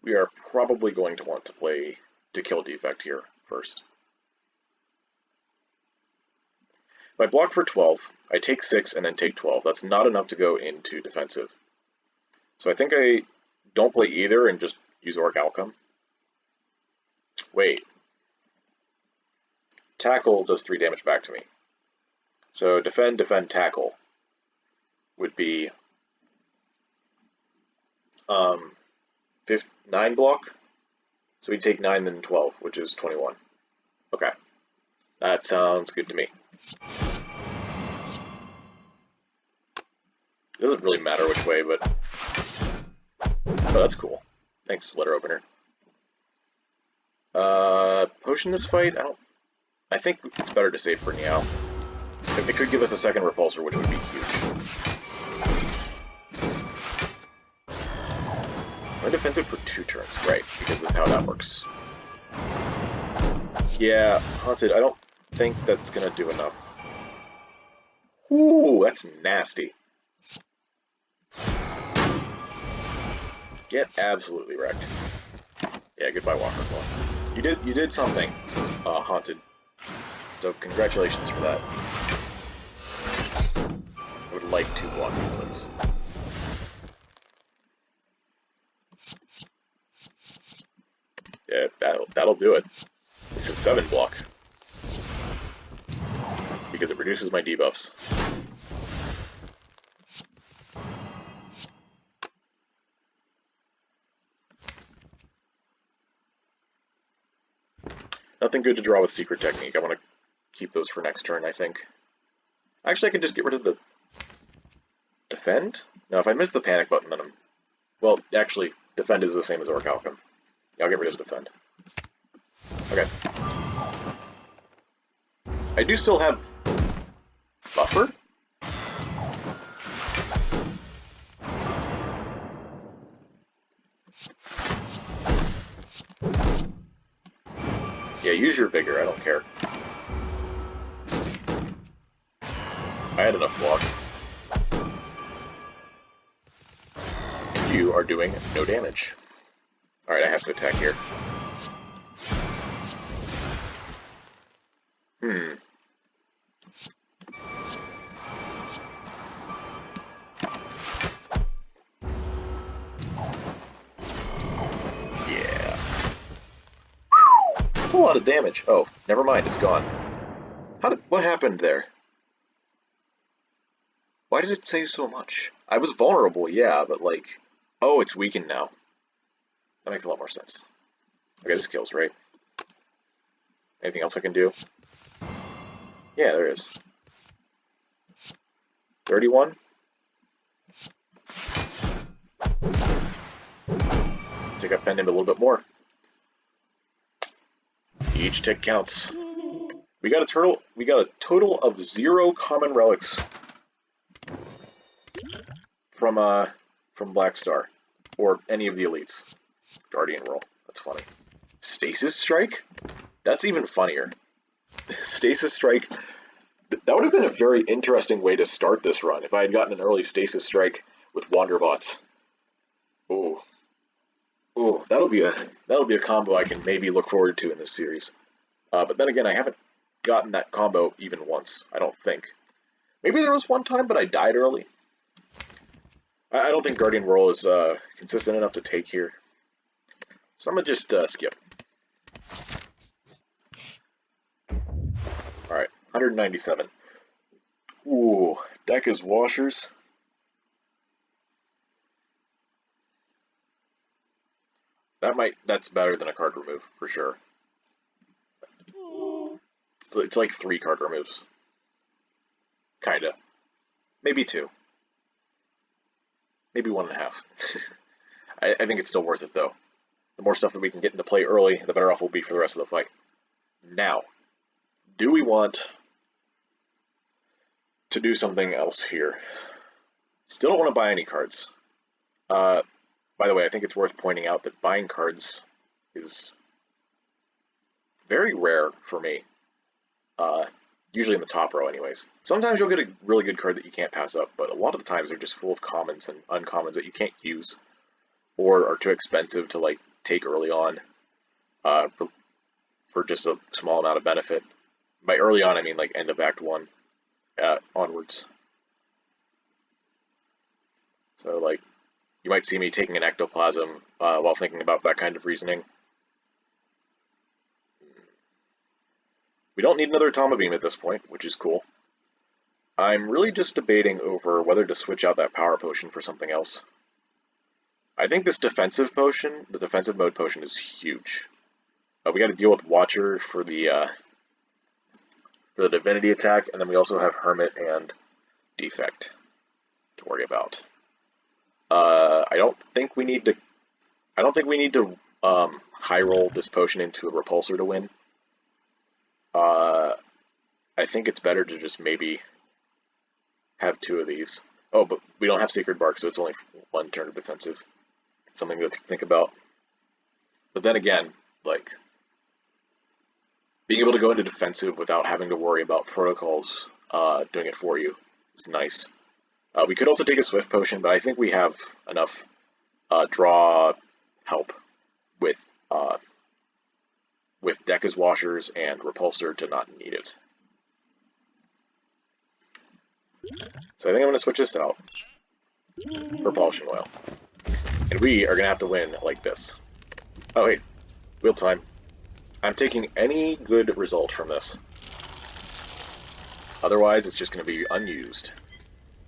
We are probably going to want to play to kill defect here first. If I block for 12, I take 6 and then take 12. That's not enough to go into defensive. So I think I don't play either and just use Orc Outcome. Wait. Tackle does 3 damage back to me. So defend, defend, tackle would be 9 block. So we take 9 then 12, which is 21. Okay. That sounds good to me. It doesn't really matter which way, but... Oh, that's cool. Thanks, letter opener. Potion this fight? I think it's better to save for Niao. It could give us a second repulsor, which would be huge. I'm defensive for 2 turns, right, because of how that works. Yeah, Haunted, I don't think that's gonna do enough. Ooh, that's nasty. Get absolutely wrecked. Yeah, goodbye, Walker Claw. You did something, Haunted. So congratulations for that. I would like to block you, please. Yeah, that'll do it. This is 7 block. Because it reduces my debuffs. Nothing good to draw with Secret Technique. I want to keep those for next turn, I think. Actually, I can just get rid of the... Defend? No, if I miss the panic button, then I'm... Well, actually, Defend is the same as Orichalcum. Yeah, I'll get rid of the Defend. Okay. I do still have... Buffer? Yeah, use your Vigor, I don't care. I had enough block. You are doing no damage. Alright, I have to attack here. Yeah. That's a lot of damage. Oh, never mind, it's gone. What happened there? Why did it save so much? I was vulnerable, yeah, but like... Oh, it's weakened now. That makes a lot more sense. Okay, this kills, right? Anything else I can do? Yeah, there is. 31? Take up Pen Nib a little bit more. Each tick counts. We got a total of 0 common relics from Black Star. Or any of the elites. Guardian roll. That's funny. Stasis Strike? That's even funnier. Stasis Strike. That would have been a very interesting way to start this run if I had gotten an early Stasis Strike with Wanderbots. Ooh. Ooh, that'll be a combo I can maybe look forward to in this series. But then again, I haven't gotten that combo even once, I don't think. Maybe there was one time, but I died early. I don't think Guardian Roll is consistent enough to take here. So I'm gonna just skip. Alright, 197. Ooh, deck is washers. That's better than a card remove, for sure. It's like 3 card removes. Kinda. Maybe 2. Maybe 1.5. I think it's still worth it, though. The more stuff that we can get into play early, the better off we'll be for the rest of the fight. Now, do we want to do something else here? Still don't want to buy any cards. By the way, I think it's worth pointing out that buying cards is very rare for me. Usually in the top row anyways. Sometimes you'll get a really good card that you can't pass up, but a lot of the times they're just full of commons and uncommons that you can't use, or are too expensive to like take early on for just a small amount of benefit. By early on, I mean like end of Act 1 onwards. So like, you might see me taking an ectoplasm while thinking about that kind of reasoning. We don't need another Tama Beam at this point, which is cool. I'm really just debating over whether to switch out that power potion for something else. I think this defensive potion, the defensive mode potion, is huge. We got to deal with Watcher for the for the Divinity attack, and then we also have Hermit and Defect to worry about. I don't think we need to. I don't think we need to high roll this potion into a repulsor to win. I think it's better to just maybe have 2 of these. Oh, but we don't have Sacred Bark, so it's only 1 turn of defensive. It's something to think about. But then again, like, being able to go into defensive without having to worry about protocols doing it for you is nice. We could also take a Swift Potion, but I think we have enough draw help with Dekka's Washers and Repulsor to not need it. So I think I'm going to switch this out. Repulsion Oil. And we are going to have to win like this. Oh, wait. Wheel time. I'm taking any good result from this. Otherwise, it's just going to be unused.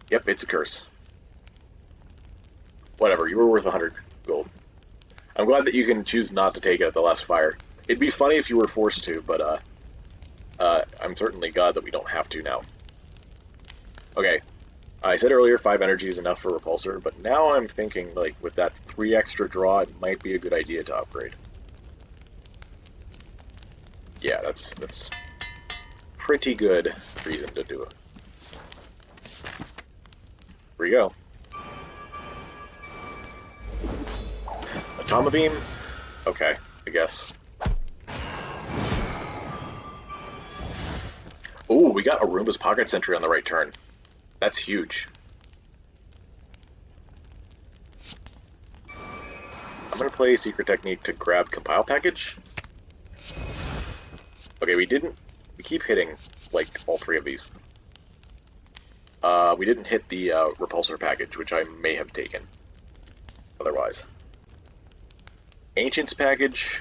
Yep, it's a curse. Whatever, you were worth 100 gold. I'm glad that you can choose not to take it at the last fire. It'd be funny if you were forced to, but I'm certainly glad that we don't have to now. Okay, I said earlier 5 energy is enough for Repulsor, but now I'm thinking, like, with that 3 extra draw, it might be a good idea to upgrade. Yeah, that's pretty good reason to do it. Here we go. Atoma Beam? Okay, I guess. Ooh, we got Arumba's Pocket Sentry on the right turn. That's huge. I'm gonna play Secret Technique to grab Compile Package. Okay, we keep hitting, like, all 3 of these. We didn't hit the Repulsor package, which I may have taken otherwise. Ancients package.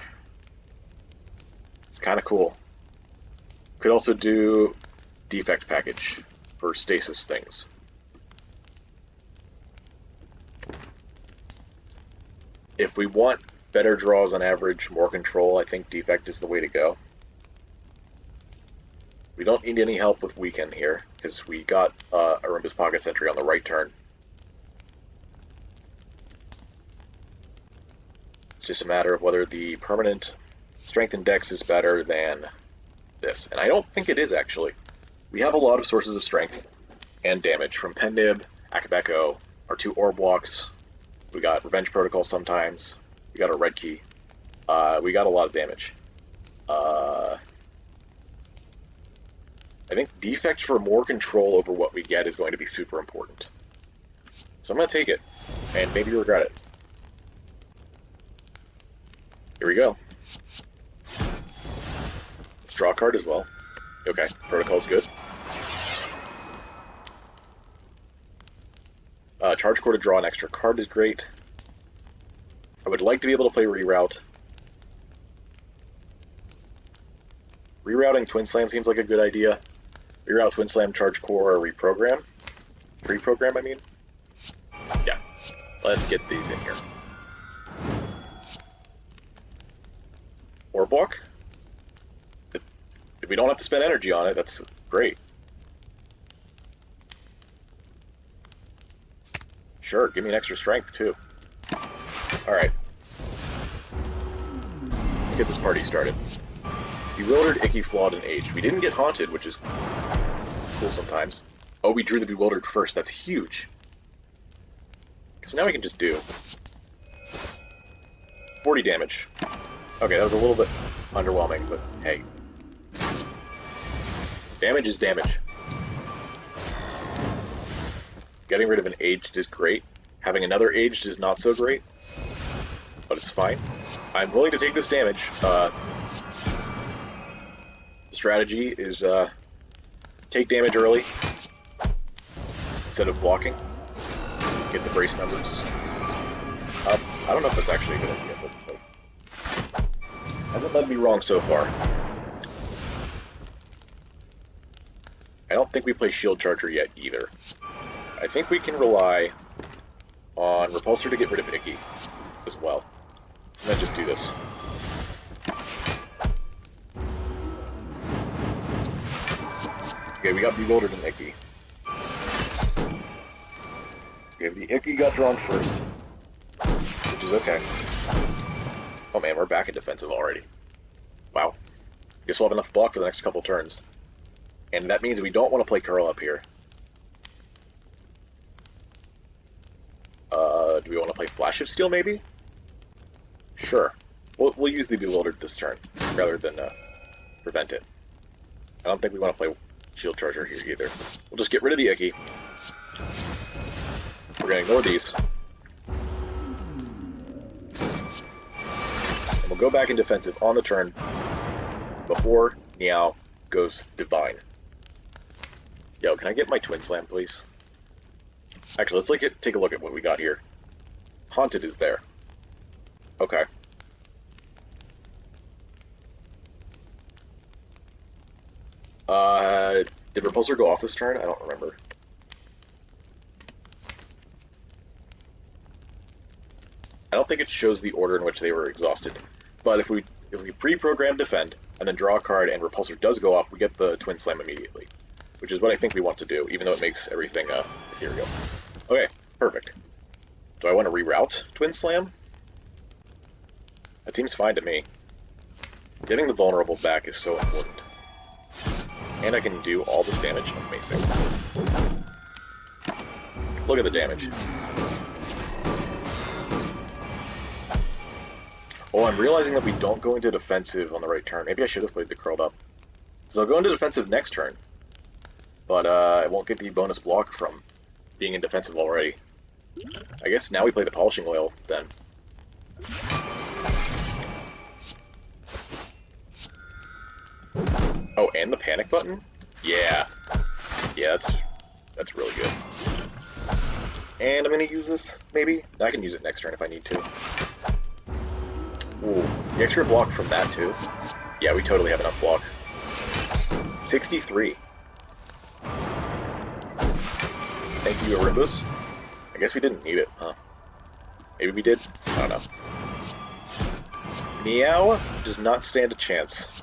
It's kind of cool. Could also do Defect package for stasis things. If we want better draws on average, more control, I think Defect is the way to go. We don't need any help with Weaken here, because we got Arumba's Pocket Sentry on the right turn. It's just a matter of whether the permanent Strength and Dex is better than this. And I don't think it is, actually. We have a lot of sources of strength and damage from Pendib, Akabeko, our 2 Orb Walks. We got Revenge Protocol sometimes. We got a Red Key. We got a lot of damage. I think Defect for more control over what we get is going to be super important. So I'm going to take it, and maybe regret it. Here we go. Let's draw a card as well. Okay, Protocol's good. Charge Core to draw an extra card is great. I would like to be able to play Reroute. Rerouting Twin Slam seems like a good idea. Reroute Twin Slam, Charge Core, or Reprogram. Reprogram, I mean. Yeah. Let's get these in here. Orb Walk? If we don't have to spend energy on it, that's great. Sure, give me an extra strength, too. Alright. Let's get this party started. Bewildered, Icky, Flawed, and Aged. We didn't get Haunted, which is cool sometimes. Oh, we drew the Bewildered first. That's huge. Because now we can just do 40 damage. Okay, that was a little bit underwhelming, but hey. Damage is damage. Getting rid of an Aged is great. Having another Aged is not so great. But it's fine. I'm willing to take this damage. The strategy is take damage early instead of blocking. Get the brace numbers up. I don't know if that's actually a good idea, but hasn't led me wrong so far. I don't think we play Shield Charger yet either. I think we can rely on Repulsor to get rid of Icky as well. And then just do this. Okay, we got Bewildered and Icky. Okay, the Icky got drawn first, which is okay. Oh man, we're back in defensive already. Wow. Guess we'll have enough block for the next couple turns. And that means we don't want to play Curl up here. Do we want to play Flash of Steel, maybe? Sure. We'll use the Bewildered this turn, rather than prevent it. I don't think we want to play Shield Charger here either. We'll just get rid of the Icky. We're going to ignore these. And we'll go back in defensive on the turn before Meow goes Divine. Yo, can I get my Twin Slam, please? Actually, let's take a look at what we got here. Haunted is there. Okay. Did Repulsor go off this turn? I don't remember. I don't think it shows the order in which they were exhausted. But if we pre-program Defend, and then draw a card, and Repulsor does go off, we get the Twin Slam immediately. Which is what I think we want to do, even though it makes everything, here we go. Okay, perfect. Do I want to reroute Twin Slam? That seems fine to me. Getting the vulnerable back is so important. And I can do all this damage. Amazing. Look at the damage. Oh, I'm realizing that we don't go into defensive on the right turn. Maybe I should have played the curled up. So I'll go into defensive next turn. But I won't get the bonus block from being in defensive already. I guess now we play the Polishing Oil, then. Oh, and the panic button? Yeah. Yeah, that's really good. And I'm gonna use this, maybe? I can use it next turn if I need to. Ooh, the extra block from that too. Yeah, we totally have enough block. 63. Thank you, Arimbus. I guess we didn't need it, huh? Maybe we did? I don't know. Meow does not stand a chance.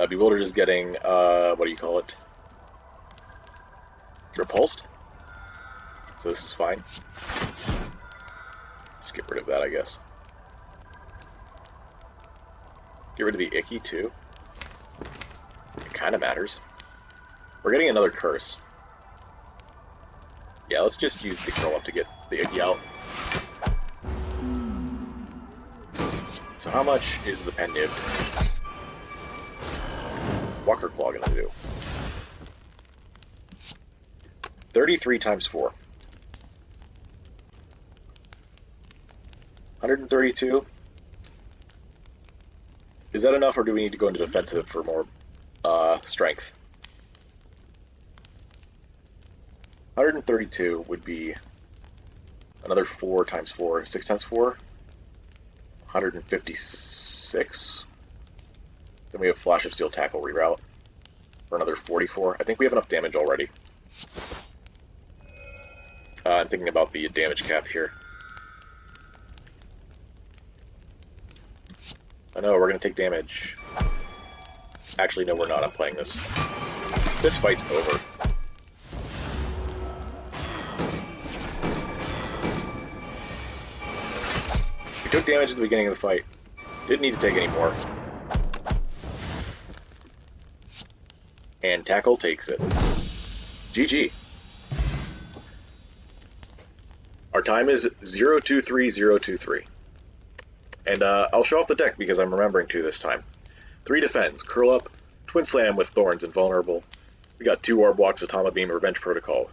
Bewildered is getting, what do you call it? Repulsed? So this is fine. Just get rid of that, I guess. Get rid of the Icky, too. It kind of matters. We're getting another curse. Yeah, let's just use the curl up to get the Icky out. So how much is the pen nibbed? Walker Claw gonna do? 33 times 4. 132. Is that enough, or do we need to go into defensive for more strength? 132 would be another 4 times 4. 6 times 4? 156. Then we have Flash of Steel Tackle reroute for another 44. I think we have enough damage already. I'm thinking about the damage cap here. I know, we're going to take damage. Actually, no, we're not. I'm playing this. This fight's over. We took damage at the beginning of the fight. Didn't need to take any more. And Tackle takes it. GG. Our time is 023023. And I'll show off the deck because I'm remembering to this time. 3 defends, Curl Up, Twin Slam with Thorns and Vulnerable. We got 2 Orb Walks, Atomic Beam, Revenge Protocol.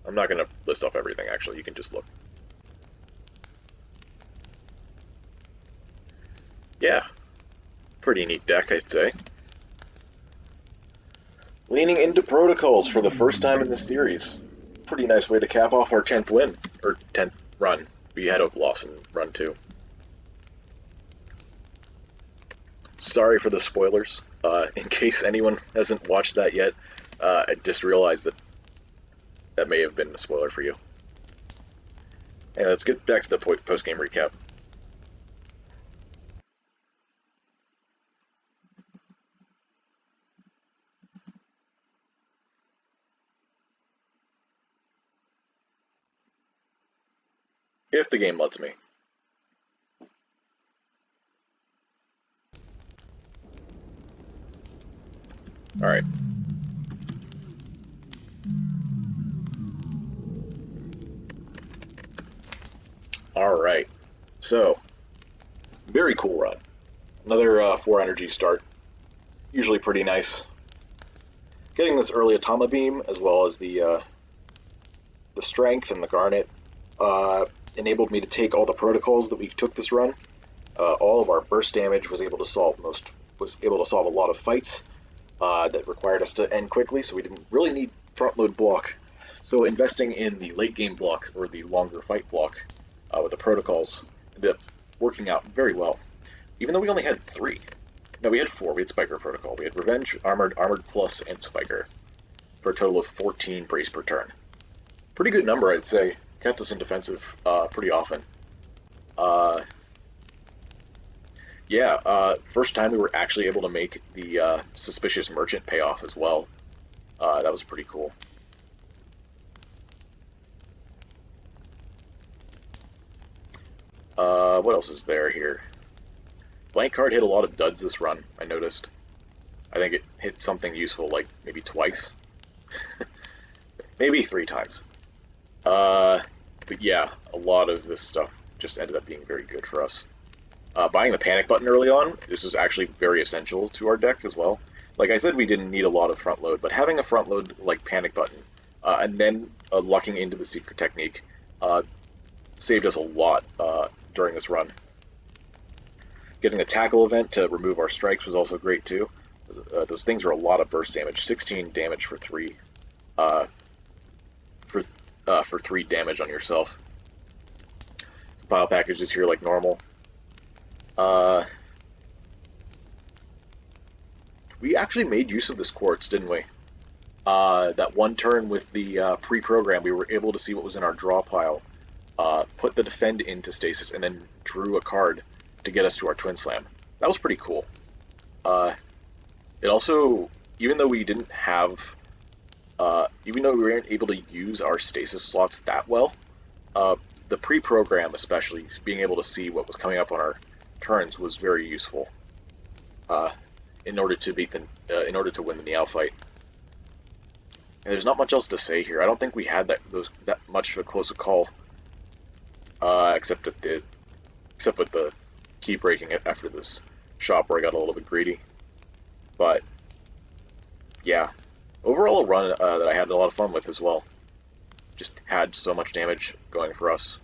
I'm not going to list off everything, actually. You can just look. Yeah. Pretty neat deck, I'd say. Leaning into Protocols for the first time in this series. Pretty nice way to cap off our 10th win. Or 10th run. We had a loss in run 2. Sorry for the spoilers. In case anyone hasn't watched that yet, I just realized that that may have been a spoiler for you. And let's get back to the post-game recap. if the game lets me. Alright. Alright. So, very cool run. Another 4 energy start. Usually pretty nice. Getting this early Atama Beam, as well as the Strength and the Garnet, enabled me to take all the protocols that we took this run. All of our burst damage was able to solve a lot of fights that required us to end quickly, so we didn't really need front load block. So investing in the late game block, or the longer fight block, with the protocols ended up working out very well. Even though we only had 3. No, we had 4. We had Spiker Protocol. We had Revenge, Armored Plus, and Spiker, for a total of 14 brace per turn. Pretty good number, I'd say. Kept us in defensive pretty often. First time we were actually able to make the Suspicious Merchant pay off as well. That was pretty cool. What else is there here? Blank card hit a lot of duds this run, I noticed. I think it hit something useful like maybe twice. Maybe 3 times. But yeah, a lot of this stuff just ended up being very good for us. Buying the panic button early on, this was actually very essential to our deck as well. Like I said, we didn't need a lot of front load, but having a front load like panic button, and then lucking into the secret technique, saved us a lot during this run. Getting a tackle event to remove our strikes was also great too. Those things are a lot of burst damage, 16 damage for 3, for 3 damage on yourself. Compile packages here like normal. We actually made use of this quartz, didn't we? That one turn with the pre-program, we were able to see what was in our draw pile, put the defend into stasis, and then drew a card to get us to our Twin Slam. That was pretty cool. It also, even though we didn't have, even though we weren't able to use our stasis slots that well, the pre-program, especially being able to see what was coming up on our turns, was very useful. In order to win the Meow fight. And there's not much else to say here. I don't think we had that much of a close call, except with the key breaking after this shop where I got a little bit greedy. But yeah, overall a run that I had a lot of fun with as well. Just had so much damage going for us,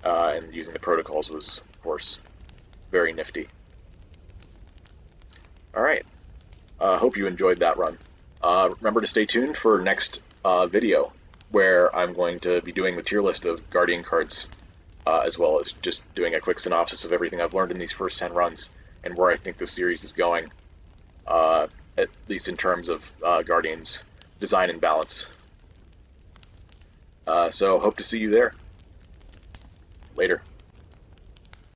and using the protocols was, of course, very nifty. Alright, hope you enjoyed that run. Remember to stay tuned for next video, where I'm going to be doing the tier list of Guardian cards, as well as just doing a quick synopsis of everything I've learned in these first 10 runs, and where I think the series is going, at least in terms of Guardian's design and balance. So hope to see you there. Later.